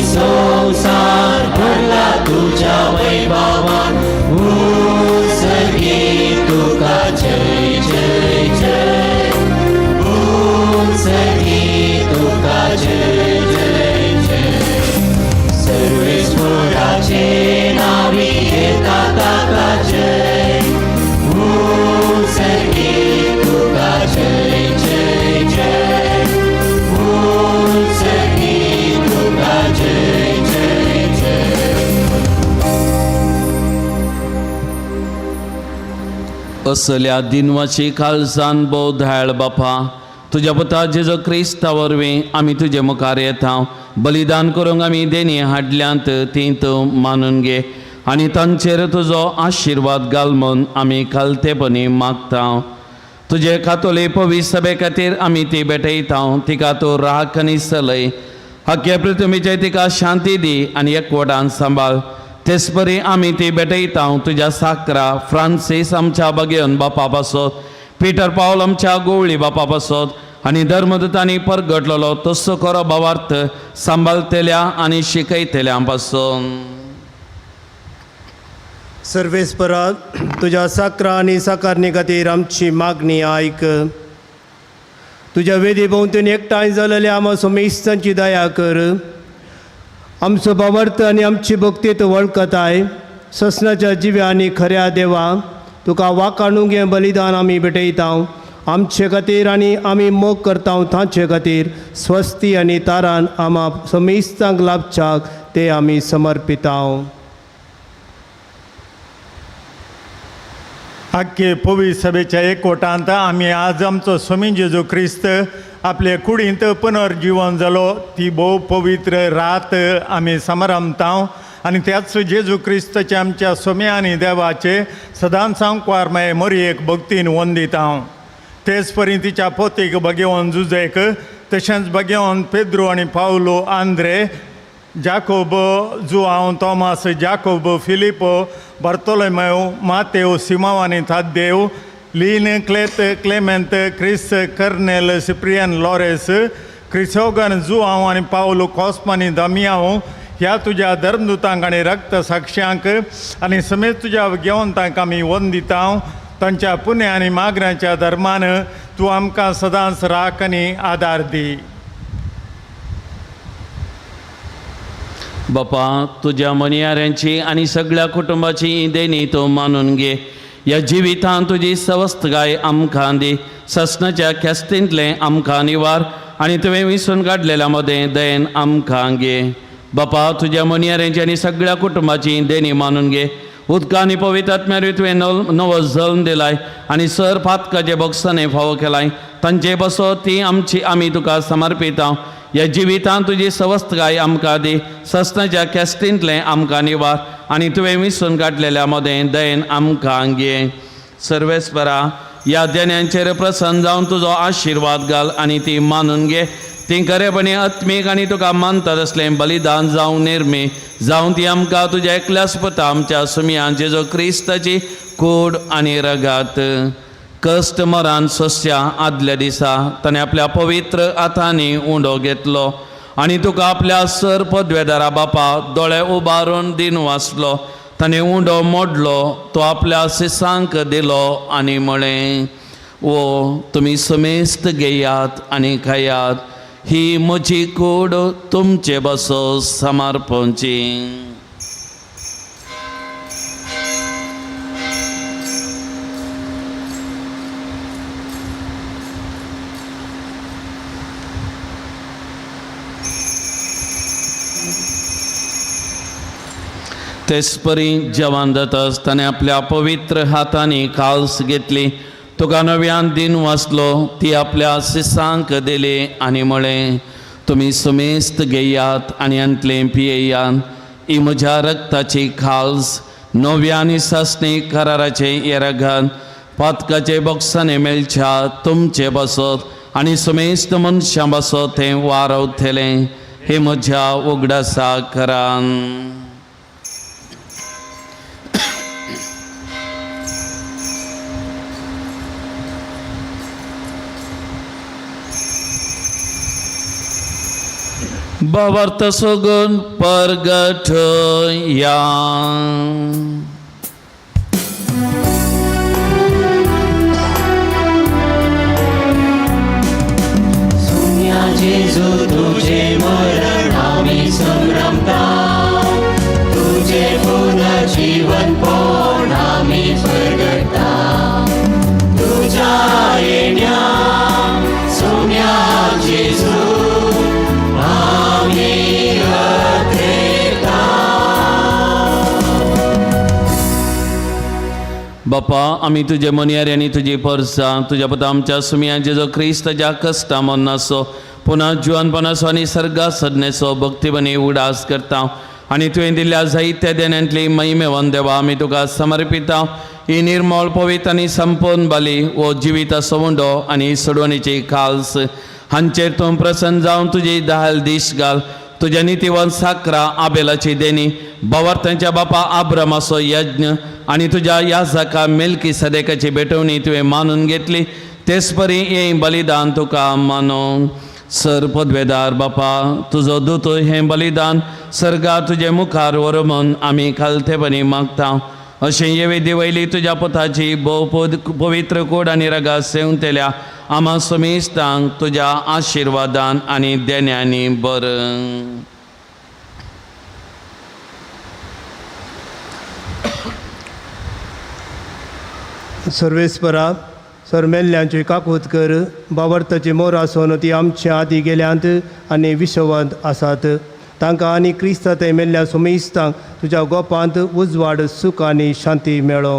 संसार भरला तुझ्या वैभवान, सर्गी तुका जय जय जय, सर्गी तुका जय जय जय. सर्वेश्वराचे नावी येता ताका जय, सर्गी तुका जय जय जय, सर्गी तुका जय जय जय. असल्या दिनवाची खालसान बोधाळ बापा, तुझ्या पुता जेजो क्रिस्ता वरवीं आमी तुजे मुखार येता. बलिदान करूंक आमी देणी हाडल्यांत ती तूं मानून घे आनी तांचेर तुजो आशिर्वाद घाल म्हूण आमी खालतेपणी मागता. तुजे कातोली पवित्र सभे खातीर आमी ती भेटयता. तिका तूं राख आनी चलय. हक्के पृथ्वीचे तिका शांती दी आनी एकवटान सांबाळ. तेच परी आमी ती भेटयता तुज्या साकरा फ्रांसीस आमच्या भगियन बापा पासत, पिटर पावल आमच्या गोवळी बापा पासत आनी धर्मदूतांनी परगटलेलो तसो खरो भावार्थ सांबाळतेल्या आनी शिकयतेल्या पासून. सर्वेस्परा, तुझ्या साकरा आनी साकारणी खातीर आमची मागणी आयक. तुज्या वेदी भोंवतणी एकठांय जालेल्या आम सोमेस्तांची दया कर. आमचो भावार्थ आनी आमची भक्ती तूं वळखताय. ससनाच्या जिव्या आनी खऱ्या देवा, तुका वाकाणूंक हें बलिदान आमी भेटयता. आमचे खातीर आनी आमी मोग करता तांचे खातीर स्वस्ती आनी तारान आमा सोमेस्तांक लाभच्याक ते आमी समर्पिता. आख्खे पवित्र सभेच्या एकवटांत आमी आज आमचो स्वामी जेजू क्रिस्त आपले कुडींत पुनर्जीवन जालो ती भोव पवित्र रात आमी समारंभता. आनी त्याच जेजू क्रिस्ताचे आमच्या स्वामी आनी देवाचे सदांच सांकवार माय मरयेक भक्तीन वंदिता. तेच परी तिच्या पोतीक भगेवन जुजेक, तशेंच भगेवन पेद्रो आनी पावलो, आंद्रे, जाकोब, जुआंव, तोमास, जाकोब, फिलिपो, बार्तोलोमेव, मातेव, सिमाव आनी ताद्देव, लीन, क्लेमेंत, क्रिस, कर्नेल, सिप्रियन, लॉरेस, क्रिसोगन, जुआंव आनी पावलो, कॉस्मा आनी दामियाव ह्या तुज्या धर्मदुतांक आनी रक्त साक्षांक आनी समेत तुज्या घेवंतांक आमी वंदिता. तांच्या पुण्य आनी मागण्याच्या धर्मान तूं आमकां सदांच राख आनी आदार दी. बापा, तुझ्या मनियाऱ्यांची आणि सगळ्या कुटुंबाची देणी तूं मानून घे. या जिवितांत तुजी सवस्तगाय आमकां दी. ससनाच्या ख्यास्तींतले आमकां निवार आनी तुवें विसरून काडलेल्या मदें दयेन आमकां घे. बापा, तुझ्या मनियाऱ्यांची आनी सगळ्या कुटुंबाची देणी मानून घे. उदका आनी पवित्र आत्म्यार तुवें नवो जल्म दिलाय आनी सर फातकाचे बक्षाने फावो केलाय. तांचे बसो ती आमी तुका समर्पिता. या जिवितांत तुजी सवस्तगाय आमकां दी. ससनाच्या कॅस्टींतले आमकां निवार आनी तुवें विसरून काडलेल्या मदें दयेन आमकां घे. सर्वेस्परा, या देण्यांचेर प्रसन्न जावन तुजो आशिर्वाद घाल आनी ती मानून घे. ती खरेपणी आत्मीक आनी तुका मानतात असलें बलिदान जावं निर्मी जावं ती आमकां तुज्या एकल्याच पुता आमच्या सुमयान जेजो क्रिस्ताची कूड आनी रगात. कश्ट मरान सोंस्या आदल्या दिसा ताणें आपल्या पवित्र हातांनी उंडो घेतलो आनी तुका आपल्या सर पदवेदारा बापा दोळे उबारून दिन वाचलो. ताणें उंडो मोडलो, तो आपल्या शिसांक दिलो आनी म्हळें, ओ तुमी समेस्त घेयात आनी खायात. ही म्हजी कूड तुमचे बसो समर्पणची. तेच परी जेवण जाताच ताणें आपल्या पवित्र हातांनी काल्स घेतली. तुका नव्यान दिन वाचलो, ती आपल्या शिसांक दिली आनी म्हळें, तुमी समेस्त घेयात आनी अंतलें पियेयात. ही म्हज्या रक्ताची खाल्स नव्या आनी सस्नी कराराचे येराघान पातकाचे बॉक्साने मेळच्या तुमचे बसत आनी सुमेस्त मनशां बसत थंय वारवतले हे म्हज्या उगडासा करान. Bawarta sogun pergatoya. Sumya Jesu तुझे मरण आम्ही संभ्रमता तुझे पुनर्जीवन पण आम्ही प्रगटता तुझ्या येण्या सौम्या जेजू बापा आमी तुजे मनियारी आनी तुजी परसां तुज्या पता आमच्या सुमया जेजो क्रिस्ताच्या कश्टा मरनाचो पुन्हा जिवनपणाचो आनी सर्गा सदनेचो भक्तीबनी उडास करता आनी तुवें दिल्ल्या जायत्या देण्यांतली महिमेवन देवा आमी तुका समर्पिता. ही निर्मळ पवित्र आनी संपूर्ण बली वो जिविता सवंडो आनी सोडवणेची खाल्स हांचेर तूं प्रसन्न जावन तुजी दहाल दीश घाल. तुज्या नितीवन साकरा आबेलाची देणी बवार्थांच्या बापा आब्रामाचो यज्ञ आनी तुज्या याजका मेल्की सदेकाची भेटवणी तुवें मानून घेतली तेच परी हे बलिदान तुका मानूं. सर पदवेदार बापा तुजो दूत हें बलिदान सर्गा तुजे मुखार व्हरमून आमी खालतेपणी मागता. अशें हे वेदी वयली तुज्या पुताची भोव पवित्र कूड आनी रगा सेवतेल्या आम्हा समेस्तांक तुज्या आशिर्वादान आनी देण्यांनी बर. सर्वेस्परा सरमेल्ल्यांची काकूत कर बावर्ताची मोर आसून ती आमच्या आदी गेल्यांत आनी विश्वांत आसात तांकां आनी क्रिस्ता ते मेल्ल्या सुमेस्तांक तुज्या गोपांत उजवाड सुख आनी शांती मेळो.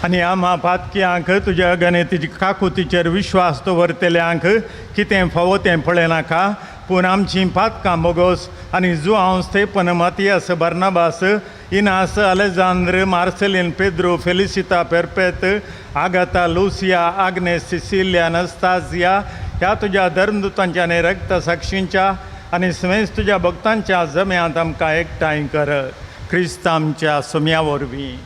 आनी आम्हा पातक्यांक तुज्या गणेतीची काकुतीचेर विश्वास दवरतल्यांक कितें फावो तें पळय नाका पूण आमची पातकां मोगोस आनी जुआंव स्तेफन मातियास बर्नाबास इनास अलेजांद्र मार्सेलिन पेद्रो फेलिसिता पेरपेत आगाता लुसिया आग्नेस सिसिलिया नस्तासिया ह्या तुज्या धर्मदुतांच्या आनी रक्त साक्षींच्या आनी समेज तुज्या भक्तांच्या जम्यांत आमकां एकठांय कर क्रिस्त आमच्या सुम्या वरवीं.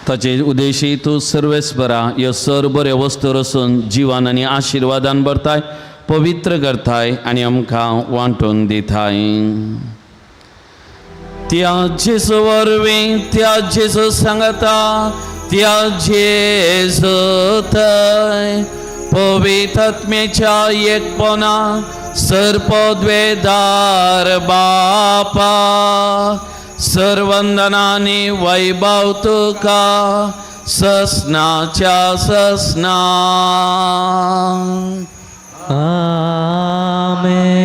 ताचे उद्देशी तूं सर्वेस्परा ह्यो सर बऱ्यो वस्तू रचून जिवान आनी आशिर्वादान भरताय पवित्र करताय आनी आमकां वांटून दिताय. त्या जेजू वरवीं त्या जेजू सांगता त्या जेजू थंय पवित्र आत्म्याच्या एकपणा सरपदवेदार बापा सर्वंदनानी वैभव तुका ससनाच्या ससना. आमेन.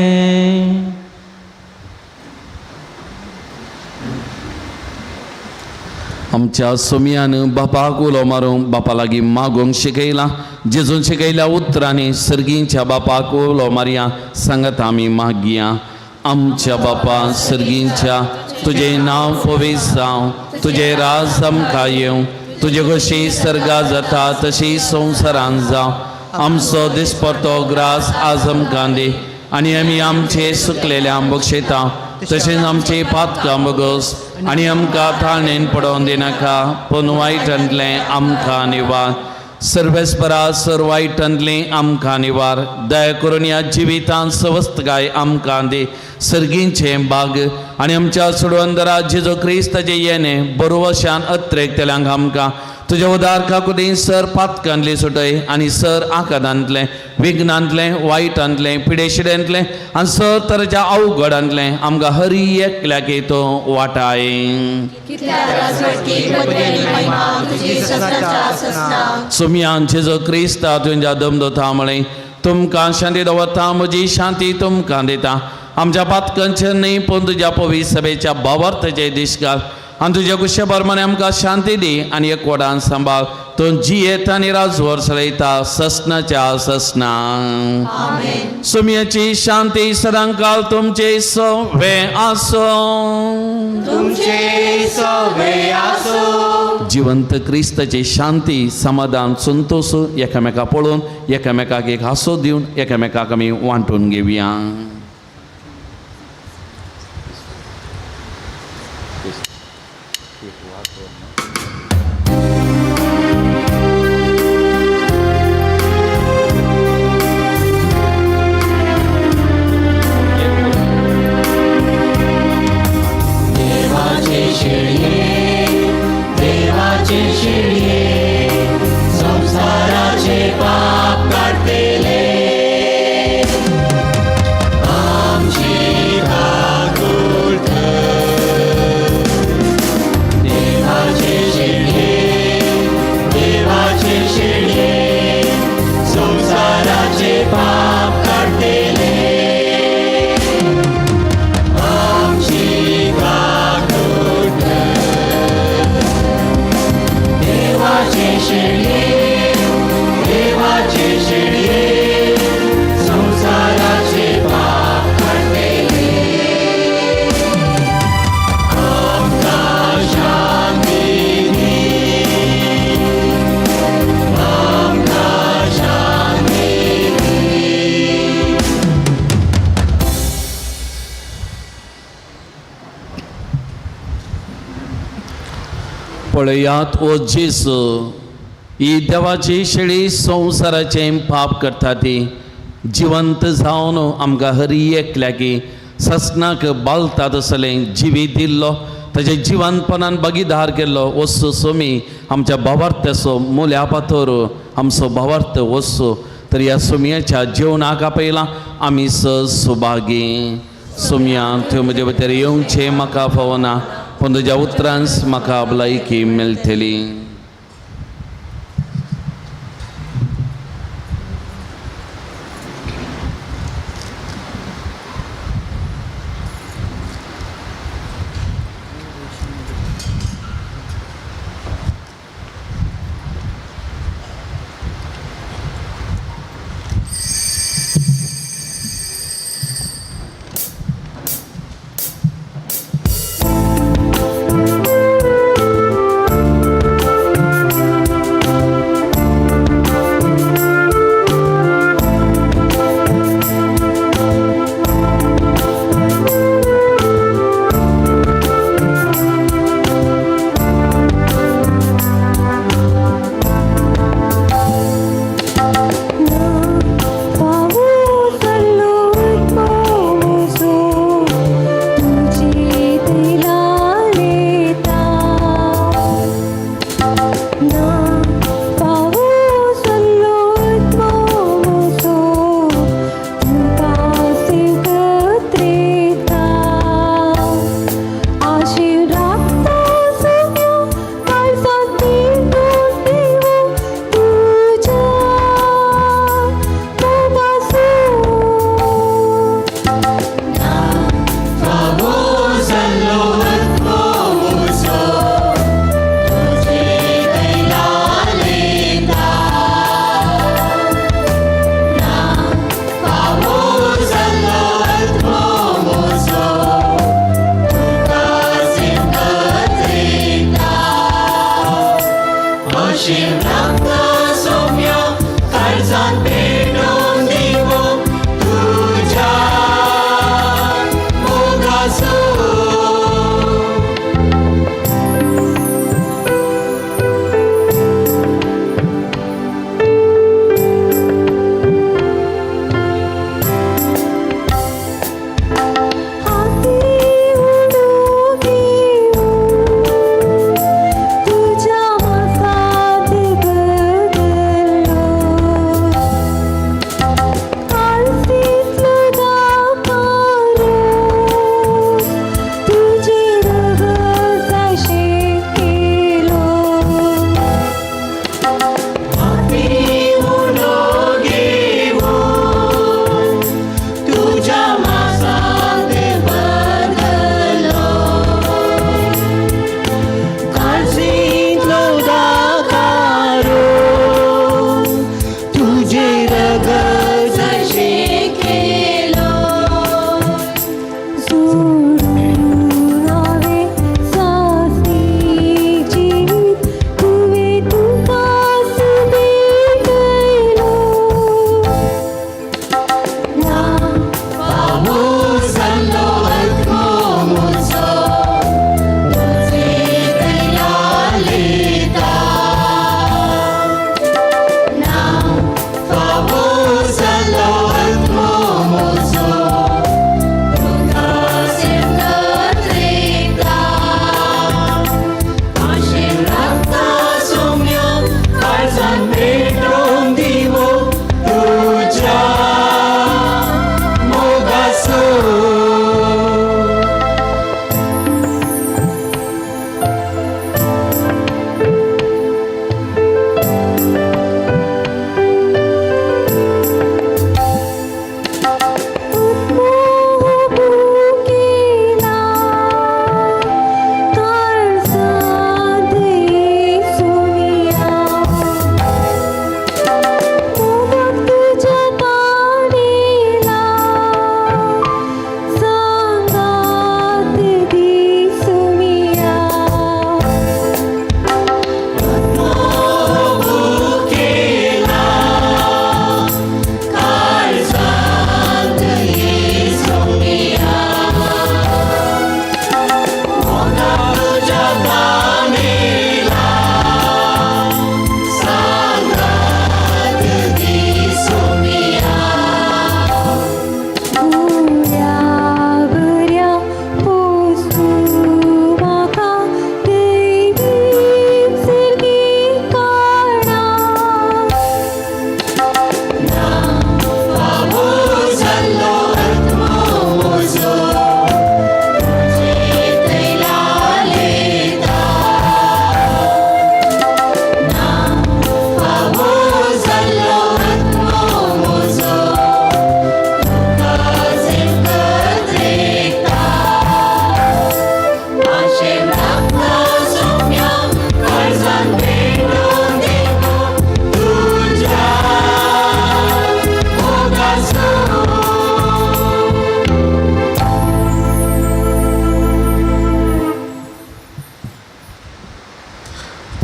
आमच्या सुमयान बापाक उलो मारूंक बापा लागीं मागूंक शिकयलां. जेजून शिकयल्या उतरांनी सर्गींच्या बापाक उलो मारया सांगत आमी मागया. आमच्या बापा सर्गींच्या तुझे नांव पवित्र जावं तुझे राज आमकां येवं तुजे कशी सर्गा जाता तशी संवसारांत जावं. आमचो दिसपडटो ग्रास आज आमकां दी आनी आमी आमचे सुकलेल्यांक बक्षयता तशेंच आमची पातकां बगोस आनी आमकां थाळणेन पडोवन दिनाका पूण वायटांतलें आमकां निवार. सर्वेस्परा सर वायटांतलीं आमकां निवार. दया करून ह्या जिवितांत सवस्तकाय आमकां दी सर्गींचें बाग आनी आमच्या सोडवंदरा जेजू क्रिस्ताचें येणें बरोवशान अत्रेकतल्यांक आमकां तुज्या उदार काकुतीन सर पातकांतली सुटय आनी सर आकादांतलें विघ्नांतलें वायटांतलें पिडेशिडेंतलें आनी सर तरेच्या अवघडांतलें आमकां हरी एकल्याकी तूं वाटाय. सुमयान जेजू क्रिस्ता तुज्या दमदोता म्हळें तुमकां शांती दवरता म्हजी शांती तुमकां दिता. आमच्या पातकांचेर न्ही पूण तुज्या पवित्र सभेच्या बावर्ताचे दीस घाल आनी तुज्या कुशा बरमाने आमकां शांती दी आनी एकवटान सांबाळ तो जियेत आनी राजवर चलयता ससनाच्या ससना सुमयाची शांती सदांकाळ तुमचे सोवे आसो जिवंत क्रिस्ताची शांती समाधान संतोष एकामेका पळोवन एकामेकाक एक हांसो दिवन एकामेकाक आमी वांटून घेवया. संसाराचे पाप काढतेले आमची ठाकूर देवाचे शेळये संसाराचे पाप काढतेले आमची ठाकूर देवाचे शेळये संसाराचे पाप काढतेले आमकां शांती दी आमकां शांती दी. पळयात ओ जेसू ही देवाची शेळी संवसाराचे पाप करता ती जिवंत जावन आमकां हर एकल्याकी ससनाक बालता तसलें जिवीत दिल्लो ताचे जिवंतपणान बगीदार केल्लो वस्तू सोमी आमच्या भावार्थ्याचो मोल्या पातोर आमचो भावार्थ वस्तू तर ह्या सोमयाच्या जेवणाक आपयलां आमी सुभागी. सोमया तुवें म्हजे भितर येवचें म्हाका फावना पूण तुज्या उतरांस म्हाका भलायकी मेळटली.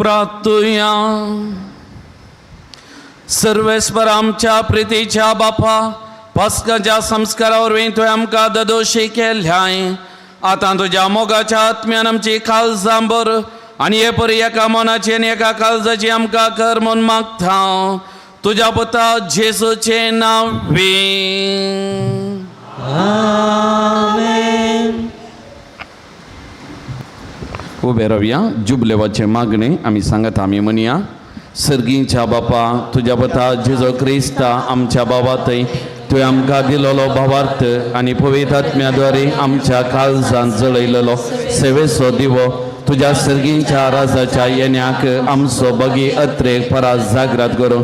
प्रार्थुया. सर्वेस्पर आमच्या प्रितीच्या बापा, पास्काच्या संस्कारावर तुवें आमकां दोशी केल्याय. आतां तुज्या मोगाच्या आत्म्यान आमची काळजां बर आनी हे परी एका मनाची आनी एका काळजाची आमकां कर म्हूण मागता. तुज्या पुता जेसूचे नांवे. उबे रावया. जुबलेवाचे मागणे आमी सांगता आमी म्हणया. सर्गीच्या बापा, तुज्या पुता जेजो क्रिस्ता आमच्या बाबातय तुवें आमकां दिलोलो भावार्थ आनी पवित्र आत्म्याद्वारे आमच्या काळजांत जळयलेलो सेवेचो दिवो तुज्या सर्गीच्या राजाच्या येण्याक आमचो बगी अत्रेक परास जागृत करूं.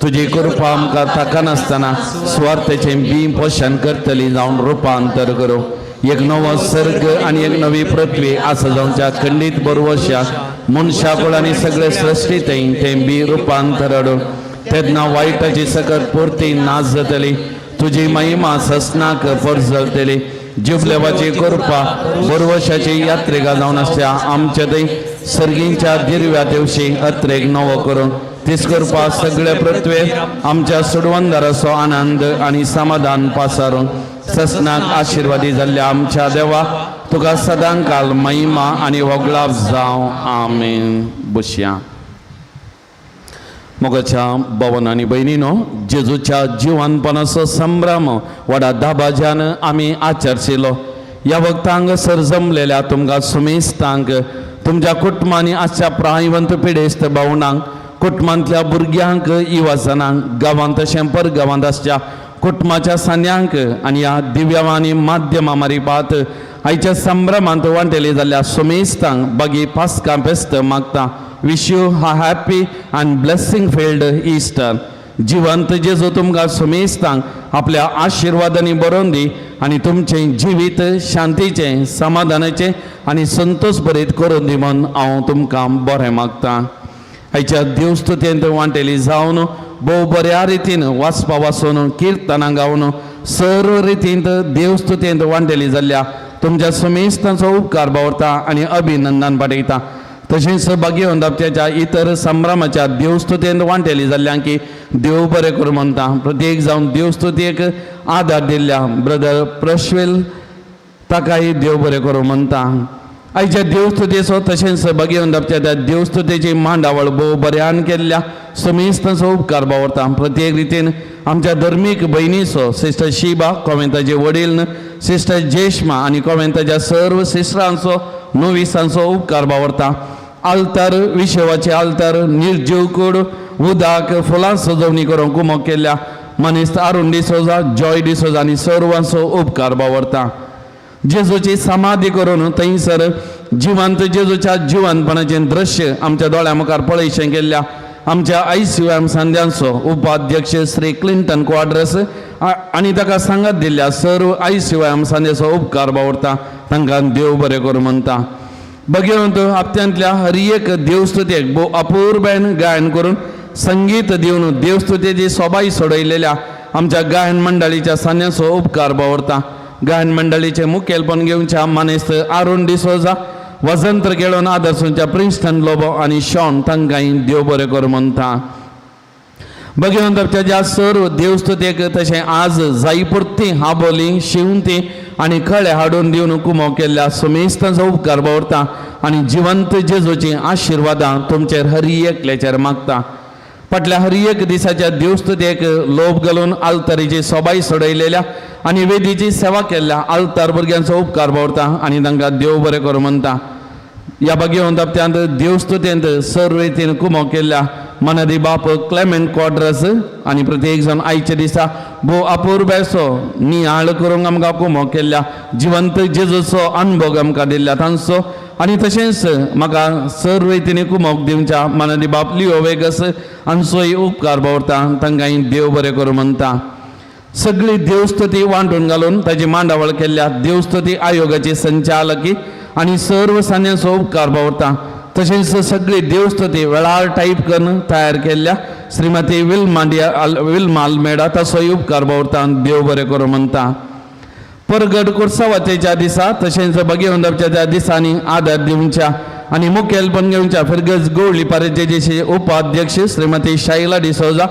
तुजी कृपा आमकां ताका नासतना स्वार्थाचें बी पोशण करतली जावन रुपांतर करूं. एक नवो सर्ग आनी एक नवी पृथ्वी आसा जावच्या खंडीत बरवश्याक मनशाकुळ आनी सगळे सृश्टीतय तें बी रुपांतर हाडूं. तेन्ना वायटाची सकट पुर्ती नाश जातली. तुजी महिमा ससनाक परजळटली. जुबलेवाची कृपा बरवशाची यात्रेका जावन आसच्या आमच्या थंय सर्गींच्या दिरव्या दिवशी अत्रेक नवो करूं. तीच कृपा सगळे पृथ्वेक आमच्या सुडवंदाराचो आनंद आनी समाधान पासारूं. ससनाक आशिर्वादी जाल्ल्या आमच्या देवा तुका सदांकाल महिमा आनी वगळाप जावं. आमेन. बसया. मोगाच्या भावांनो आनी भयणीनो, जेजूच्या जिवानपणाचो संभ्रम व्हडा दाबाज्यान आमी आचरशिलो. ह्या वक्तांक सर जमलेल्या तुमकां सुमेस्तांक, तुमच्या कुटुंबांनी आजच्या प्रायवंत पिडेस्त भावनांक, कुटुंबांतल्या भुरग्यांक, युवाजनांक, गांवांत तशें परगांवांत आसच्या कुटुंबाच्या सान्यांक आनी ह्या दिव्यावानी माध्यमा मारिपात आयच्या संभ्रमांत वांटेली जाल्ल्या सुमेस्तांक बागी पास्का फेस्त मागता. Wish you a happy and blessing field Easter. जिवंत जेजू तुमकां सुमेस्तांक आपल्या आशिर्वादांनी बरोवन दी आनी तुमचें जिवीत शांतीचें, समाधानाचें आनी संतोश भरीत करून दी म्हूण हांव तुमकां बरें मागतां. आयच्या देवस्तुतेंत वांटेली जावन भोव बऱ्या रितीन वाचपा वाचून किर्तनां गावन सर्व रितींत देवस्तुतेंत वांटेली जाल्ल्या तुमच्या सुमेस्तांचो उपकार भावरता आनी अभिनंदन पाठयता. तशेंच भाग्यवंताच्या इतर संभ्रमाच्या देवस्तुतेंत वांटेली जाल्ल्यांकी देव बरें करूं म्हणटा. प्रत्येक जावन देवस्तुतेक आदार दिल्ल्या ब्रदर प्रश्वेल ताकाय देव बरें करूं म्हणटा. आयच्या देवस्तुतेचो तशेंच भाग्यवंताच्या त्या देवस्तुतेची मांडावळ भोव बऱ्यान केल्ल्या सुमेस्तांचो उपकार भावरता. प्रत्येक रितीन आमच्या धर्मीक भयणीचो सिस्टर शिबा, कॉवेंताचे वडील सिस्टर जेश्मा आनी कॉवेंताच्या सर्व सिस्टरांचो नोविसांचो उपकार भावरता. आल्तार, विशेवाचे आल्तार, निर्जीव कूड, उदाक फुलां सजवणी करूंक कुमक केल्ल्या मनीस अरुण डिसोजा, जॉय डिसोजा आनी सर्वांचो उपकार भावरता. जेजूची समाधी करून थंयसर जिवंत जेजूच्या जिवंतपणाचें दृश्य आमच्या दोळ्या मुखार पळयशें केल्ल्या आमच्या ICUM सांद्यांचो उपाध्यक्ष श्री क्लिंटन क्वाड्रस आनी ताका सांगत दिल्ल्या सर्व ICUM सांद्याचो उपकार भावरता. तांकां देव बरें करूं म्हणटा. भगिवंत हप्त्यांतल्या हर एक देवस्तुतेक भोव अपूर्वेन गायन करून संगीत दिवन देवस्तुतेची सोबाय सोडयलेल्या आमच्या गायन मंडळीच्या सांद्याचो उपकार भावरता. गायन मंडळीचे मुखेलपण घेवच्या मनीस अरुण डिसोजा, वसंत केळोन आदर्शोंच्या प्रिन्स्टन लोबो आनी शॉन तांकांय देव बरें करूं म्हणटा. भगिवंताच्या ज्या सर्व देवस्तुतेक तशें आज जायपुरती हाबोली, शिवंती आनी खळे हाडून दिवन कुमो केल्ल्या सुमेस्तांचो उपकार भावरता आनी जिवंत जेजूची आशिर्वादां तुमचेर हर एकल्याचेर मागता. फाटल्या हर एक दिसाच्या देवस्तुतेक लोभ घालून आल्तारीची सोबाय सोडयलेल्या आनी वेदीची सेवा केल्ल्या आल्तार भुरग्यांचो उपकार भावरता आनी तांकां देव बरें करूं म्हणटा. ह्या भाग्यवंतांत देवस्तुतेंत सर्व रितीन कुमो केल्ल्या मनादी बाप क्लेमेंट क्वाड्रस आनी प्रत्येक जण आयच्या दिसा भोव अपूर्वेसो नियाळ करूंक आमकां कुमो केल्ल्या जिवंत जेजूचो अनुभव आमकां दिल्ल्या तांचो आनी तशेंच म्हाका सर्व रितीन कुमोक दिवच्या मनादी बाप लिओ वेगस हांचोय उपकार भावरता. तांकांय देव बरें करूं म्हणटा. सगळी देवस्तुती वांटून घालून ताची मांडावळ केल्ल्या देवस्तुती आयोगाची संचालकी आनी सर्व सांद्यांचो उपकार भावरता. तशेंच सगळी देवस्तुती वेळार टायप करून तयार केल्ल्या श्रीमती विल्मा आल्मेडा ताचोय उपकार भावरता. देव बरें करूं म्हणटा. परगट कुर्सावातेच्या दिसा तशेंच भगिवंताच्या त्या दिसांनी आदार दिवच्या आणि मुखेल पंगेवच्या फिरगज गोळी परिचयाचे उपाध्यक्ष श्रीमती शाइला डिसोजा,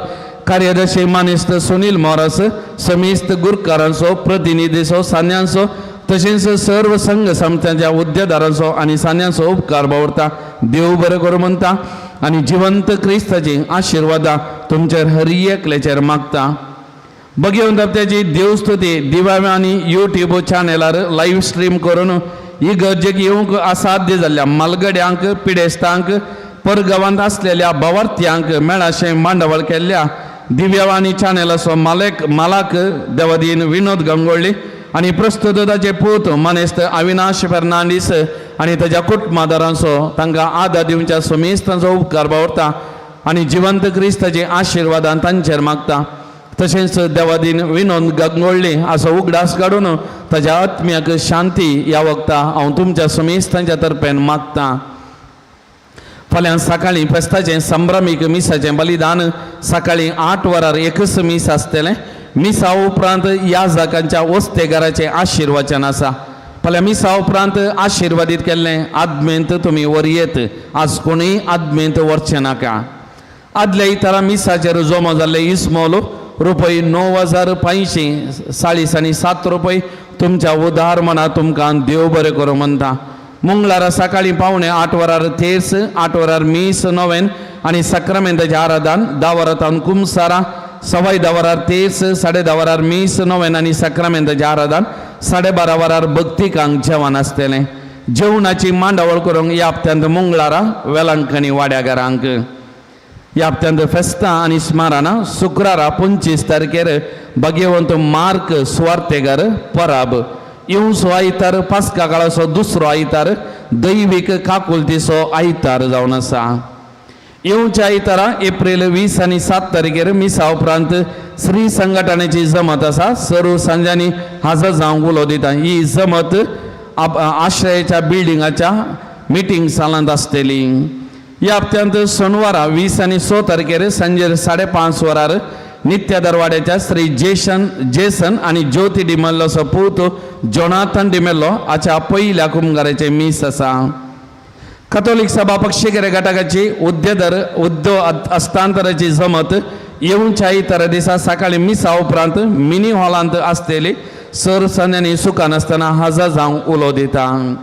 कार्यदर्शी मानिस्त सुनील मोरास, समिस्त गुरकारांसो प्रतिनिधीसो सान्यांसो तसेच सर्व संघ संस्थांच्या उद्योगदारांसो आणि सान्यांसो उपकार भावता देव बरें करूं म्हणटा आणि जिवंत क्रिस्ताची आशिर्वादा तुमचेर हर एकल्याचेर मागता. भगवंत त्याची देवस्तुती दिव्यावे आणि यूट्यूब चॅनलार लाईव्ह स्ट्रीम करून ही गरजेक येवंक असाध्य जाल्ल्या मालगड्यांक, पिडेस्तांक, परगांवांत असलेल्या भावार्थ्यांक मेळाशें मांडवळ केल्ल्या दिव्यवाणी चॅनलाचो मालक देवादीन विनोद गंगोळी आणि प्रस्तुताचे पूत मनेस्त अविनाश फर्नांडीस आणि ताच्या कुटुंबादारांचो तांकां आदार दिवच्या समेस्तांचो उपकार भावता आणि जिवंत क्रिस्ताचे आशिर्वादान तांचेर मागता. तशेंच देवादीन विनोद गंगोळी असो उगडास काडून ताच्या आत्म्याक शांती ह्या वक्ता हांव तुमच्या समेस्तांच्या तर्फेन मागता. फाल्यां सकाळीं फेस्ताचें संभ्रमीक मिसाचें बलिदान सकाळीं 8 वरार एकच मीस आसतलें. मिसा उपरांत याजकांच्या वस्तेगाराचें आशिर्वचन आसा. फाल्यां मिसा उपरांत आशिर्वादीत केल्लें आदमेंत तुमी व्हरयेत. आज कोणूय आदमेंत व्हरचें नाका. आदल्या इतरा मिसाचेर जमो जाल्ले इस्मोल रुपये 9,540 रुपये तुमच्या उदार मना तुमकां देव बरें करूं म्हणटा. मंगळारा सकाळीं पावणे 8 वरार तेर्स, 8 वरार मीस नोवेन आणि सक्रामेंताचें आराधन 10 वरांतान कुमसारा, 11:15 वरार तेर्स, 10:30 वरार मीस नोवेन आणि सक्रामेंताचें आराधन 12:30 वरार भक्तिकांक जेवण आसतलें. जेवणाची मांडावळ करूंक ह्या हप्त्यांत मंगळारा वेलांकणी वाड्याघरांक. ह्या हप्त्यांत फेस्तां आनी स्माराना शुक्रारा 25 तारखेर भगवंत मार्क सुवार्थेगार पराब. येवसो आयतार पास्का काळाचो दुसरो आयतार दैवीक काकुलतीचो आयतार जावन आसा. येवच्या आयतारा एप्रिल 20 आनी 7 तारखेर मिसा उपरांत श्री संघटनेची जमत आसा. सर्व सांजांनी हाजर जावंक उलो दिता. ही जमत आश्रयाच्या बिल्डिंगाच्या मिटींग सालांत आसतली. ह्या हप्त्यांत सोनवारा 20 आनी 6 तारखेर सांजेर 5:30 वरार नित्यादार वाड्याच्या श्री जेसन आणि ज्योती डिमेल्लोचो पूत जोनाथन डिमेल्लो हाच्या पयल्या कुमगाराचे मीस आसा. कथोलिक सभा पक्षिकेरे घटकाची उद्योग हस्तांतराची जमत येवच्या इतर दिसा सकाळी मिसा उपरांत मिनी हॉलांत आसतली. सर संध्यानी सुखान आसतना हजर जावंक उलो दिता.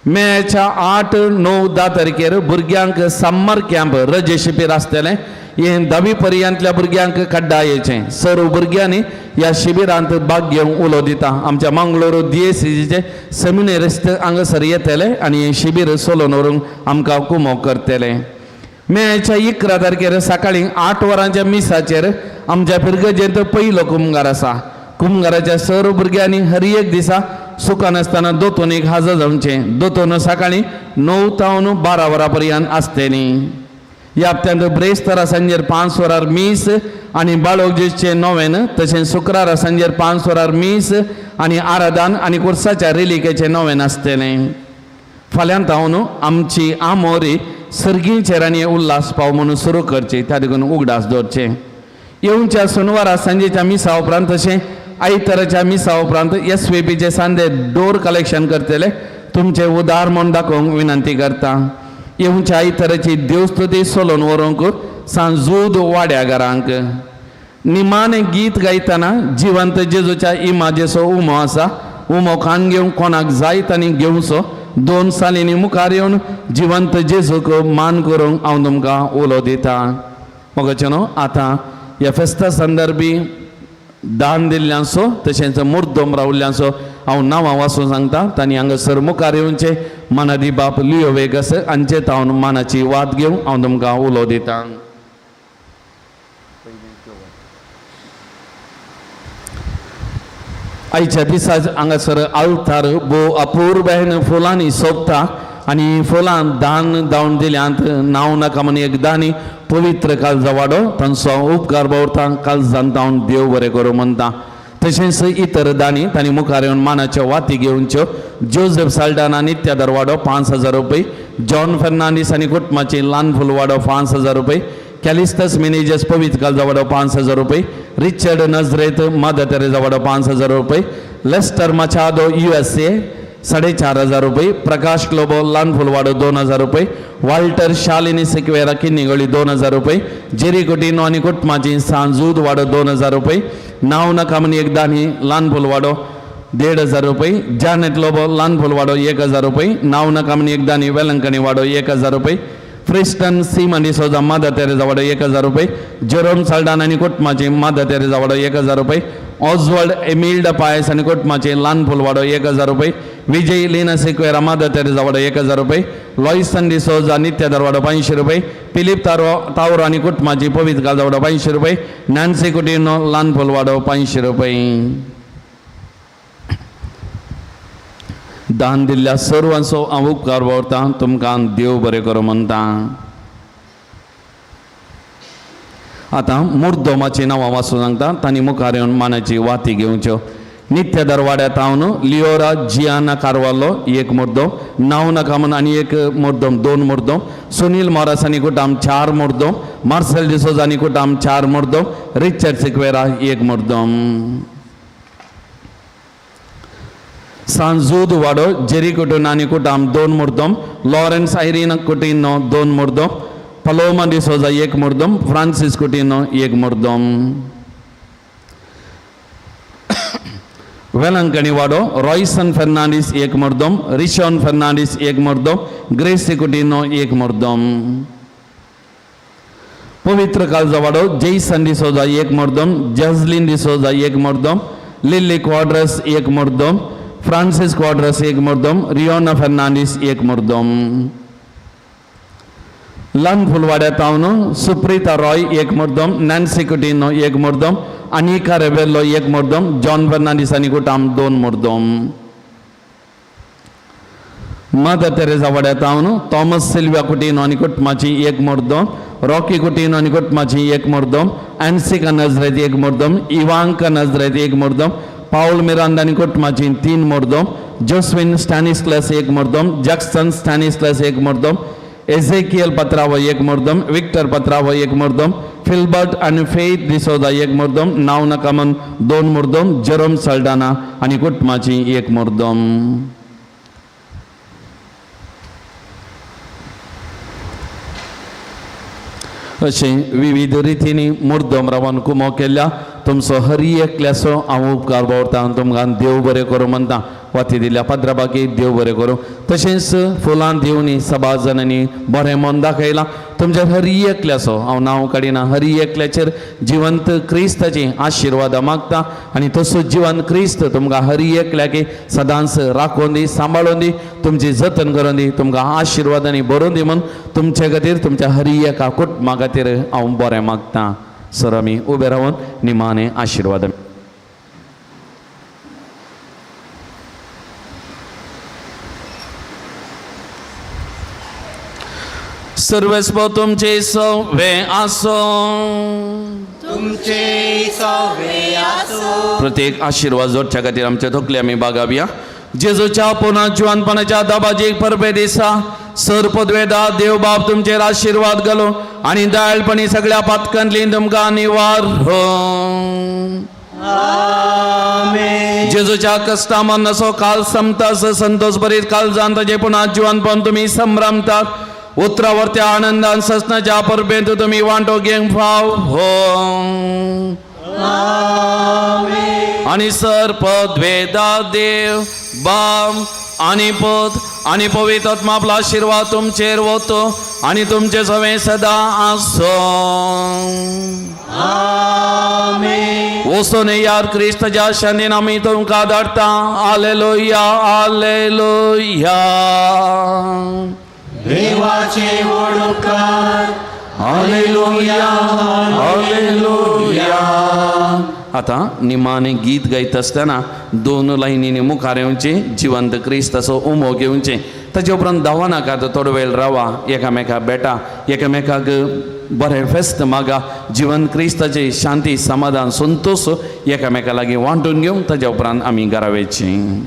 मेच्या 8, 9, 10 तारखेर भुरग्यांक समर कॅम्प रजे शिबीर आसतलें. हे 10वी पर्यंतल्या भुरग्यांक कड्डायेचें. सर्व भुरग्यांनी ह्या शिबिरांत भाग घेवंक उलो दिता. आमच्या मंगळूरू DSCचे सेमिनेरिस्ट हांगासर येतले आनी हें शिबीर सोलोवन व्हरूंक आमकां कुमो करतले. मेच्या 11 तारखेर सकाळीं 8 वरांच्या मिसाचेर आमच्या पिरगजेंत पयलो कुमगार आसा. कुमगाराच्या सर्व भुरग्यांनी हर एक दिसा सुखान आसतना दोतोनीक हाजर जावचें. दोतोन सकाळीं 9 तावन 12 वरां पर्यंत आसतलीं. ह्या हप्त्यांत ब्रेस्तारा सांजेर 5 वरार मीस आणि बाळोगजेचें नोवेन. तशेंच शुक्रारा सांजेर 5 वरार मीस आणि आराधन आणि कुर्साच्या रिलिकेचें नोवेन आसतलें. फाल्यां तावन आमची आमोरी सर्गीचेर आनी उल्हास पाव म्हणून सुरू करची. त्या देखून उगडास दवरचें. येवच्या सोनवारा सांजेच्या मिसा उपरांत तशें आयताराच्या मिसा उपरांत SVPचे सांदे डोर कलेक्शन करतले. तुमचे उदार म्हूण दाखोवंक विनंती करता. येवच्या आयताराची देवस्तुती सोलोवन व्हरूंक सांजूद वाड्याघरांक. निमाणें गीत गायतना जिवंत जेजूच्या इमाजेचो उमो आसा. उमो खाण घेवंक कोणाक जाय तांणी घेवचो. 2 सालींनी मुखार येवन जिवंत जेजूक मान करूंक हांव तुमकां उलो दिता. मोगचेनो आतां ह्या फेस्ता संदर्भी दान दिल्ल्यांचो तशेंच मुर्दोम रावल्ल्यांचो हांव नांवां वाचून सांगता. तांणी हांगासर मुखार येवचे. मानादी बाप लिओ वेगस हांचे तावन मानाची वाद घेवंक हांव तुमकां उलो दितां. आयच्या दिसा हांगासर आल्तार भोव अपूर्वैन फुलांनी सोंपता आनी फुलां दान दावन दिल्यांत नांव नाका म्हूण एकदांनी पवित्र काळजा वाडो तांचो उपकार भोवता. काळजान तावन देव बरें करूं म्हणटा. तशेंच इतर दानी तांणी मुखार येवन मानाच्यो वाती घेवच्यो. जोसेफ साल्टाना नित्यादार वाडो 5,000 रुपये. जॉन फर्नांडीस आनी कुटुंबाची ल्हान फूल वाडो 5,000 रुपये. कॅलिस्टस मेनेजर्स पवित्र काळजा वाडो 5,000 रुपये. रिचर्ड नजरेत मदर तेरेसा वाडो 5,000 रुपये. लेस्टर मचादो USA 4,500 रुपये. प्रकाश ग्लोबो लान फुलवाडो 2,000 रुपये. वाल्टर शालिनी सिक्वेरा किन्नीगोळी 2,000 रुपये. जेरी कुटीनो आणि कुटुंबाची सांजूद वाडो 2,000 रुपये. नाव नका म्हणी एकदानी लान फुलवाडो 1,500 रुपये. जानेट लोबो लान फुलवाडो 1,000 रुपये. नाव नका म्हणी एकदानी वेलंकणी वाडो 1,000 रुपये. फ्रिस्टन सी मंडी सोजा मादा तेरेजा वाडो 1,000 रुपये. जेरोम साल्डान आणि कुटुंबाची मादा तेरेजा वाडो 1,000 रुपये. ऑजवर्ल्ड एमिल्ड पायस आणि कुटुंबाची लान फुलवाडो 1,000 रुपये. विजय लीना सिक्वेरा मादा तेरेजा वाडो 1,000 रुपये. लॉयसन डिसोजा नित्य दरवाडो 500 रुपये. फिलिप तावरो आणि कुटुंबाची पवित्र गालवाडो 500 रुपये. नॅन्सी कुटीनो लान फुलवाडो 500 रुपये. दान दिल्ल्या सर्वांचो हांव उपकार भोगता. तुमकां देव बरें करूं म्हणटा. आतां मुर्दोमाची नांवां वाचून सांगता. तांणी मुखार येवन मानाची वाती घेवच्यो. नित्य दरवाड्यात हांव लिओरा जियाना कारवालो 1 मुर्दो. नांव नाका म्हूण आनी 1 मुर्दोम 2 मुर्दो. सुनील मोरास आनी कुटाम 4 मुर्दो. मार्सेल डिसोजा आनी कुटाम 4 मुर्दो. रिचर्ड सिक्वेरा 1 मुर्दोम. सांजूद वाडो जेरी कुटून आनी कुटाम 2 मुर्दोम. लॉरेन्स आयरीन कुटीनो 2 मुर्दो. पलोमा डिसोजा 1 मुर्दोम. फ्रांसीस कुटीनो 1 मुर्दोम. वेलंकणी वाडो रॉयसन फर्नांडीस 1 मुर्दोम. रिशॉन फर्नांडीस 1 मुर्दोम. ग्रेसी कुटीनो 1 मुर्दोम. पवित्र कालजा वाडो जैसन डिसोजा 1 मुर्दोम. जजलिन डिसोजा 1 मुर्दोम. लिली क्वाड्रस 1 मुर्दोम. फ्रांसिस क्वाड्रस 1 मुर्दोम. रियोना फर्नांडीस 1 मुर्दोम. लन फुलवाड्यात हांव सुप्रिता रॉय 1 मुर्दोम. नॅन्सी कुटीनो 1 मुर्दोम. अनिका रेबेल्लो 1 मुर्दोम. जॉन फर्नांडीस आनी कुटाम 2 मुर्दोम. मदर तेरेजा वाड्यात हांव थॉमस सिल्विया कुटीनो आनी कुटुंबाची 1 मुर्दोम. रॉकी कुटीनो आनी कुटुंबाची 1 मुर्दोम. एन्सिका नजरेत 1 मुर्दोम. इवांका नजरेत 1 मुर्दोम. पाउल मिरांडा आनी कुटुंबाची 3 मुर्दोम. जोस्विन स्टॅनिस्लस 1 मुर्दोम. जॅक्सन स्टॅनिस्लस 1 मुर्दोम. एझेकियल पत्रावो 1 मुर्दोम. विक्टर पत्रावो 1 मुर्दोम. फिल्बर्ट आनी फेथ डिसोजा 1 मुर्दोम. नाव नाका म्हूण 2 मुर्दोम. जेरोम सल्डाना आनी कुटुंबाची 1 मुर्दोम. अशें विविध रितींनी मुर्दोम रावन कुमो केल्ल्या तुमचो हर एकल्याचो हांव उपकार भोगता. तुमकां देव बरें करूं म्हणटा. वाती दिल्ल्या पात्राबाकी देव बरें करूं. तशेंच फुलां दिवनी सभा जणांनी बरें मन दाखयलां. तुमच्या हर एकल्याचो हांव नांव काडिना. हर एकल्याचेर जिवंत क्रिस्ताची आशिर्वादां मागता. आनी तसो जिवंत क्रिस्त तुमकां हर एकल्याक सदांच राखून दी, सांबाळून दी, तुमची जतन करून दी, तुमकां आशिर्वादांनी भरून दी म्हूण तुमचे खातीर तुमच्या हर एका कुटुंबा खातीर हांव बरें मागता. सर आमी उबे रावन निमाणे आशिर्वाद. सर्वेस्व तुमचे सवे आसो. तुमचे सवे आसो. प्रत्येक आशिर्वाद जोडच्या खातीर आमचे तकले आमी बागावया. जेजूच्या पुन्हा जिवंतपणाच्या दाबाजी परबे दिसा सर पदवेदार देव बाब तुमचेर आशिर्वाद घालो आनी दयाळपणी सगळ्या पातकांतली तुमकां निवार जेजूच्या कश्टा मरणाचो काल संपतास संतोष भरीत काल जावन ताचे पुन्हा जिवंतपण तुमी संभ्रमतात. उतरावरत्या आनंदान ससनाच्या परबेंत तुमी वांटो घेवंक फाव आणि सर पदवेदार देव बाब आणि पुत आणि पवित्र आत्मा आपला आशीर्वाद तुमचेर वतो आणि तुमचे सवे सदा आसो. वचून यार क्रिस्ताच्या शांतीन आमी तुमकां धाडटा. Hallelujah hallelujah. देवाचे वडकार. Hallelujah hallelujah. आता निमाणे गीत गायत असताना 2 लायनींनी मुखार येवचे. जिवंत क्रिस्ताचो उमो घेवचे. ताचे उपरांत धांवा नाका, थोडो वेळ रावा, एकामेकाक भेटा, एकामेकाक बरें फेस्त मागा. जिवंत क्रिस्ताचे शांती समाधान संतोष एकामेका लागीं वांटून घेवन ताच्या उपरांत आमी घरा वयचीं.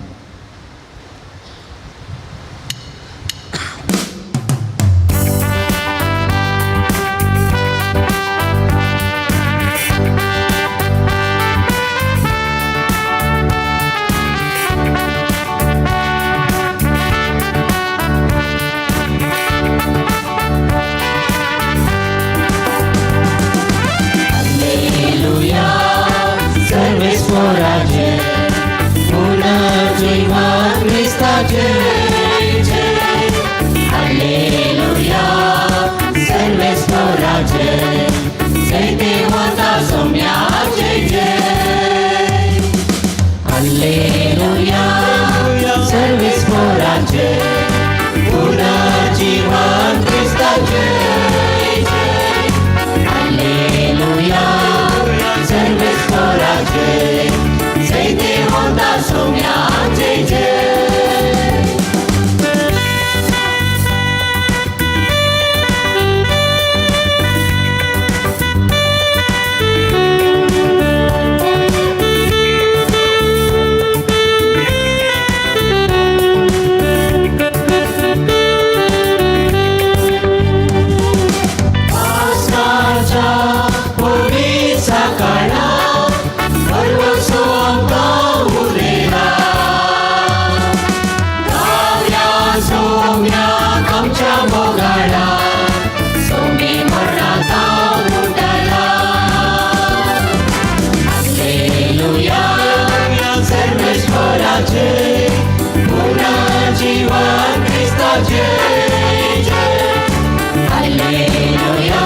जय जय हालेलुया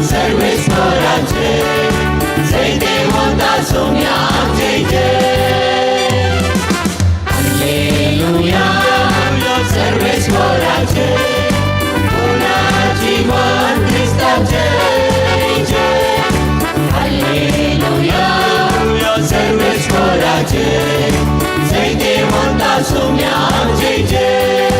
सर्वेश्वराचे जय देवता सोम्या जय जय हालेलुया सर्वेश्वराचे पुन्हा जीवन ख्रिस्ताचे जय हालेलुया सर्वेश्वराचे जय देवता सोम्या जय जय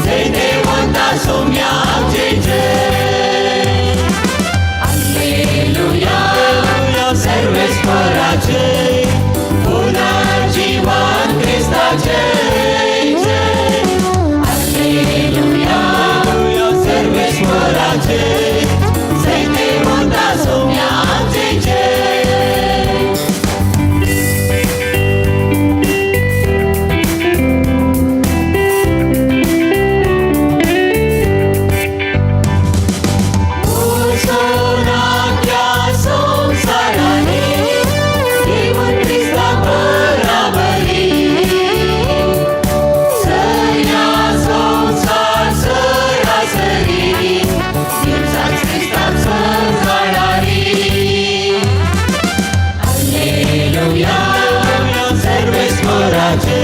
जय देवता सोम्या जय जय हालेलुया सर्वेश्वराचे पुनर्जीवन ख्रिस्ताचे जय हालेलुया सर्वेश्वराचे जय देवता सोम्या जय जय सर्वेश्वराचे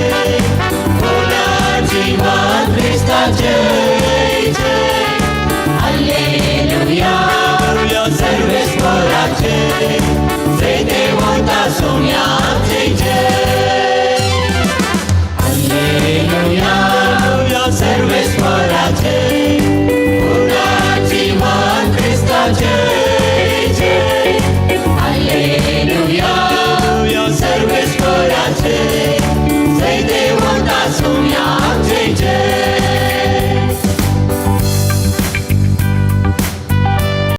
जीवन ख्रिस्ताचे